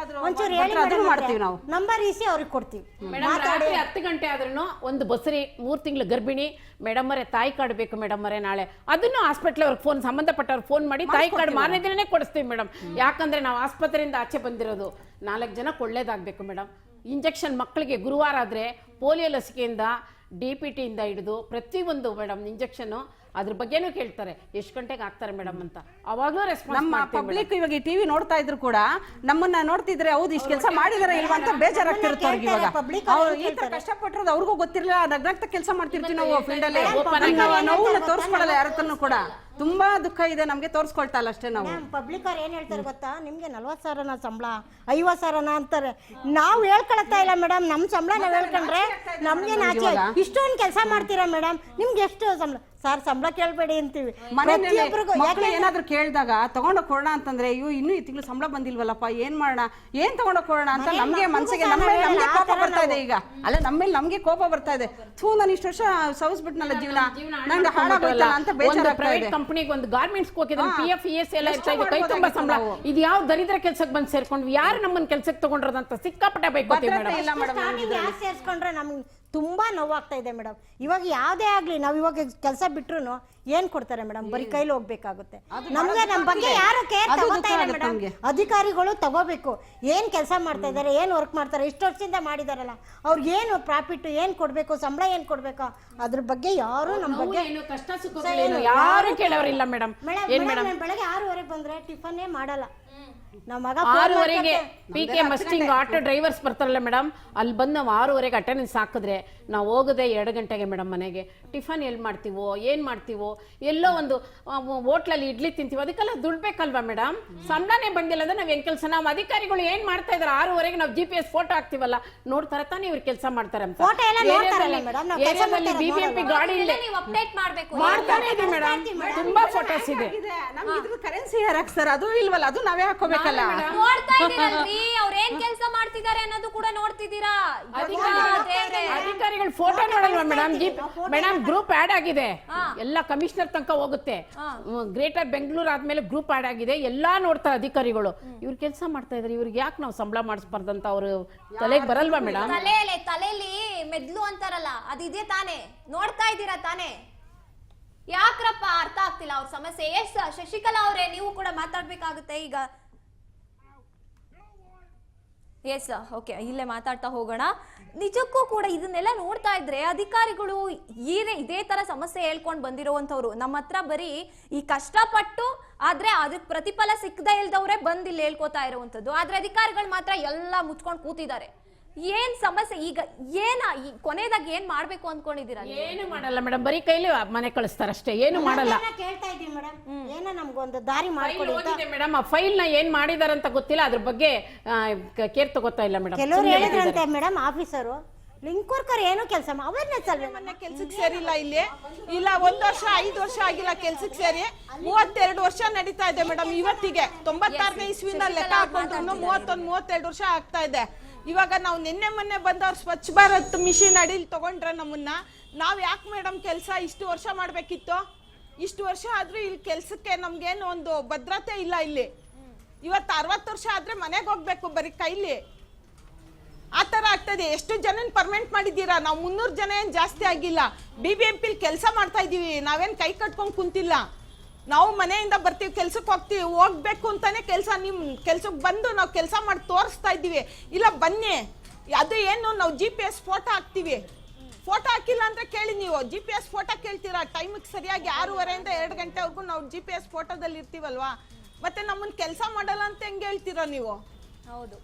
ಒಂಚೂರು ಹೇಳಿ ಮಾಡ್ತೀವಿ ನಾವು. ನಂಬರ್ ಇಸಿ ಅವ್ರಿಗೆ ಕೊಡ್ತೀವಿ. ರಾತ್ರಿ 10 ಗಂಟೆ ಆದ್ರೂ ಒಂದು ಬಸ್ರಿ 3 ತಿಂಗಳು ಗರ್ಭಿಣಿ ಮೇಡಮ್ ಅವರೇ ತಾಯಿ ಕಾರ್ಡ್ ಬೇಕು ಮೇಡಮ್ ಅವರೇ ನಾಳೆ, ಅದನ್ನು ಹಾಸ್ಪಿಟಲ್ ಅವ್ರಿಗೆ ಫೋನ್ ಸಂಬಂಧಪಟ್ಟವ್ರಿಗೆ ಫೋನ್ ಮಾಡಿ ತಾಯಿ ಕಾರ್ಡ್ ಮಾರನೇ ದಿನನೇ ಕೊಡಿಸ್ತೀವಿ ಮೇಡಮ್. ಯಾಕಂದ್ರೆ ನಾವು ಆಸ್ಪತ್ರೆಯಿಂದ ಆಚೆ ಬಂದಿರೋದು 4 ಜನಕ್ಕೆ ಒಳ್ಳೇದಾಗಬೇಕು ಮೇಡಮ್. ಇಂಜೆಕ್ಷನ್ ಮಕ್ಕಳಿಗೆ ಗುರುವಾರ ಆದ್ರೆ ಪೋಲಿಯೋ ಲಸಿಕೆಯಿಂದ DPT ಇಂದ ಹಿಡಿದು ಪ್ರತಿಯೊಂದು ಮೇಡಮ್ ಇಂಜೆಕ್ಷನ್ ಅದ್ರ ಬಗ್ಗೆನೂ ಕೇಳ್ತಾರೆ, ಎಷ್ಟು ಗಂಟೆಗೆ ಆಗ್ತಾರೆ ಮೇಡಮ್ ಅಂತ. ಅವಾಗ್ಲೂ ರೆಸ್ಪಾನ್ಸ್ ಮಾಡ್ತೀವಿ. ಪಬ್ಲಿಕ್ ಇವಾಗ ಟಿವಿ ನೋಡ್ತಾ ಇದ್ರು ಕೂಡ ನಮ್ಮನ್ನ ನೋಡ್ತಿದ್ರೆ ಹೌದು ಇಷ್ಟು ಕೆಲಸ ಮಾಡಿದಾರೆ ಇಲ್ವಾ ಅಂತ ಬೇಜಾರಾಗ್ತಿರುತ್ತೆ ಅವ್ರಿಗೆ. ಇವಾಗ ಅವ್ರು ಈ ತರ ಕಷ್ಟಪಟ್ಟಿರೋದು ಅವ್ರಿಗೂ ಗೊತ್ತಿರಲಿಲ್ಲ. ನಗ್ನಗ್ತಾ ಕೆಲಸ ಮಾಡ್ತಿರ್ತೀವಿ ನಾವು ಫೀಲ್ಡ್ ಅಲ್ಲಿ. ನೋವು ತೋರಿಸ್ಕೊಳ್ಳಲ್ಲ ಯಾರತ್ರನು ಕೂಡ. ತುಂಬಾ ದುಃಖ ಇದೆ ನಮ್ಗೆ, ತೋರಿಸ್ಕೊಳ್ತಾ ಇಲ್ಲ ಅಷ್ಟೇ ನಾವು. ಪಬ್ಲಿಕ್ ಅವ್ರು ಏನ್ ಹೇಳ್ತಾರೆ ಗೊತ್ತಾ, ನಿಮ್ಗೆ 40,000 ಸಂಬಳ 50,000 ಅಂತಾರೆ. ನಾವು ಹೇಳ್ಕೊಳ್ತಾ ಇಲ್ಲ ಮೇಡಮ್. ನಮ್ ಸಂಬಳ ನಾವ್ ಹೇಳ್ಕೊಂಡ್ರೆ ನಮ್ಗೆ ನಾಚೆ. ಇಷ್ಟೊಂದು ಕೆಲಸ ಮಾಡ್ತೀರಾ ಮೇಡಮ್, ನಿಮ್ಗೆ ಎಷ್ಟು ಸಂಬಳ? ಸರ್ ಸಂಬಳ ಕೇಳ್ಬೇಡಿ ಅಂತೀವಿ. ಮಕ್ಕಳು ಏನಾದ್ರು ಕೇಳಿದಾಗ ತಗೊಂಡೋಗ್ ಕೊಡೋಣ ಅಂತಂದ್ರೆ ಇವು ಇನ್ನೂ ಈ ತಿಂಗಳು ಸಂಬಳ ಬಂದಿಲ್ವಲ್ಲಪ್ಪ, ಏನ್ ಮಾಡೋಣ, ಏನ್ ತಗೊಂಡೋಗ್ ಕೊಡೋಣ ಅಂತ ನಮ್ಗೆ ಮನ್ಸಿಗೆ ನಮ್ಗೆ ಕೋಪ ಬರ್ತಾ ಇದೆ ಈಗ. ಅಲ್ಲ ನಮ್ಮೇಲೆ ನಮ್ಗೆ ಕೋಪ ಬರ್ತಾ ಇದೆ. ನಾನು ಇಷ್ಟು ವರ್ಷ ಸವಿಸ್ಬಿಟ್ನಲ್ಲ ಜೀವನ, ನಂಗೆ ಹಾಳಾಗೋಯ್ತಲ್ಲ ಅಂತ ಬೇಜಾರಾಗ್ತಾ ಇದೆ. ಕಂಪನಿಗೆ ಒಂದು ಗಾರ್ಮೆಂಟ್ಸ್ ಹೋಗಿದ್ರೆ PF ES ಎಲ್ಲ ಇರ್ತಾ ಇದೆ, ಕೈ ತುಂಬಾ ಸಂಬಳ. ಇದು ಯಾವ ದರಿದ್ರ ಕೆಲ್ಸಕ್ಕೆ ಬಂದು ಸೇರ್ಕೊಂಡ್ವಿ, ಯಾರು ನಮ್ಮನ್ನ ಕೆಲ್ಸಕ್ಕೆ ತಗೊಂಡ್ರದಂತ ಸಿಕ್ಕಾಪಟ್ಟೆ ಬೈಕೋತೀವಿ ಮೇಡಮ್. ಸೇರ್ಸ್ಕೊಂಡ್ರೆ ನಮ್ಗೆ ತುಂಬಾ ನೋವಾಗ್ತಾ ಇದೆ ಮೇಡಮ್. ಇವಾಗ ಯಾವ್ದೇ ಆಗ್ಲಿ ನಾವ್ ಇವಾಗ ಕೆಲಸ ಬಿಟ್ರು ಏನ್ ಕೊಡ್ತಾರೆ ಮೇಡಮ್? ಬರೀ ಕೈಲಿ ಹೋಗ್ಬೇಕಾಗುತ್ತೆ. ನಮ್ಗೆ ನಮ್ ಬಗ್ಗೆ ಯಾರು ಕೇರ್ ತಗೋತಾ ಇಲ್ಲ ಮೇಡಮ್. ಅಧಿಕಾರಿಗಳು ತಗೋಬೇಕು. ಏನ್ ಕೆಲಸ ಮಾಡ್ತಾ ಇದಾರೆ, ಏನ್ ವರ್ಕ್ ಮಾಡ್ತಾರೆ, ಇಷ್ಟು ವರ್ಷದಿಂದ ಮಾಡಿದಾರಲ್ಲ, ಅವ್ರಿಗೆ ಏನು ಪ್ರಾಫಿಟ್ ಏನ್ ಕೊಡ್ಬೇಕು, ಸಂಬಳ ಏನ್ ಕೊಡ್ಬೇಕು, ಅದ್ರ ಬಗ್ಗೆ ಯಾರು ನಮ್ ಬಗ್ಗೆ ಕಷ್ಟ ಸುಖ ಯಾರು ಕೇಳೋರಿಲ್ಲ ಮೇಡಮ್. ಬೆಳಗ್ಗೆ 6:30 ಬಂದ್ರೆ ಟಿಫನ್ನೇ ಮಾಡಲ್ಲ. 6:30ಗೆ PK ಮಸ್ಟಿಂಗ್ ಆಟೋ ಡ್ರೈವರ್ಸ್ ಬರ್ತಾರಲ್ಲ ಮೇಡಮ್, ಅಲ್ಲಿ ಬಂದು ನಾವು 6:30ಗೆ ಅಟೆಂಡೆನ್ಸ್ ಹಾಕಿದ್ರೆ ನಾವು ಹೋಗೋದೇ 2 ಗಂಟೆಗೆ ಮೇಡಮ್. ಮನೆಗೆ ಟಿಫನ್ ಎಲ್ಲಿ ಮಾಡ್ತೀವೋ ಏನ್ ಮಾಡ್ತೀವೋ, ಎಲ್ಲೋ ಒಂದು ಹೋಟ್ಲಲ್ಲಿ ಇಡ್ಲಿ ತಿಂತೀವೋ, ಅದಕ್ಕೆಲ್ಲ ದುಡ್ಡು ಬೇಕಲ್ವಾ ಮೇಡಮ್? ಸಂಬಳನೇ ಬಂದಿಲ್ಲ ಅಂದ್ರೆ ನಾವ್ ಹೆಂಗ್ ಕೆಲಸ? ನಾವು ಅಧಿಕಾರಿಗಳು ಏನ್ ಮಾಡ್ತಾ ಇದಾರೆ 6:30ಗೆ ನಾವು GPS ಫೋಟೋ ಹಾಕ್ತಿವಲ್ಲ, ನೋಡ್ತಾರೆ ತಾನೇ ಇವ್ರು ಕೆಲಸ ಮಾಡ್ತಾರೆ ಅಂತ. ಏರಿಯಾದಲ್ಲಿ BBMP ಗಾಡಿ ಇಲ್ಲ, ಅಪ್ಡೇಟ್ ಮಾಡ್ಬೇಕು. ಮಾಡ್ತಾನೆ ಇದೆ ಮೇಡಮ್, ತುಂಬಾ ಫೋಟೋಸ್ ಇದೆ. ನಮ್ಗೆ ಇದ್ರ ಕರೆನ್ಸಿ ಯಾರು ಹಾಕ್ತಾರೆ? ಅದು ಇಲ್ವಲ್ಲ, ಅದು ನಾವೇ ಹಾಕೋಬೇಕಲ್ಲ. ನೋಡ್ತಾ ಇದೀರಲ್ರಿ ಅವ್ರು ಏನ್ ಕೆಲಸ ಮಾಡ್ತಿದ್ದಾರೆ ಅನ್ನೋದು ಕೂಡ ನೋಡ್ತಿದ್ದೀರಾ. ಅಧಿಕಾರಿಗಳು ಫೋಟೋ ನೋಡಲ್ವಾ ಮೇಡಮ್? ಮೇಡಮ್ ಗ್ರೂಪ್ ಆಡ್ ಆಗಿದೆ, ಎಲ್ಲ ಕಮಿಷನರ್ ತನಕ ಹೋಗುತ್ತೆ. ಗ್ರೇಟರ್ ಬೆಂಗಳೂರು ಆದ್ಮೇಲೆ ಗ್ರೂಪ್ ಆಡ್ ಆಗಿದೆ, ಎಲ್ಲಾ ನೋಡ್ತಾರೆ ಅಧಿಕಾರಿಗಳು. ಇವ್ರು ಕೆಲಸ ಮಾಡ್ತಾ ಇದಾರೆ, ಇವ್ರಿಗೆ ಯಾಕೆ ನಾವು ಸಂಬಳ ಮಾಡಿಸ್ಬಾರ್ದಂತ ಅವ್ರು ತಲೆಗೆ ಬರಲ್ವಾ ಮೇಡಮ್? ತಲೆಯಲ್ಲಿ ಮೆದ್ಲು ಅಂತಾರಲ್ಲ ಅದಿದೆ ತಾನೇ, ನೋಡ್ತಾ ಇದ್ದೀರಾ ತಾನೇ? ಯಾಕ್ರಪ್ಪ ಅರ್ಥ ಆಗ್ತಿಲ್ಲ ಅವ್ರ ಸಮಸ್ಯೆ. ಎಸ್ ಶಶಿಕಲಾ ಅವರೇ, ನೀವು ಕೂಡ ಮಾತಾಡ್ಬೇಕಾಗುತ್ತೆ ಈಗ. ಎಸ್ ಓಕೆ, ಇಲ್ಲೇ ಮಾತಾಡ್ತಾ ಹೋಗೋಣ. ನಿಜಕ್ಕೂ ಕೂಡ ಇದನ್ನೆಲ್ಲ ನೋಡ್ತಾ ಇದ್ರೆ ಅಧಿಕಾರಿಗಳು ಇದೇ ತರ ಸಮಸ್ಯೆ ಹೇಳ್ಕೊಂಡು ಬಂದಿರುವಂತವ್ರು ನಮ್ಮ ಹತ್ರ ಬರೀ ಈ ಕಷ್ಟಪಟ್ಟು ಆದ್ರೆ ಅದಕ್ಕೆ ಪ್ರತಿಫಲ ಸಿಕ್ಕದೇ ಇಲ್ದವ್ರೆ ಬಂದು ಇಲ್ಲಿ ಹೇಳ್ಕೊತಾ ಇರುವಂತದ್ದು. ಆದ್ರೆ ಅಧಿಕಾರಿಗಳು ಮಾತ್ರ ಎಲ್ಲ ಮುಚ್ಕೊಂಡು ಕೂತಿದ್ದಾರೆ. ಏನ್ ಸಮಸ್ಯೆ ಈಗ ಕೊನೆಯದಾಗಿ ಏನ್ ಮಾಡ್ಬೇಕು ಅನ್ಕೊಂಡಿದ್ದೀರಾ ಏನು ಮಾಡಲ್ಲ ಮೇಡಮ್, ಬರೀ ಕೈಲಿ ಮನೆ ಕಳಿಸ್ತಾರೆ ಅಷ್ಟೇ, ಏನು ಮಾಡಲ್ಲ. ಕೇಳ್ತಾ ಇದೀವಿ ಮೇಡಮ್, ಏನೋ ನಮ್ಗೊಂದು ದಾರಿ ಮಾಡ್ಕೊಡಿ ಮೇಡಮ್. ಆ ಫೈಲ್ ನ ಏನ್ ಮಾಡಿದಾರೆ ಅಂತ ಗೊತ್ತಿಲ್ಲ, ಅದ್ರ ಬಗ್ಗೆ ಕೇರ್ ತಗೋತಾ ಇಲ್ಲ ಮೇಡಮ್. ಕೆಲವರು ಹೇಳಿದ್ರಂತೆ ಮೇಡಮ್ ಆಫೀಸರು ಲಿಂಕ್ ವರ್ಕರ್ ಏನು ಕೆಲಸ ಅವೇರ್ನೆಸ್ ಅಲ್ವೇ ಮೊನ್ನೆ ಕೆಲ್ಸಕ್ಕೆ ಸೇರಿಲ್ಲ ಇಲ್ಲಿ, ಇಲ್ಲ 1 ವರ್ಷ 5 ವರ್ಷ ಆಗಿಲ್ಲ ಕೆಲ್ಸಕ್ಕೆ ಸೇರಿ, 32 ವರ್ಷ ನಡೀತಾ ಇದೆ ಮೇಡಮ್. ಇವತ್ತಿಗೆ 96ನೇ ಇಸ್ವಿನ ಲೆಕ್ಕ ಹಾಕೊಂಡ್ರು 31-32 ವರ್ಷ ಆಗ್ತಾ ಇದೆ. ಇವಾಗ ನಾವು ನಿನ್ನೆ ಮೊನ್ನೆ ಬಂದವ್ರು ಸ್ವಚ್ಛ ಭಾರತ್ ಮಿಷಿನ್ ಅಡಿಲಿ ತಗೊಂಡ್ರೆ ನಮ್ಮನ್ನ, ನಾವ್ ಯಾಕೆ ಮೇಡಮ್ ಕೆಲಸ ಇಷ್ಟು ವರ್ಷ ಮಾಡ್ಬೇಕಿತ್ತು? ಇಷ್ಟು ವರ್ಷ ಆದ್ರೂ ಇಲ್ಲಿ ಕೆಲ್ಸಕ್ಕೆ ನಮ್ಗೇನು ಒಂದು ಭದ್ರತೆ ಇಲ್ಲ ಇಲ್ಲಿ. ಇವತ್ತು 60 ವರ್ಷ ಆದ್ರೆ ಮನೆಗೆ ಹೋಗ್ಬೇಕು ಬರೀ ಕೈಲಿ, ಆ ತರ ಆಗ್ತದೆ. ಎಷ್ಟು ಜನ ಪರ್ಮನೆಂಟ್ ಮಾಡಿದ್ದೀರಾ? ನಾವು 300 ಜನ ಏನ್ ಜಾಸ್ತಿ ಆಗಿಲ್ಲ. BBMP ಕೆಲಸ ಮಾಡ್ತಾ ಇದೀವಿ, ನಾವೇನ್ ಕೈ ಕಟ್ಕೊಂಡ್ ಕುಂತಿಲ್ಲ. ನಾವು ಮನೆಯಿಂದ ಬರ್ತೀವಿ, ಕೆಲ್ಸಕ್ಕೆ ಹೋಗ್ತೀವಿ, ಹೋಗ್ಬೇಕು ಅಂತಾನೆ ಕೆಲಸ. ನಿಮ್ ಕೆಲ್ಸಕ್ಕೆ ಬಂದು ನಾವು ಕೆಲಸ ಮಾಡಿ ತೋರಿಸ್ತಾ ಇದ್ದೀವಿ. ಇಲ್ಲ ಬನ್ನಿ, ಅದು ಏನು ನಾವು GPS ಫೋಟೋ ಹಾಕ್ತಿವಿ. ಫೋಟೋ ಹಾಕಿಲ್ಲ ಅಂದ್ರೆ ಕೇಳಿ ನೀವು, GPS ಫೋಟೋ ಕೇಳ್ತೀರಾ? ಟೈಮಿಗೆ ಸರಿಯಾಗಿ 6:30 ಇಂದ 2 ಗಂಟೆವರೆಗೂ ನಾವು GPS ಫೋಟೋದಲ್ಲಿ ಇರ್ತೀವಲ್ವಾ, ಮತ್ತೆ ನಮ್ಮನ್ನ ಕೆಲಸ ಮಾಡಲ್ಲ ಅಂತ ಹೆಂಗೆ ಹೇಳ್ತೀರಾ ನೀವು? ಹೌದು,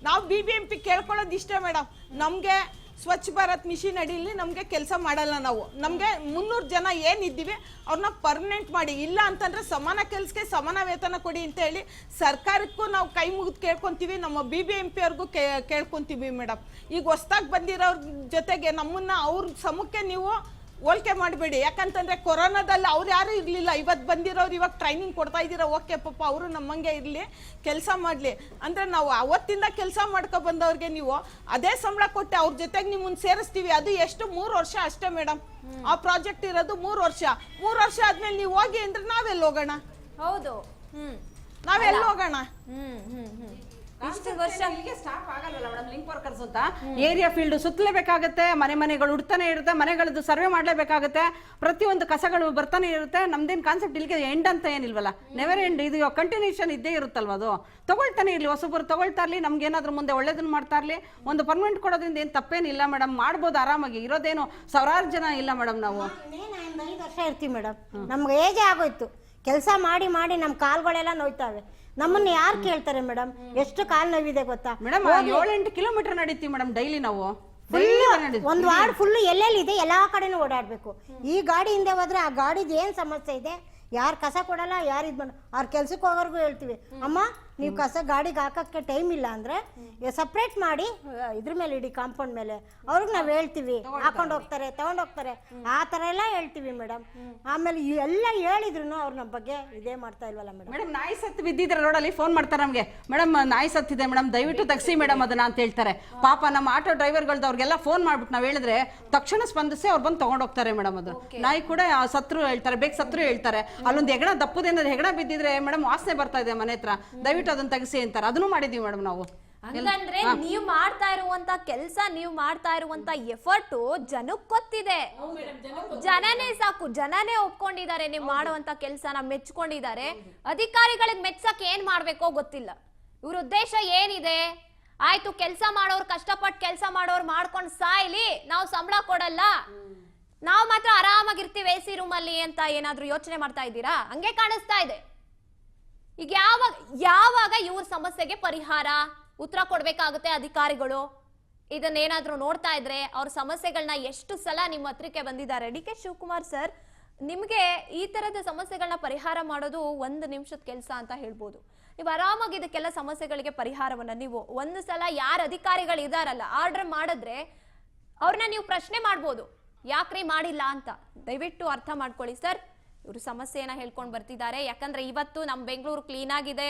ನಾವು BBMP ಕೇಳ್ಕೊಳ್ಳೋದು ಇಷ್ಟೇ ಮೇಡಮ್, ನಮ್ಗೆ ಸ್ವಚ್ಛ ಭಾರತ್ ಮಿಷಿನ್ ಅಡಿಯಲ್ಲಿ ನಮ್ಗೆ ಕೆಲಸ ಮಾಡಲ್ಲ. ನಾವು ನಮ್ಗೆ 300 ಜನ ಏನಿದ್ದೀವಿ ಅವ್ರನ್ನ ಪರ್ಮನೆಂಟ್ ಮಾಡಿ, ಇಲ್ಲ ಅಂತಂದ್ರೆ ಸಮಾನ ಕೆಲ್ಸಕ್ಕೆ ಸಮಾನ ವೇತನ ಕೊಡಿ ಅಂತ ಹೇಳಿ ಸರ್ಕಾರಕ್ಕೂ ನಾವು ಕೈ ಮುಗಿದು ಕೇಳ್ಕೊಂತೀವಿ, ನಮ್ಮ BBMP ಅವ್ರಿಗೂ ಕೇಳ್ಕೊಂತೀವಿ ಮೇಡಮ್. ಈಗ ಹೊಸ್ದಾಗಿ ಬಂದಿರೋರ್ ಜೊತೆಗೆ ನಮ್ಮನ್ನ ಅವ್ರ ಸಮಕ್ಕೆ ನೀವು ಹೋಲಿಕೆ ಮಾಡಬೇಡಿ. ಯಾಕಂತಂದ್ರೆ ಕೊರೋನಾದಲ್ಲಿ ಅವ್ರು ಯಾರು ಇರಲಿಲ್ಲ, ಇವತ್ತು ಬಂದಿರೋರು ಇವಾಗ ಟ್ರೈನಿಂಗ್ ಕೊಡ್ತಾ ಇದ್ದೀರಾ, ಓಕೆ ಪಾಪ ಅವರು ನಮ್ಮಂಗೆ ಇರಲಿ, ಕೆಲಸ ಮಾಡಲಿ ಅಂದ್ರೆ ನಾವು ಅವತ್ತಿಂದ ಕೆಲಸ ಮಾಡ್ಕೊ ಬಂದವ್ರಿಗೆ ನೀವು ಅದೇ ಸಂಬಳ ಕೊಟ್ಟು ಅವ್ರ ಜೊತೆಗೆ ನಿಮ್ಮನ್ನ ಸೇರಿಸ್ತೀವಿ. ಅದು ಎಷ್ಟು 3 ವರ್ಷ ಅಷ್ಟೇ ಮೇಡಮ್. ಆ ಪ್ರಾಜೆಕ್ಟ್ ಇರೋದು 3 ವರ್ಷ. 3 ವರ್ಷ ಆದ್ಮೇಲೆ ನೀವು ಹೋಗಿ ಅಂದ್ರೆ ನಾವೆಲ್ಲಿ ಹೋಗೋಣ? ಹೌದು, ನಾವೆಲ್ಲಿ ಹೋಗೋಣ? ಇಷ್ಟು ವರ್ಷ ಸ್ಟಾಪ್ ಆಗಲ್ಲ ಮೇಡಮ್. ಲಿಂಕ್ ವರ್ಕರ್ಸ್ ಅಂತ ಏರಿಯಾ ಫೀಲ್ಡ್ ಸುತ್ತಲೇಬೇಕಾಗುತ್ತೆ, ಮನೆಗಳು ಹುಡ್ತಾನೆ ಇರುತ್ತೆ, ಮನೆಗಳದ್ದು ಸರ್ವೆ ಮಾಡ್ಲೇಬೇಕಾಗುತ್ತೆ, ಪ್ರತಿಯೊಂದು ಕಸಗಳು ಬರ್ತಾನೆ ಇರುತ್ತೆ. ನಮ್ದೇನ್ ಕಾನ್ಸೆಪ್ಟ್ ಇಲ್ಲಿಗೆ ಎಂಡ್ ಅಂತ ಏನಿಲ್ವಲ್ಲ, ನೆವರ್ ಎಂಡ್, ಇದು ಕಂಟಿನ್ಯೂಷನ್ ಇದ್ದೇ ಇರುತ್ತಲ್ವ. ಅದು ತಗೊಳ್ತಾನೆ ಇರ್ಲಿ, ಹೊಸಬರು ತಗೊಳ್ತಾ ಇರ್ಲಿ, ನಮ್ಗೆ ಏನಾದ್ರೂ ಮುಂದೆ ಒಳ್ಳೇದನ್ನ ಮಾಡ್ತಾ ಇರ್ಲಿ. ಒಂದು ಪರ್ಮನೆಂಟ್ ಕೊಡೋದ್ರಿಂದ ಏನ್ ತಪ್ಪೇನಿಲ್ಲ ಮೇಡಮ್, ಮಾಡ್ಬೋದು ಆರಾಮಾಗಿ. ಇರೋದೇನು 1000 ಜನ ಇಲ್ಲ ಮೇಡಮ್. ನಾವು 5 ವರ್ಷ ಇರ್ತೀವಿ ಮೇಡಮ್, ನಮ್ಗೆ ಏಜೇ ಆಗೋಯ್ತು. ಕೆಲಸ ಮಾಡಿ ಮಾಡಿ ನಮ್ಮ ಕಾಲ್ಗಳೆಲ್ಲ ನೋಯ್ತಾವೆ. ನಮ್ಮನ್ನ ಯಾರು ಕೇಳ್ತಾರೆ ಮೇಡಮ್? ಎಷ್ಟು ಕಾಲ್ ನೋವಿದೆ ಗೊತ್ತಾ ಮೇಡಮ್? 7-8 ಕಿಲೋಮೀಟರ್ ನಡೀತೀವಿ ಮೇಡಮ್ ಡೈಲಿ ನಾವು. ಒಂದು ವಾರ್ಡ್ ಫುಲ್ ಎಲ್ಲೆಲ್ಲಿ ಇದೆ ಎಲ್ಲಾ ಕಡೆನೂ ಓಡಾಡ್ಬೇಕು. ಈ ಗಾಡಿ ಹಿಂದೆ ಹೋದ್ರೆ ಆ ಗಾಡಿದ ಏನ್ ಸಮಸ್ಯೆ ಇದೆ, ಯಾರು ಕಸ ಕೊಡಲ್ಲ, ಯಾರು ಇದು ಅವ್ರ ಕೆಲ್ಸಕ್ಕೆ ಹೋಗೋರ್ಗು ಹೇಳ್ತೀವಿ, ಅಮ್ಮ ನೀವು ಕಸ ಗಾಡಿಗೆ ಹಾಕಕ್ಕೆ ಟೈಮ್ ಇಲ್ಲ ಅಂದ್ರೆ ಸಪ್ರೇಟ್ ಮಾಡಿ ಇದ್ರ ಮೇಲೆ ಇಡಿ, ಕಾಂಪೌಂಡ್ ಮೇಲೆ. ಅವ್ರಿಗೆ ನಾವು ಹೇಳ್ತೀವಿ, ಹಾಕೊಂಡು ಹೋಗ್ತಾರೆ, ತಗೊಂಡ್ ಹೋಗ್ತಾರೆ, ಆ ತರ ಎಲ್ಲ ಹೇಳ್ತೀವಿ ಮೇಡಮ್. ಆಮೇಲೆ ಎಲ್ಲ ಹೇಳಿದ್ರು ಅವ್ರ ನಮ್ಮ ಬಗ್ಗೆ ಇದೇ ಮಾಡ್ತಾ ಇಲ್ವಲ್ಲ ಮೇಡಮ್. ಮೇಡಮ್ ನಾಯಿ ಸತ್ತು ಬಿದ್ದಿದ್ರೆ ರೋಡಲ್ಲಿ ಫೋನ್ ಮಾಡ್ತಾರೆ ನಮ್ಗೆ, ಮೇಡಮ್ ನಾಯಿ ಸತ್ತಿದೆ ಮೇಡಮ್, ದಯವಿಟ್ಟು ತೆಗ್ಸಿ ಮೇಡಮ್ ಅದನ್ನ ಅಂತ ಹೇಳ್ತಾರೆ. ಪಾಪ ನಮ್ಮ ಆಟೋ ಡ್ರೈವರ್ಗಳ್ದು ಅವ್ರಿಗೆಲ್ಲ ಫೋನ್ ಮಾಡ್ಬಿಟ್ಟು ನಾವು ಹೇಳಿದ್ರೆ ತಕ್ಷಣ ಸ್ಪಂದಿಸಿ ಅವ್ರು ಬಂದು ತಗೊಂಡ್ ಹೋಗ್ತಾರೆ ಮೇಡಮ್. ಅದು ನಾಯಿ ಕೂಡ ಸತ್ರು ಹೇಳ್ತಾರೆ, ಬೇಗ ಸತ್ರು ಹೇಳ್ತಾರೆ. ಅಲ್ಲೊಂದು ಹೆಗಣ ದಪ್ಪದೇನಾದ್ರು ಹೆಗಣ ಬಿದ್ದಿದ್ರೆ ಮೇಡಮ್ ವಾಸನೆ ಬರ್ತಾ ಇದೆ ಮನೆ ಹತ್ರ, ದಯವಿಟ್ಟು ಅದನ್ನ ತೆಗಿಸಿ ಅಂತಾರೆ. ಅದನ್ನು ಮಾಡಿದೀವಿ ಮೇಡಮ್ ನಾವು. ಹಂಗಂದ್ರೆ ನೀವು ಮಾಡ್ತಾ ಇರುವಂತ ಕೆಲಸ, ನೀವು ಮಾಡ್ತಾ ಇರುವಂತ ಎಫರ್ಟ್ ಜನಕ್ಕೆ ಗೊತ್ತಿದೆ. ಜನನೇ ಸಾಕು, ಜನನೇ ಒಪ್ಕೊಂಡಿದ್ದಾರೆ ನೀವು ಮಾಡುವಂತ ಕೆಲಸನ, ಮೆಚ್ಕೊಂಡಿದ್ದಾರೆ. ಅಧಿಕಾರಿಗಳಿಗೆ ಮೆಚ್ಚಕ್ ಏನ್ ಮಾಡ್ಬೇಕೋ ಗೊತ್ತಿಲ್ಲ. ಇವ್ರ ಉದ್ದೇಶ ಏನಿದೆ? ಆಯ್ತು, ಕೆಲಸ ಮಾಡೋರು ಕಷ್ಟಪಟ್ಟು ಕೆಲಸ ಮಾಡೋರು ಮಾಡ್ಕೊಂಡು ಸಾಯ್ಲಿ, ನಾವು ಸಂಬಳ ಕೊಡಲ್ಲ, ನಾವು ಮಾತ್ರ ಆರಾಮಾಗಿರ್ತೀವಿ AC ರೂಮಲ್ಲಿ ಅಂತ ಏನಾದ್ರೂ ಯೋಚನೆ ಮಾಡ್ತಾ ಇದ್ದೀರಾ? ಹಂಗೆ ಕಾಣಿಸ್ತಾ ಇದೆ. ಈಗ ಯಾವಾಗ ಇವ್ರ ಸಮಸ್ಯೆಗೆ ಪರಿಹಾರ ಉತ್ತರ ಕೊಡ್ಬೇಕಾಗುತ್ತೆ ಅಧಿಕಾರಿಗಳು? ಇದನ್ನೇನಾದ್ರೂ ನೋಡ್ತಾ ಇದ್ರೆ ಅವ್ರ ಸಮಸ್ಯೆಗಳನ್ನ ಎಷ್ಟು ಸಲ ನಿಮ್ಮ ಹತ್ರಕ್ಕೆ ಬಂದಿದ್ದಾರೆ? DK ಶಿವಕುಮಾರ್ ಸರ್, ನಿಮ್ಗೆ ಈ ತರದ ಸಮಸ್ಯೆಗಳನ್ನ ಪರಿಹಾರ ಮಾಡೋದು 1 ನಿಮಿಷದ ಕೆಲಸ ಅಂತ ಹೇಳ್ಬೋದು. ನೀವು ಆರಾಮಾಗಿ ಇದಕ್ಕೆಲ್ಲ ಸಮಸ್ಯೆಗಳಿಗೆ ಪರಿಹಾರವನ್ನ ನೀವು ಒಂದು ಸಲ ಯಾರ ಅಧಿಕಾರಿಗಳು ಇದಾರಲ್ಲ ಆರ್ಡರ್ ಮಾಡಿದ್ರೆ ಅವ್ರನ್ನ ನೀವು ಪ್ರಶ್ನೆ ಮಾಡ್ಬೋದು, ಯಾಕ್ರಿ ಮಾಡಿಲ್ಲ ಅಂತ. ದಯವಿಟ್ಟು ಅರ್ಥ ಮಾಡ್ಕೊಳ್ಳಿ ಸರ್, ಇವರು ಸಮಸ್ಯೆನ ಹೇಳ್ಕೊಂಡು ಬರ್ತಿದ್ದಾರೆ. ಯಾಕಂದ್ರೆ ಇವತ್ತು ನಮ್ಮ ಬೆಂಗಳೂರು ಕ್ಲೀನ್ ಆಗಿದೆ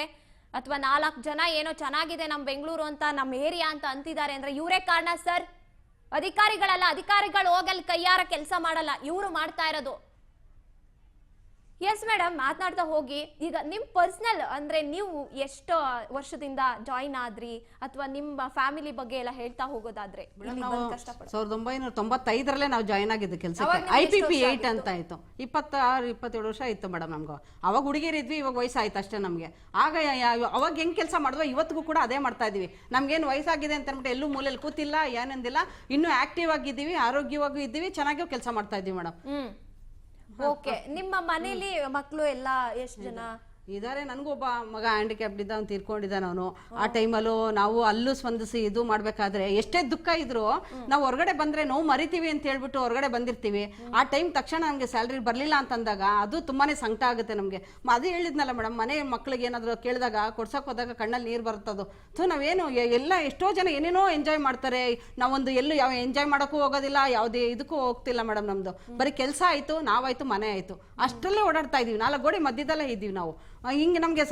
ಅಥವಾ 4 ಜನ ಏನೋ ಚೆನ್ನಾಗಿದೆ ನಮ್ಮ ಬೆಂಗಳೂರು ಅಂತ, ನಮ್ಮ ಏರಿಯಾ ಅಂತ ಅಂತಿದ್ದಾರೆ ಅಂದ್ರೆ ಇವರೇ ಕಾರಣ ಸರ್, ಅಧಿಕಾರಿಗಳಲ್ಲ. ಅಧಿಕಾರಿಗಳು ಹೋಗಲ್ಲಿ ಕೈಯಾರ ಕೆಲಸ ಮಾಡಲ್ಲ, ಇವರು ಮಾಡ್ತಾ ಇರೋದು. ಎಸ್ ಮೇಡಮ್, ಮಾತನಾಡ್ತಾ ಹೋಗಿ. ಈಗ ನಿಮ್ ಪರ್ಸನಲ್ ಅಂದ್ರೆ ನೀವು ಎಷ್ಟು ವರ್ಷದಿಂದ ಜಾಯಿನ್ ಆದ್ರಿ ಅಥವಾ ನಿಮ್ಮ ಫ್ಯಾಮಿಲಿ ಬಗ್ಗೆ ಎಲ್ಲ ಹೇಳ್ತಾ ಹೋಗೋದಾದ್ರೆ? 1995 ನಾವು ಜಾಯಿನ್ ಆಗಿದ್ದು ಕೆಲಸಕ್ಕೆ. IPP 8 ಅಂತ ಆಯ್ತು. 26-27 ವರ್ಷ ಆಯ್ತು ಮೇಡಮ್ ನಮ್ಗೆ. ಅವಾಗ ಹುಡುಗಿರಿದ್ವಿ, ಇವಾಗ ವಯಸ್ಸಾಯ್ತು ಅಷ್ಟೇ ನಮ್ಗೆ. ಆಗ ಅವಾಗ ಹೆಂಗ್ ಕೆಲಸ ಮಾಡಿದ್ವಿ ಇವತ್ತಿಗೂ ಕೂಡ ಅದೇ ಮಾಡ್ತಾ ಇದೀವಿ. ನಮ್ಗೇನು ವಯಸ್ಸಾಗಿದೆ ಅಂತ ಅಂದ್ಬಿಟ್ಟು ಎಲ್ಲೂ ಮೂಲೆಯಲ್ಲಿ ಕೂತಿಲ್ಲ, ಏನಂದಿಲ್ಲ. ಇನ್ನೂ ಆಕ್ಟಿವ್ ಆಗಿದ್ದೀವಿ, ಆರೋಗ್ಯವಾಗಿ ಇದ್ದೀವಿ, ಚೆನ್ನಾಗಿ ಕೆಲಸ ಮಾಡ್ತಾ ಇದೀವಿ ಮೇಡಮ್. ಓಕೆ, ನಿಮ್ಮ ಮನೇಲಿ ಮಕ್ಕಳು ಎಲ್ಲ ಎಷ್ಟು ಜನ? ಇದಾರೆ. ನನಗೊಬ್ಬ ಮಗ ಹ್ಯಾಂಡಿಕ್ಯಾಪ್ಡ್ ಇದ್ದ, ಅವ್ನು ತೀರ್ಕೊಂಡಿದ್ದಾನೆ. ಅವನು ಆ ಟೈಮಲ್ಲೂ ನಾವು ಅಲ್ಲೂ ಸ್ಪಂದಿಸಿ ಇದು ಮಾಡ್ಬೇಕಾದ್ರೆ ಎಷ್ಟೇ ದುಃಖ ಇದ್ರು ನಾವು ಹೊರಗಡೆ ಬಂದ್ರೆ ನೋವು ಮರಿತೀವಿ ಅಂತ ಹೇಳ್ಬಿಟ್ಟು ಹೊರಗಡೆ ಬಂದಿರ್ತೀವಿ. ಆ ಟೈಮ್ ತಕ್ಷಣ ನಮಗೆ ಸ್ಯಾಲ್ರಿ ಬರಲಿಲ್ಲ ಅಂತಂದಾಗ ಅದು ತುಂಬಾನೇ ಸಂಕಟ ಆಗುತ್ತೆ ನಮಗೆ. ಅದೇ ಹೇಳಿದ್ನಲ್ಲ ಮೇಡಮ್, ಮನೆ ಮಕ್ಳಿಗೆ ಏನಾದ್ರು ಕೇಳಿದಾಗ ಕೊಡ್ಸಕ್ ಹೋದಾಗ ಕಣ್ಣಲ್ಲಿ ನೀರು ಬರ್ತದು. ಸೊ ನಾವೇನು ಎಲ್ಲ ಎಷ್ಟೋ ಜನ ಏನೇನೋ ಎಂಜಾಯ್ ಮಾಡ್ತಾರೆ, ನಾವೊಂದು ಎಲ್ಲೂ ಯಾವ ಎಂಜಾಯ್ ಮಾಡೋಕ್ಕೂ ಹೋಗೋದಿಲ್ಲ, ಯಾವುದೇ ಇದಕ್ಕೂ ಹೋಗ್ತಿಲ್ಲ ಮೇಡಮ್. ನಮ್ದು ಬರೀ ಕೆಲಸ ಆಯ್ತು, ನಾವಾಯ್ತು, ಮನೆ ಆಯ್ತು, ಅಷ್ಟರಲ್ಲೇ ಓಡಾಡ್ತಾ ಇದೀವಿ. 4 ಗೋಡೆ ಮಧ್ಯದಲ್ಲೇ ಇದ್ದೀವಿ ನಾವು. ಹಿಂಗೆ ನಮಗೆ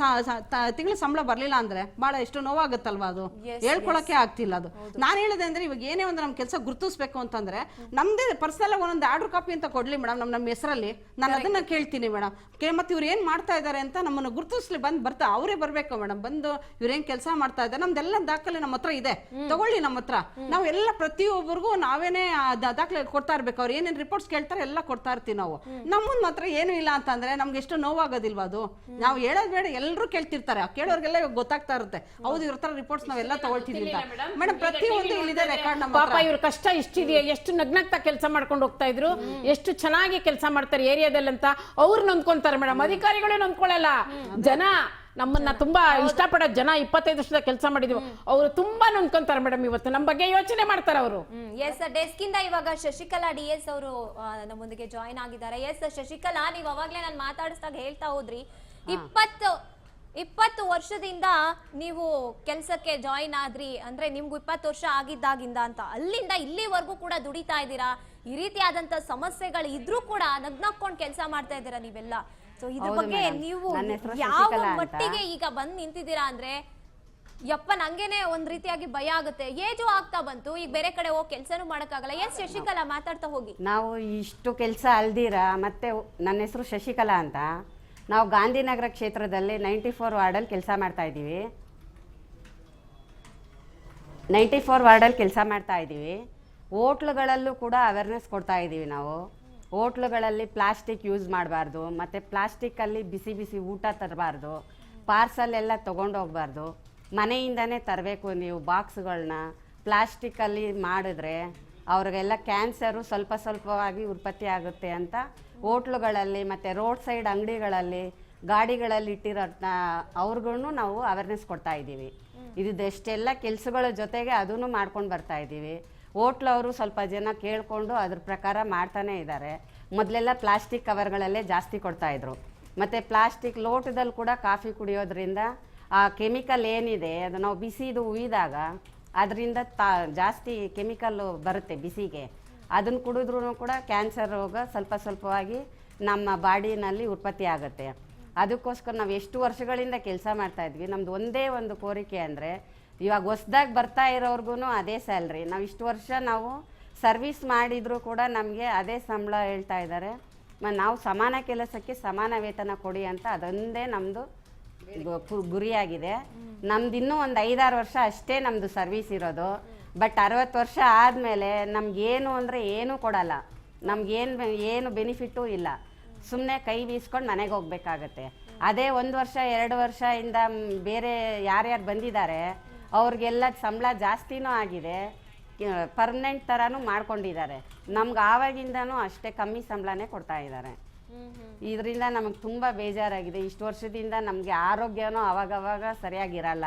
ತಿಂಗಳ ಸಂಬಳ ಬರಲಿಲ್ಲ ಅಂದ್ರೆ ಭಾಳ ಎಷ್ಟು ನೋವಾಗುತ್ತಲ್ವಾ, ಅದು ಹೇಳ್ಕೊಳಕ್ಕೆ ಆಗ್ತಿಲ್ಲ. ಅದು ನಾನು ಹೇಳಿದೆ ಅಂದ್ರೆ ಇವಾಗ ಏನೇ ಒಂದು ನಮ್ಮ ಕೆಲಸ ಗುರುತಿಸ್ಬೇಕು ಅಂತಂದ್ರೆ ನಮ್ದೇ ಪರ್ಸನಲ್ ಒಂದೊಂದು ಆರ್ಡರ್ ಕಾಪಿ ಅಂತ ಕೊಡ್ಲಿ ಮೇಡಮ್, ನಮ್ಮ ಹೆಸರಲ್ಲಿ. ನಾನು ಅದನ್ನ ಕೇಳ್ತೀನಿ ಮೇಡಮ್. ಮತ್ತೆ ಇವ್ರು ಏನ್ ಮಾಡ್ತಾ ಇದ್ದಾರೆ ಅಂತ ನಮ್ಮನ್ನು ಗುರುತಿಸ್ಲಿ, ಬರ್ತಾ ಅವರೇ ಬರ್ಬೇಕು ಮೇಡಮ್. ಬಂದು ಇವ್ರೇನ್ ಕೆಲಸ ಮಾಡ್ತಾ ಇದ್ದಾರೆ, ನಮ್ದೆಲ್ಲ ದಾಖಲೆ ನಮ್ಮ ಹತ್ರ ಇದೆ, ತಗೊಳ್ಳಿ ನಮ್ಮ ಹತ್ರ. ನಾವೆಲ್ಲ ಪ್ರತಿಯೊಬ್ಬರಿಗೂ ನಾವೇನೇ ದಾಖಲೆ ಕೊಡ್ತಾ ಇರ್ಬೇಕು. ಅವ್ರು ಏನೇನ್ ರಿಪೋರ್ಟ್ಸ್ ಕೇಳ್ತಾರೆ ಎಲ್ಲ ಕೊಡ್ತಾ ಇರ್ತೀವಿ ನಾವು. ನಮ್ಮನ್ ಮಾತ್ರ ಏನು ಇಲ್ಲ ಅಂತಂದ್ರೆ ನಮ್ಗೆ ಎಷ್ಟು ನೋವಾಗೋದಿಲ್ವಾ ಅದು. ನಾವು ಹೇಳೋದ್ ಬೇಡ, ಎಲ್ಲರೂ ಕೇಳ್ತಿರ್ತಾರೆ, ಕೇಳೋರ್ಗೆಲ್ಲ ಗೊತ್ತಾಗ್ತಾ ಇರುತ್ತೆ. ಹೌದು, ಇವ್ರ ಹತ್ರ ರಿಪೋರ್ಟ್ಸ್ ನಾವೆಲ್ಲ ತಗೊಳ್ತಿದ್ದೀವಿ ಮೇಡಮ್. ಪ್ರತಿಯೊಂದು ಇಲ್ಲಿದೆ ರೆಕಾರ್ಡ್. ನಮ್ಮ ಪಾಪ ಇವ್ರ ಕಷ್ಟ ಇಷ್ಟಿದೆಯಾ, ಎಷ್ಟು ನಗ್ನಗ್ತಾ ಕೆಲಸ ಮಾಡ್ಕೊಂಡು ಹೋಗ್ತಾ ಇದ್ರು, ಎಷ್ಟು ಚೆನ್ನಾಗಿ ಕೆಲಸ ಮಾಡ್ತಾರೆ ಏರಿಯಾದಲ್ಲಿ ಅಂತ ಅವ್ರು ನೊಂದ್ಕೊಂತಾರೆ ಮೇಡಮ್. ಅಧಿಕಾರಿಗಳೇ ನೊಂದ್ಕೊಳ್ಳಲ್ಲ. ಜನ ನಮ್ಮನ್ನ ತುಂಬಾ ಇಷ್ಟಪಡೋ ಜನ 25 ವರ್ಷದ ಕೆಲಸ ಮಾಡಿದ್ವಿ, ಅವರು ತುಂಬಾ ನೊಂದ್ಕೊಂತಾರೆ ಮೇಡಮ್. ಇವತ್ತು ನಮ್ಮ ಬಗ್ಗೆ ಯೋಚನೆ ಮಾಡ್ತಾರೆ ಅವರು. ಎಸ್, ಡೆಸ್ಕ್ ಇಂದ ಇವಾಗ ಶಶಿಕಲಾ DS ಅವರು ನಮ್ಮೊಂದಿಗೆ ಜಾಯಿನ್ ಆಗಿದ್ದಾರೆ. ಎಸ್ ಶಶಿಕಲಾ, ನೀವು ಅವಾಗ್ಲೇ ನಾನು ಮಾತಾಡಿಸಿದಾಗ ಹೇಳ್ತಾ ಹೋದ್ರಿ 20 ವರ್ಷದಿಂದ ನೀವು ಕೆಲಸಕ್ಕೆ ಜಾಯಿನ್ ಆದ್ರಿ ಅಂದ್ರೆ ನಿಮ್ಗೂ 20 ವರ್ಷ ಆಗಿದ್ದಾಗಿಂದ ಅಂತ. ಅಲ್ಲಿಂದ ಇಲ್ಲಿವರೆಗೂ ಕೂಡ ದುಡಿತಾ ಇದ್ದೀರಾ. ಈ ರೀತಿಯಾದಂತ ಸಮಸ್ಯೆಗಳು ಇದ್ರೂ ಕೂಡ ನಗ್ನಕ್ಕೊಂಡು ಕೆಲಸ ಮಾಡ್ತಾ ಇದ್ದೀರಾ ನೀವೆಲ್ಲ. ಸೊ ಇದ್ರ ಬಗ್ಗೆ ನೀವು ಯಾವ ಮಟ್ಟಿಗೆ ಈಗ ಬಂದ್ ನಿಂತಿದ್ದೀರಾ ಅಂದ್ರೆ ಯಪ್ಪ ನಂಗೇನೆ ಒಂದ್ ರೀತಿಯಾಗಿ ಭಯ ಆಗುತ್ತೆ. ಏಜು ಆಗ್ತಾ ಬಂತು, ಈಗ ಬೇರೆ ಕಡೆ ಹೋಗಿ ಕೆಲಸನೂ ಮಾಡಕ್ಕಾಗಲ್ಲ. ಎಸ್ ಶಶಿಕಲಾ, ಮಾತಾಡ್ತಾ ಹೋಗಿ. ನಾವು ಇಷ್ಟು ಕೆಲಸ ಅಲ್ದಿರ, ಮತ್ತೆ ನನ್ನ ಹೆಸರು ಶಶಿಕಲಾ ಅಂತ. ನಾವು ಗಾಂಧಿನಗರ ಕ್ಷೇತ್ರದಲ್ಲಿ 94 ವಾರ್ಡಲ್ಲಿ ಕೆಲಸ ಮಾಡ್ತಾ ಇದ್ದೀವಿ. 94 ವಾರ್ಡಲ್ಲಿ ಕೆಲಸ ಮಾಡ್ತಾ ಇದ್ದೀವಿ. ಹೋಟ್ಲುಗಳಲ್ಲೂ ಕೂಡ ಅವೇರ್ನೆಸ್ ಕೊಡ್ತಾ ಇದ್ದೀವಿ ನಾವು. ಹೋಟ್ಲುಗಳಲ್ಲಿ ಪ್ಲಾಸ್ಟಿಕ್ ಯೂಸ್ ಮಾಡಬಾರ್ದು, ಮತ್ತು ಪ್ಲಾಸ್ಟಿಕ್ಕಲ್ಲಿ ಬಿಸಿ ಬಿಸಿ ಊಟ ತರಬಾರ್ದು, ಪಾರ್ಸಲ್ ಎಲ್ಲ ತೊಗೊಂಡು ಹೋಗ್ಬಾರ್ದು, ಮನೆಯಿಂದನೇ ತರಬೇಕು ನೀವು ಬಾಕ್ಸ್ಗಳನ್ನ. ಪ್ಲಾಸ್ಟಿಕ್ಕಲ್ಲಿ ಮಾಡಿದ್ರೆ ಅವ್ರಿಗೆಲ್ಲ ಕ್ಯಾನ್ಸರು ಸ್ವಲ್ಪವಾಗಿ ಉತ್ಪತ್ತಿ ಆಗುತ್ತೆ ಅಂತ ಹೋಟ್ಲುಗಳಲ್ಲಿ ಮತ್ತು ರೋಡ್ ಸೈಡ್ ಅಂಗಡಿಗಳಲ್ಲಿ ಗಾಡಿಗಳಲ್ಲಿ ಇಟ್ಟಿರೋ ಅವ್ರಿಗೂ ನಾವು ಅವೇರ್ನೆಸ್ ಕೊಡ್ತಾ ಇದ್ದೀವಿ. ಇದೆಷ್ಟೆಲ್ಲ ಕೆಲಸಗಳ ಜೊತೆಗೆ ಅದನ್ನು ಮಾಡ್ಕೊಂಡು ಬರ್ತಾ ಇದ್ದೀವಿ. ಹೋಟ್ಲವರು ಸ್ವಲ್ಪ ಜನ ಕೇಳಿಕೊಂಡು ಅದ್ರ ಪ್ರಕಾರ ಮಾಡ್ತಾನೆ ಇದ್ದಾರೆ. ಮೊದಲೆಲ್ಲ ಪ್ಲಾಸ್ಟಿಕ್ ಕವರ್ಗಳಲ್ಲೇ ಜಾಸ್ತಿ ಕೊಡ್ತಾಯಿದ್ರು. ಮತ್ತು ಪ್ಲಾಸ್ಟಿಕ್ ಲೋಟದಲ್ಲಿ ಕೂಡ ಕಾಫಿ ಕುಡಿಯೋದ್ರಿಂದ ಆ ಕೆಮಿಕಲ್ ಏನಿದೆ ಅದು ನಾವು ಬಿಸಿದು ಉಯ್ದಾಗ ಅದರಿಂದ ಜಾಸ್ತಿ ಕೆಮಿಕಲ್ಲು ಬರುತ್ತೆ ಬಿಸಿಗೆ. ಅದನ್ನು ಕುಡಿದ್ರೂ ಕೂಡ ಕ್ಯಾನ್ಸರ್ ರೋಗ ಸ್ವಲ್ಪವಾಗಿ ನಮ್ಮ ಬಾಡಿನಲ್ಲಿ ಉತ್ಪತ್ತಿ ಆಗುತ್ತೆ. ಅದಕ್ಕೋಸ್ಕರ ನಾವು ಎಷ್ಟು ವರ್ಷಗಳಿಂದ ಕೆಲಸ ಮಾಡ್ತಾಯಿದ್ವಿ. ನಮ್ಮದು ಒಂದೇ ಒಂದು ಕೋರಿಕೆ ಅಂದರೆ ಇವಾಗ ಹೊಸ್ದಾಗಿ ಬರ್ತಾ ಇರೋರ್ಗು ಅದೇ ಸ್ಯಾಲ್ರಿ. ನಾವು ಇಷ್ಟು ವರ್ಷ ನಾವು ಸರ್ವಿಸ್ ಮಾಡಿದರೂ ಕೂಡ ನಮಗೆ ಅದೇ ಸಂಬಳ ಹೇಳ್ತಾ ಇದ್ದಾರೆ. ನಾವು ಸಮಾನ ಕೆಲಸಕ್ಕೆ ಸಮಾನ ವೇತನ ಕೊಡಿ ಅಂತ ಅದೊಂದೇ ನಮ್ಮದು ಗುರಿಯಾಗಿದೆ. ನಮ್ದು ಇನ್ನೂ ಒಂದು 5-6 ವರ್ಷ ಅಷ್ಟೇ ನಮ್ಮದು ಸರ್ವಿಸ್ ಇರೋದು. ಬಟ್ 60 ವರ್ಷ ಆದಮೇಲೆ ನಮಗೇನು ಅಂದರೆ ಏನೂ ಕೊಡಲ್ಲ, ನಮಗೇನು ಬೆನಿಫಿಟ್ಟು ಇಲ್ಲ. ಸುಮ್ಮನೆ ಕೈ ಬೀಸ್ಕೊಂಡು ಮನೆಗೆ ಹೋಗ್ಬೇಕಾಗತ್ತೆ. ಅದೇ 1 ವರ್ಷ 2 ವರ್ಷದಿಂದ ಬೇರೆ ಯಾರ್ಯಾರು ಬಂದಿದ್ದಾರೆ ಅವ್ರಿಗೆಲ್ಲ ಸಂಬಳ ಜಾಸ್ತಿನೂ ಆಗಿದೆ, ಪರ್ಮನೆಂಟ್ ಥರನೂ ಮಾಡ್ಕೊಂಡಿದ್ದಾರೆ. ನಮ್ಗೆ ಆವಾಗಿಂದನೂ ಅಷ್ಟೇ ಕಮ್ಮಿ ಸಂಬಳನೇ ಕೊಡ್ತಾ ಇದ್ದಾರೆ. ಇದರಿಂದ ನಮಗೆ ತುಂಬ ಬೇಜಾರಾಗಿದೆ. ಇಷ್ಟು ವರ್ಷದಿಂದ ನಮಗೆ ಆರೋಗ್ಯನೂ ಅವಾಗವಾಗ ಸರಿಯಾಗಿರಲ್ಲ.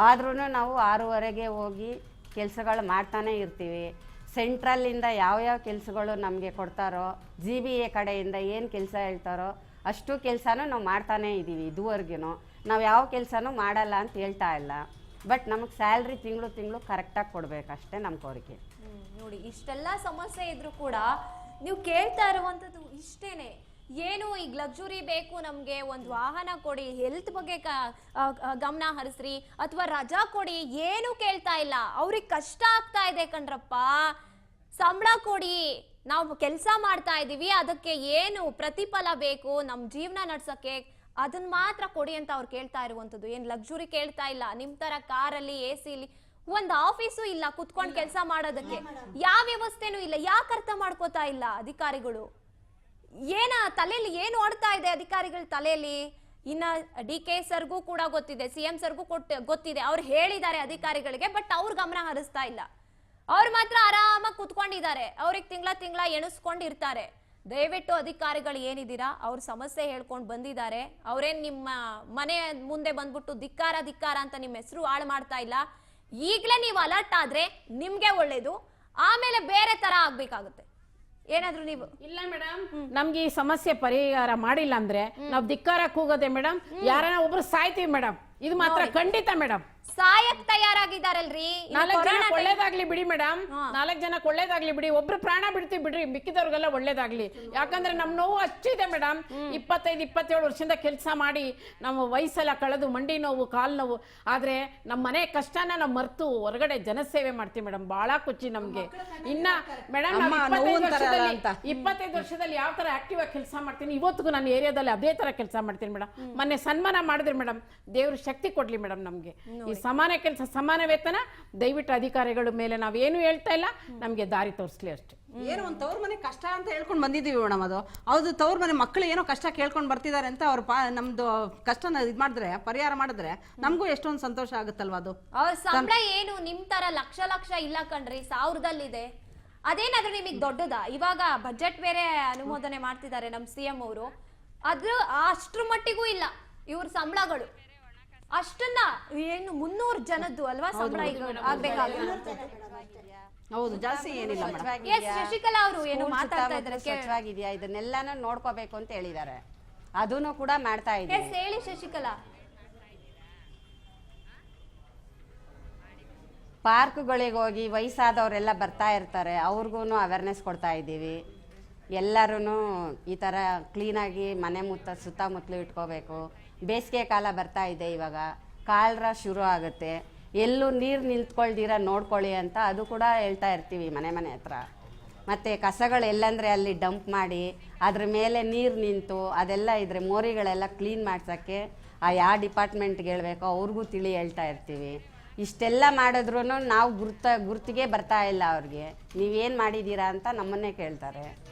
ಆದ್ರೂ ನಾವು 6:30ಗೆ ಹೋಗಿ ಕೆಲಸಗಳು ಮಾಡ್ತಾನೆ ಇರ್ತೀವಿ. ಸೆಂಟ್ರಲ್ಲಿಂದ ಯಾವ್ಯಾವ ಕೆಲಸಗಳು ನಮಗೆ ಕೊಡ್ತಾರೋ, GBA ಕಡೆಯಿಂದ ಏನು ಕೆಲಸ ಹೇಳ್ತಾರೋ ಅಷ್ಟು ಕೆಲಸನೂ ನಾವು ಮಾಡ್ತಾನೇ ಇದ್ದೀವಿ. ಇದುವರೆಗೂ ನಾವು ಯಾವ ಕೆಲಸನೂ ಮಾಡಲ್ಲ ಅಂತ ಹೇಳ್ತಾ ಇಲ್ಲ. ಬಟ್ ನಮಗೆ ಸ್ಯಾಲ್ರಿ ತಿಂಗಳು ಕರೆಕ್ಟಾಗಿ ಕೊಡಬೇಕಷ್ಟೇ ನಮ್ಮ ಕೋರಿಕೆ. ನೋಡಿ, ಇಷ್ಟೆಲ್ಲ ಸಮಸ್ಯೆ ಇದ್ರೂ ಕೂಡ ನೀವು ಕೇಳ್ತಾ ಇರುವಂಥದ್ದು ಇಷ್ಟೇನೆ. ಏನು ಈಗ ಲಕ್ಸುರಿ ಬೇಕು ನಮಗೆ, ಒಂದು ವಾಹನ ಕೊಡಿ, ಹೆಲ್ತ್ ಬಗ್ಗೆ ಗಮನ ಹರಿಸ್ರಿ, ಅಥವಾ ರಜಾ ಕೊಡಿ, ಏನು ಕೇಳ್ತಾ ಇಲ್ಲ. ಅವ್ರಿಗೆ ಕಷ್ಟ ಆಗ್ತಾ ಇದೆ ಕಣ್ರಪ್ಪ, ಸಂಬಳ ಕೊಡಿ, ನಾವು ಕೆಲಸ ಮಾಡ್ತಾ ಇದ್ದೀವಿ, ಅದಕ್ಕೆ ಏನು ಪ್ರತಿಫಲ ಬೇಕು ನಮ್ಮ ಜೀವನ ನಡ್ಸಕ್ಕೆ, ಅದನ್ನ ಮಾತ್ರ ಕೊಡಿ ಅಂತ ಅವ್ರು ಕೇಳ್ತಾ ಇರುವಂಥದ್ದು. ಏನು ಲಕ್ಸುರಿ ಕೇಳ್ತಾ ಇಲ್ಲ. ನಿಮ್ಮ ಥರ ಕಾರಲ್ಲಿ AC-ಲಿ ಒಂದು ಆಫೀಸು ಇಲ್ಲ ಕುತ್ಕೊಂಡು ಕೆಲಸ ಮಾಡೋದಕ್ಕೆ, ಯಾವ ವ್ಯವಸ್ಥೆನೂ ಇಲ್ಲ. ಯಾಕೆ ಅರ್ಥ ಮಾಡ್ಕೋತಾ ಇಲ್ಲ ಅಧಿಕಾರಿಗಳು? ತಲೆಯಲ್ಲಿ ಏನು ಓಡ್ತಾ ಇದೆ ಅಧಿಕಾರಿಗಳ ತಲೆಯಲ್ಲಿ? ಇನ್ನ DK ಸರ್ಗೂ ಕೂಡ ಗೊತ್ತಿದೆ, CM ಸರ್ಗೂ ಗೊತ್ತಿದೆ, ಅವ್ರು ಹೇಳಿದ್ದಾರೆ ಅಧಿಕಾರಿಗಳಿಗೆ. ಬಟ್ ಅವ್ರು ಗಮನ ಹರಿಸ್ತಾ ಇಲ್ಲ. ಅವ್ರು ಮಾತ್ರ ಆರಾಮಾಗಿ ಕುತ್ಕೊಂಡಿದ್ದಾರೆ. ಅವ್ರಿಗೆ ತಿಂಗಳ ಎಣಿಸ್ಕೊಂಡಿರ್ತಾರೆ. ದಯವಿಟ್ಟು ಅಧಿಕಾರಿಗಳು ಏನಿದ್ದೀರಾ ಅವ್ರ ಸಮಸ್ಯೆ ಹೇಳ್ಕೊಂಡು ಬಂದಿದ್ದಾರೆ, ಅವ್ರೇನ್ ನಿಮ್ಮ ಮನೆ ಮುಂದೆ ಬಂದ್ಬಿಟ್ಟು ಧಿಕ್ಕಾರ ಅಂತ ನಿಮ್ಮ ಹೆಸರು ಹಾಳು ಮಾಡ್ತಾ ಇಲ್ಲ. ಈಗಲೇ ನೀವು ಅಲರ್ಟ್ ಆದ್ರೆ ನಿಮ್ಗೆ ಒಳ್ಳೇದು, ಆಮೇಲೆ ಬೇರೆ ತರ ಆಗ್ಬೇಕಾಗುತ್ತೆ. ಏನಾದ್ರು ನೀವು ಇಲ್ಲ ಮೇಡಮ್, ನಮ್ಗೆ ಈ ಸಮಸ್ಯೆ ಪರಿಹಾರ ಮಾಡಿಲ್ಲ ಅಂದ್ರೆ ನಾವ್ ಧಿಕ್ಕಾರ ಕೂಗೋದೆ ಮೇಡಮ್. ಯಾರನ್ನ ಒಬ್ರು ಸಾಯ್ತೀವಿ ಮೇಡಮ್, ಇದು ಮಾತ್ರ ಖಂಡಿತ ಮೇಡಮ್. ಸಾಯಕ್ ತಯಾರಾಗಿದ್ದಾರಲ್ರಿ. 4 ಜನಕ್ಕೆ ಒಳ್ಳೇದಾಗ್ಲಿ ಬಿಡಿ ಮೇಡಮ್, 4 ಜನಕ್ಕೆ ಒಳ್ಳೇದಾಗ್ಲಿ ಬಿಡಿ, ಒಬ್ರು ಪ್ರಾಣ ಬಿಡ್ತೀವಿ ಬಿಡ್ರಿ, ಮಿಕ್ಕಿದವ್ರಿಗೆಲ್ಲ ಒಳ್ಳೇದಾಗ್ಲಿ. ಯಾಕಂದ್ರೆ ನಮ್ ನೋವು ಅಷ್ಟಿದೆ ಮೇಡಮ್. 25-27 ವರ್ಷದಿಂದ ಕೆಲಸ ಮಾಡಿ ನಮ್ಮ ವಯಸ್ಸೆಲ್ಲ ಕಳೆದು ಮಂಡಿ ನೋವು, ಕಾಲ್ ನೋವು, ಆದ್ರೆ ನಮ್ಮ ಮನೆ ಕಷ್ಟನ ನಾವು ಮರ್ತು ಹೊರಗಡೆ ಜನಸೇವೆ ಮಾಡ್ತೀವಿ ಮೇಡಮ್. ಬಹಳ ಖುಷಿ ನಮ್ಗೆ. ಇನ್ನ ಮೇಡಮ್ 25 ವರ್ಷದಲ್ಲಿ ಯಾವ ತರ ಆಕ್ಟಿವ್ ಆಗಿ ಕೆಲಸ ಮಾಡ್ತೀನಿ, ಇವತ್ತಿಗೂ ನಾನು ಏರಿಯಾದಲ್ಲಿ ಅದೇ ತರ ಕೆಲಸ ಮಾಡ್ತೀನಿ ಮೇಡಮ್. ಮೊನ್ನೆ ಸನ್ಮಾನ ಮಾಡಿದ್ರಿ ಮೇಡಮ್, ದೇವ್ರ ಶಕ್ತಿ ಕೊಡ್ಲಿ ಮೇಡಮ್ ನಮ್ಗೆ. ಈ ಸಮಾನ ಕೆಲಸ ಸಮಾನ ವೇತನ, ದಯವಿಟ್ಟು ಅಧಿಕಾರಿಗಳ ಮೇಲೆ ನಾವೇನು ಹೇಳ್ತಾ ಇಲ್ಲ, ನಮ್ಗೆ ದಾರಿ ತೋರಿಸ್ಲಿ ಅಷ್ಟೇ. ಏನೋ ಒಂದು ತವ್ರ ಮನೆ ಕಷ್ಟ ಅಂತ ಹೇಳ್ಕೊಂಡು ಬಂದಿದ್ದೀವಿ ಮೇಡಮ್. ಅದು ತವ್ರ ಮನೆ ಮಕ್ಕಳು ಏನೋ ಕಷ್ಟ ಕೇಳ್ಕೊಂಡು ಬರ್ತಿದ್ದಾರೆ ಅಂತ ಅವ್ರು ನಮ್ದು ಕಷ್ಟನ ಇದು ಮಾಡಿದ್ರೆ, ಪರಿಹಾರ ಮಾಡಿದ್ರೆ ನಮಗೂ ಎಷ್ಟೊಂದು ಸಂತೋಷ ಆಗುತ್ತಲ್ವಾ. ಅದು ಅವ್ರ ಸಂಬಳ ಏನು ನಿಮ್ ತರ ಲಕ್ಷ ಇಲ್ಲ ಕಣ್ರಿ, 1000ದಲ್ಲಿದೆ. ಅದೇನಾದ್ರೂ ನಿಮಗ್ ದೊಡ್ಡದಾ? ಇವಾಗ ಬಜೆಟ್ ಬೇರೆ ಅನುಮೋದನೆ ಮಾಡ್ತಿದ್ದಾರೆ ನಮ್ CM ಅವರು, ಅದು ಅಷ್ಟ್ರ ಮಟ್ಟಿಗೂ ಇಲ್ಲ ಇವ್ರ ಸಂಬಳಗಳು. ಅಷ್ಟನ್ನ ಏನು 300 ಜನದ್ದು ಅಲ್ವಾ ಸಂಬಳ ಈಗ ಆಗ್ಬೇಕಾಗುತ್ತೆ. ಹೌದು, ಜಾಸ್ತಿ ಏನಿಲ್ಲ ಮೇಡಮ್. ಎಸ್ ಶಶಿಕಲಾ ಅವರು ಏನು ಮಾತಾಡ್ತಾ ಇದ್ದಾರೆ, ಸ್ವಚ್ಛವಾಗಿದೆಯಾ ಇದನ್ನೆಲ್ಲಾನು ನೋಡ್ಕೋಬೇಕು ಅಂತ ಹೇಳಿದ್ದಾರೆ, ಅದನ್ನು ಕೂಡ ಮಾಡ್ತಾ ಇದ್ದೀವಿ. ಎಸ್ ಹೇಳಿ ಶಶಿಕಲಾ. ಪಾರ್ಕ್ಗಳಿಗೆ ಹೋಗಿ ವಯಸ್ಸಾದವರೆಲ್ಲ ಬರ್ತಾ ಇರ್ತಾರೆ, ಅವ್ರಿಗೂ ಅವೇರ್ನೆಸ್ ಕೊಡ್ತಾ ಇದ್ದೀವಿ. ಎಲ್ಲರೂ ಈ ಥರ ಕ್ಲೀನಾಗಿ ಮನೆ ಸುತ್ತಮುತ್ತಲು ಇಟ್ಕೋಬೇಕು. ಬೇಸಿಗೆ ಕಾಲ ಬರ್ತಾ ಇದೆ, ಇವಾಗ ಕಾಲರ ಶುರು ಆಗುತ್ತೆ, ಎಲ್ಲೂ ನೀರು ನಿಂತ್ಕೊಳ್ದಿರ ನೋಡ್ಕೊಳ್ಳಿ ಅಂತ ಅದು ಕೂಡ ಹೇಳ್ತಾ ಇರ್ತೀವಿ ಮನೆ ಹತ್ರ. ಮತ್ತು ಕಸಗಳು ಎಲ್ಲಂದರೆ ಅಲ್ಲಿ ಡಂಪ್ ಮಾಡಿ ಅದ್ರ ಮೇಲೆ ನೀರು ನಿಂತು ಅದೆಲ್ಲ ಇದ್ರೆ ಮೋರಿಗಳೆಲ್ಲ ಕ್ಲೀನ್ ಮಾಡ್ಸೋಕ್ಕೆ ಯಾವ ಡಿಪಾರ್ಟ್ಮೆಂಟ್ಗೆ ಹೇಳಬೇಕೋ ಅವ್ರಿಗೂ ಹೇಳ್ತಾ ಇರ್ತೀವಿ. ಇಷ್ಟೆಲ್ಲ ಮಾಡಿದ್ರೂ ನಾವು ಗುರ್ತಿಗೆ ಬರ್ತಾ ಇಲ್ಲ ಅವ್ರಿಗೆ, ನೀವೇನು ಮಾಡಿದ್ದೀರಾ ಅಂತ ನಮ್ಮನ್ನೇ ಕೇಳ್ತಾರೆ.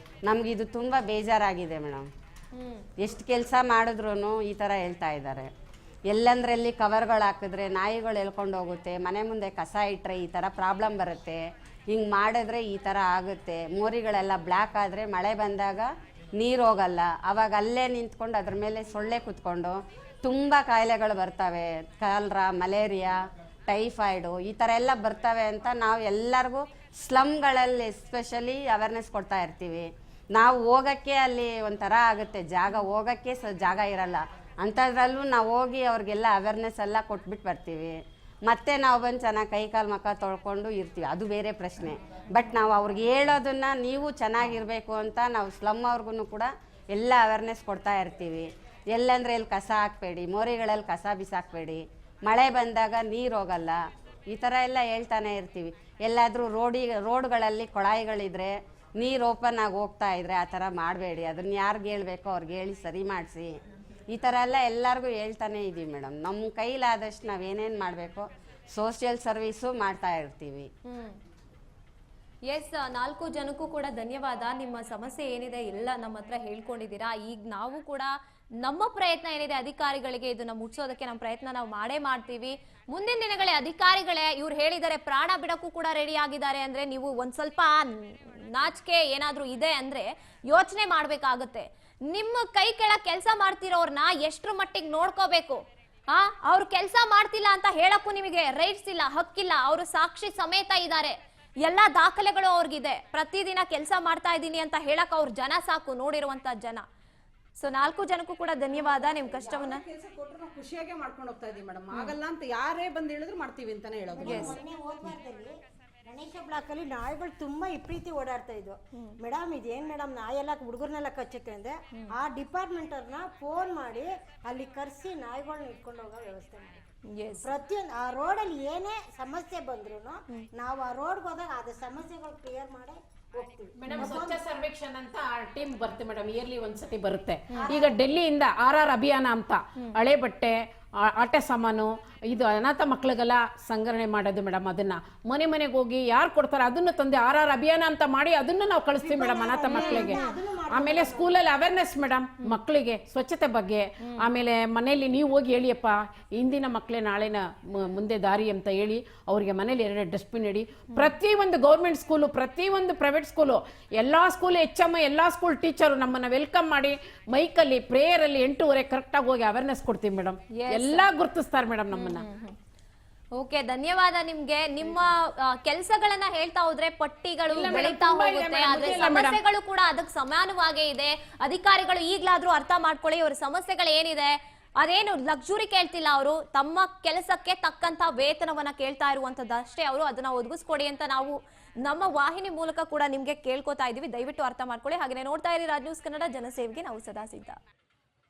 ನಮಗಿದು ತುಂಬ ಬೇಜಾರಾಗಿದೆ ಮೇಡಮ್. ಎಷ್ಟು ಕೆಲಸ ಮಾಡಿದ್ರು ಈ ಥರ ಹೇಳ್ತಾ ಇದ್ದಾರೆ. ಎಲ್ಲಂದ್ರಲ್ಲಿ ಕವರ್ಗಳು ಹಾಕಿದ್ರೆ ನಾಯಿಗಳು ಎಳ್ಕೊಂಡು ಹೋಗುತ್ತೆ, ಮನೆ ಮುಂದೆ ಕಸ ಇಟ್ಟರೆ ಈ ಥರ ಪ್ರಾಬ್ಲಮ್ ಬರುತ್ತೆ, ಹಿಂಗೆ ಮಾಡಿದ್ರೆ ಈ ಥರ ಆಗುತ್ತೆ. ಮೋರಿಗಳೆಲ್ಲ ಬ್ಲ್ಯಾಕ್ ಆದರೆ ಮಳೆ ಬಂದಾಗ ನೀರು ಹೋಗಲ್ಲ, ಅವಾಗ ಅಲ್ಲೇ ನಿಂತ್ಕೊಂಡು ಅದ್ರ ಮೇಲೆ ಸೊಳ್ಳೆ ಕುತ್ಕೊಂಡು ತುಂಬ ಕಾಯಿಲೆಗಳು ಬರ್ತವೆ. ಕಾಲರ, ಮಲೇರಿಯಾ, ಟೈಫಾಯ್ಡು ಈ ಥರ ಎಲ್ಲ ಬರ್ತವೆ ಅಂತ ನಾವು ಎಲ್ಲರಿಗೂ ಸ್ಲಮ್ಗಳಲ್ಲಿ ಎಸ್ಪೆಷಲಿ ಅವೇರ್ನೆಸ್ ಕೊಡ್ತಾ ಇರ್ತೀವಿ. ನಾವು ಹೋಗೋಕ್ಕೆ ಅಲ್ಲಿ ಒಂಥರ ಆಗುತ್ತೆ, ಹೋಗೋಕ್ಕೆ ಜಾಗ ಇರಲ್ಲ. ಅಂಥದ್ರಲ್ಲೂ ನಾವು ಹೋಗಿ ಅವ್ರಿಗೆಲ್ಲ ಅವೇರ್ನೆಸ್ ಎಲ್ಲ ಕೊಟ್ಬಿಟ್ಟು ಬರ್ತೀವಿ. ಮತ್ತೆ ನಾವು ಬಂದು ಚೆನ್ನಾಗಿ ಕೈ ಕಾಲು ಮುಖ ತೊಳ್ಕೊಂಡು ಇರ್ತೀವಿ, ಅದು ಬೇರೆ ಪ್ರಶ್ನೆ. ಬಟ್ ನಾವು ಅವ್ರಿಗೆ ಹೇಳೋದನ್ನು ನೀವು ಚೆನ್ನಾಗಿರಬೇಕು ಅಂತ ನಾವು ಸ್ಲಮ್ ಅವ್ರಿಗೂ ಕೂಡ ಎಲ್ಲ ಅವೇರ್ನೆಸ್ ಕೊಡ್ತಾ ಇರ್ತೀವಿ. ಎಲ್ಲಂದರೆ ಎಲ್ಲಿ ಕಸ ಹಾಕಬೇಡಿ, ಮೋರಿಗಳಲ್ಲಿ ಕಸ ಬಿಸಾಕಬೇಡಿ, ಮಳೆ ಬಂದಾಗ ನೀರು ಹೋಗಲ್ಲ, ಈ ಥರ ಎಲ್ಲ ಹೇಳ್ತಾನೆ ಇರ್ತೀವಿ. ಎಲ್ಲಾದರೂ ರೋಡ್ಗಳಲ್ಲಿ ಕೊಳಾಯಿಗಳಿದ್ರೆ ನೀರು ಓಪನ್ ಆಗಿ ಹೋಗ್ತಾ ಇದ್ರೆ ಆ ಥರ ಮಾಡಬೇಡಿ, ಅದನ್ನ ಯಾರಿಗೆ ಹೇಳಬೇಕೋ ಅವ್ರಿಗೆ ಹೇಳಿ ಸರಿ ಮಾಡಿಸಿ, ಈ ಥರ ಎಲ್ಲ ಎಲ್ಲರಿಗೂ ಹೇಳ್ತಾನೆ ಇದ್ದೀವಿ ಮೇಡಮ್. ನಮ್ಮ ಕೈಲಾದಷ್ಟು ನಾವೇನೇನು ಮಾಡಬೇಕೋ ಸೋಷಿಯಲ್ ಸರ್ವೀಸು ಮಾಡ್ತಾ ಇರ್ತೀವಿ. ಎಸ್ 4 ಜನಕ್ಕೂ ಕೂಡ ಧನ್ಯವಾದ. ನಿಮ್ಮ ಸಮಸ್ಯೆ ಏನಿದೆ ಎಲ್ಲ ನಮ್ಮ ಹತ್ರ ಹೇಳ್ಕೊಂಡಿದ್ದೀರಾ. ಈಗ ನಾವು ಕೂಡ ನಮ್ಮ ಪ್ರಯತ್ನ ಏನಿದೆ ಅಧಿಕಾರಿಗಳಿಗೆ ಇದನ್ನ ಮುಟ್ಸೋದಕ್ಕೆ ನಮ್ಮ ಪ್ರಯತ್ನ ನಾವು ಮಾಡ್ತೀವಿ. ಮುಂದಿನ ದಿನಗಳೇ ಅಧಿಕಾರಿಗಳೇ ಇವ್ರು ಹೇಳಿದ್ದಾರೆ ಪ್ರಾಣ ಬಿಡಕ್ಕೂ ಕೂಡ ರೆಡಿ ಆಗಿದ್ದಾರೆ ಅಂದ್ರೆ ನೀವು ಒಂದ್ ಸ್ವಲ್ಪ ನಾಚಿಕೆ ಏನಾದ್ರೂ ಇದೆ ಅಂದ್ರೆ ಯೋಚನೆ ಮಾಡ್ಬೇಕಾಗತ್ತೆ. ನಿಮ್ಮ ಕೈ ಕೆಳಗೆ ಕೆಲಸ ಮಾಡ್ತಿರೋರ್ನ ಎಷ್ಟ್ರ ಮಟ್ಟಿಗೆ ನೋಡ್ಕೋಬೇಕು. ಅವ್ರು ಕೆಲಸ ಮಾಡ್ತಿಲ್ಲ ಅಂತ ಹೇಳಕ್ಕೂ ನಿಮಗೆ ರೈಟ್ಸ್ ಇಲ್ಲ, ಹಕ್ಕಿಲ್ಲ. ಅವರು ಸಾಕ್ಷಿ ಸಮೇತ ಇದ್ದಾರೆ, ಎಲ್ಲಾ ದಾಖಲೆಗಳು ಅವ್ರಿಗಿದೆ. ಪ್ರತಿದಿನ ಕೆಲಸ ಮಾಡ್ತಾ ಇದ್ದೀನಿ ಅಂತ ಹೇಳಕ್ ಅವ್ರ ಜನ ಸಾಕು, ನೋಡಿರುವಂತ ಜನ. ಸೊ 4 ಜನಕ್ಕೂ ಕೂಡ ಧನ್ಯವಾದ. ನಿಮ್ ಕಷ್ಟವನ್ನ ಖುಷಿಯಾಗಿ ಮಾಡ್ಕೊಂಡು ಹೋಗ್ತಾ ಇದೀವಿ ಮೇಡಮ್. ಆಗಲ್ಲ ಅಂತ ಯಾರೇ ಬಂದು ಹೇಳಿದ್ರು ಮಾಡ್ತೀವಿ ಅಂತಾನೆ ಹೇಳೋದು. ಗಣೇಶ ಬ್ಲಾಕ್ ಅಲ್ಲಿ ನಾಯಿಗಳು ತುಂಬಾ ವಿಪರೀತಿ ಓಡಾಡ್ತಾ ಇದ್ವು. ಮೇಡಮ್ ಇದೇನ್ ಮೇಡಮ್ ನಾಯೆಲ್ಲ ಹುಡುಗರ್ನೆಲ್ಲ ಕಚ್ಚುತ್ತೆ ಅಂದ್ರೆ ಆ ಡಿಪಾರ್ಟ್ಮೆಂಟ್ ಅವ್ರನ್ನ ಫೋನ್ ಮಾಡಿ ಅಲ್ಲಿ ಕರ್ಸಿ ನಾಯಿಗಳನ್ನ ಇಟ್ಕೊಂಡು ಹೋಗೋ ವ್ಯವಸ್ಥೆ ಮಾಡಿ. ಪ್ರತಿಯೊಂದು ಆ ರೋಡಲ್ಲಿ ಏನೇ ಸಮಸ್ಯೆ ಬಂದ್ರು ನಾವು ಆ ರೋಡ್ಗೆ ಹೋದಾಗ ಅದ ಸಮಸ್ಯೆಗಳು ಕ್ಲಿಯರ್ ಮಾಡಿ ಹೋಗ್ತೀವಿ. ಮೇಡಮ್ ಸ್ವಚ್ಛ ಸರ್ವೇಕ್ಷಣ್ ಅಂತ ಟೀಮ್ ಬರುತ್ತೆ ಮೇಡಮ್, ಇಯರ್ಲಿ ಒಂದ್ಸತಿ ಬರುತ್ತೆ. ಈಗ ಡೆಲ್ಲಿಯಿಂದ RR ಅಭಿಯಾನ ಅಂತ ಹಳೆ ಬಟ್ಟೆ ಆಟ ಸಾಮಾನು ಇದು ಅನಾಥ ಮಕ್ಕಳಿಗೆಲ್ಲ ಸಂಗ್ರಹಣೆ ಮಾಡೋದು ಮೇಡಮ್. ಅದನ್ನ ಮನೆ ಮನೆಗೆ ಹೋಗಿ ಯಾರು ಕೊಡ್ತಾರೆ ಅದನ್ನು ತಂದೆ RR ಅಭಿಯಾನ ಅಂತ ಮಾಡಿ ಅದನ್ನು ನಾವು ಕಳಿಸ್ತೀವಿ ಮೇಡಮ್ ಅನಾಥ ಮಕ್ಕಳಿಗೆ. ಆಮೇಲೆ ಸ್ಕೂಲಲ್ಲಿ ಅವೇರ್ನೆಸ್ ಮೇಡಮ್ ಮಕ್ಕಳಿಗೆ ಸ್ವಚ್ಛತೆ ಬಗ್ಗೆ. ಆಮೇಲೆ ಮನೆಯಲ್ಲಿ ನೀವು ಹೋಗಿ ಹೇಳಿಯಪ್ಪ ಇಂದಿನ ಮಕ್ಕಳೇ ನಾಳೆನ ಮುಂದೆ ದಾರಿ ಅಂತ ಹೇಳಿ ಅವರಿಗೆ ಮನೇಲಿ 2 ಡಸ್ಟ್ಬಿನ್ ಇಡಿ. ಪ್ರತಿಯೊಂದು ಗೌರ್ಮೆಂಟ್ ಸ್ಕೂಲು, ಪ್ರತಿಯೊಂದು ಪ್ರೈವೇಟ್ ಸ್ಕೂಲು, ಎಲ್ಲಾ ಸ್ಕೂಲ್ HM ಎಲ್ಲಾ ಸ್ಕೂಲ್ ಟೀಚರು ನಮ್ಮನ್ನ ವೆಲ್ಕಮ್ ಮಾಡಿ ಮೈಕಲ್ಲಿ ಪ್ರೇಯರಲ್ಲಿ 8:30 ಕರೆಕ್ಟಾಗಿ ಹೋಗಿ ಅವೇರ್ನೆಸ್ ಕೊಡ್ತೀವಿ ಮೇಡಮ್. ಎಲ್ಲಾ ಗುರುತಿಸ್ತಾರೆ ಮೇಡಮ್ ನಮ್ಮನ್ನ. ಓಕೆ, ಧನ್ಯವಾದ ನಿಮ್ಗೆ. ನಿಮ್ಮ ಕೆಲಸಗಳನ್ನ ಹೇಳ್ತಾ ಹೋದ್ರೆ ಪಟ್ಟಿಗಳು ಬೆಳೀತಾ ಹೋಗುತ್ತೆ, ಆದ್ರೆ ಸಮಸ್ಯೆಗಳು ಕೂಡ ಅದಕ್ಕೆ ಸಮಾನವಾಗೇ ಇದೆ. ಅಧಿಕಾರಿಗಳು ಈಗ್ಲಾದ್ರೂ ಅರ್ಥ ಮಾಡ್ಕೊಳ್ಳಿ ಅವ್ರ ಸಮಸ್ಯೆಗಳು ಏನಿದೆ. ಅದೇನು ಲಕ್ಸುರಿ ಕೇಳ್ತಿಲ್ಲ, ಅವರು ತಮ್ಮ ಕೆಲಸಕ್ಕೆ ತಕ್ಕಂತ ವೇತನವನ್ನ ಕೇಳ್ತಾ ಇರುವಂತದ್ದಷ್ಟೇ. ಅವರು ಅದನ್ನ ಒದಗಿಸ್ಕೊಡಿ ಅಂತ ನಾವು ನಮ್ಮ ವಾಹಿನಿ ಮೂಲಕ ಕೂಡ ನಿಮ್ಗೆ ಕೇಳ್ಕೊತಾ ಇದೀವಿ. ದಯವಿಟ್ಟು ಅರ್ಥ ಮಾಡ್ಕೊಳ್ಳಿ. ಹಾಗೆ ನೋಡ್ತಾ ಇರಿ ರಾಜ್ ನ್ಯೂಸ್ ಕನ್ನಡ, ಜನಸೇವೆಗೆ ನಾವು ಸದಾ ಸಿದ್ಧ.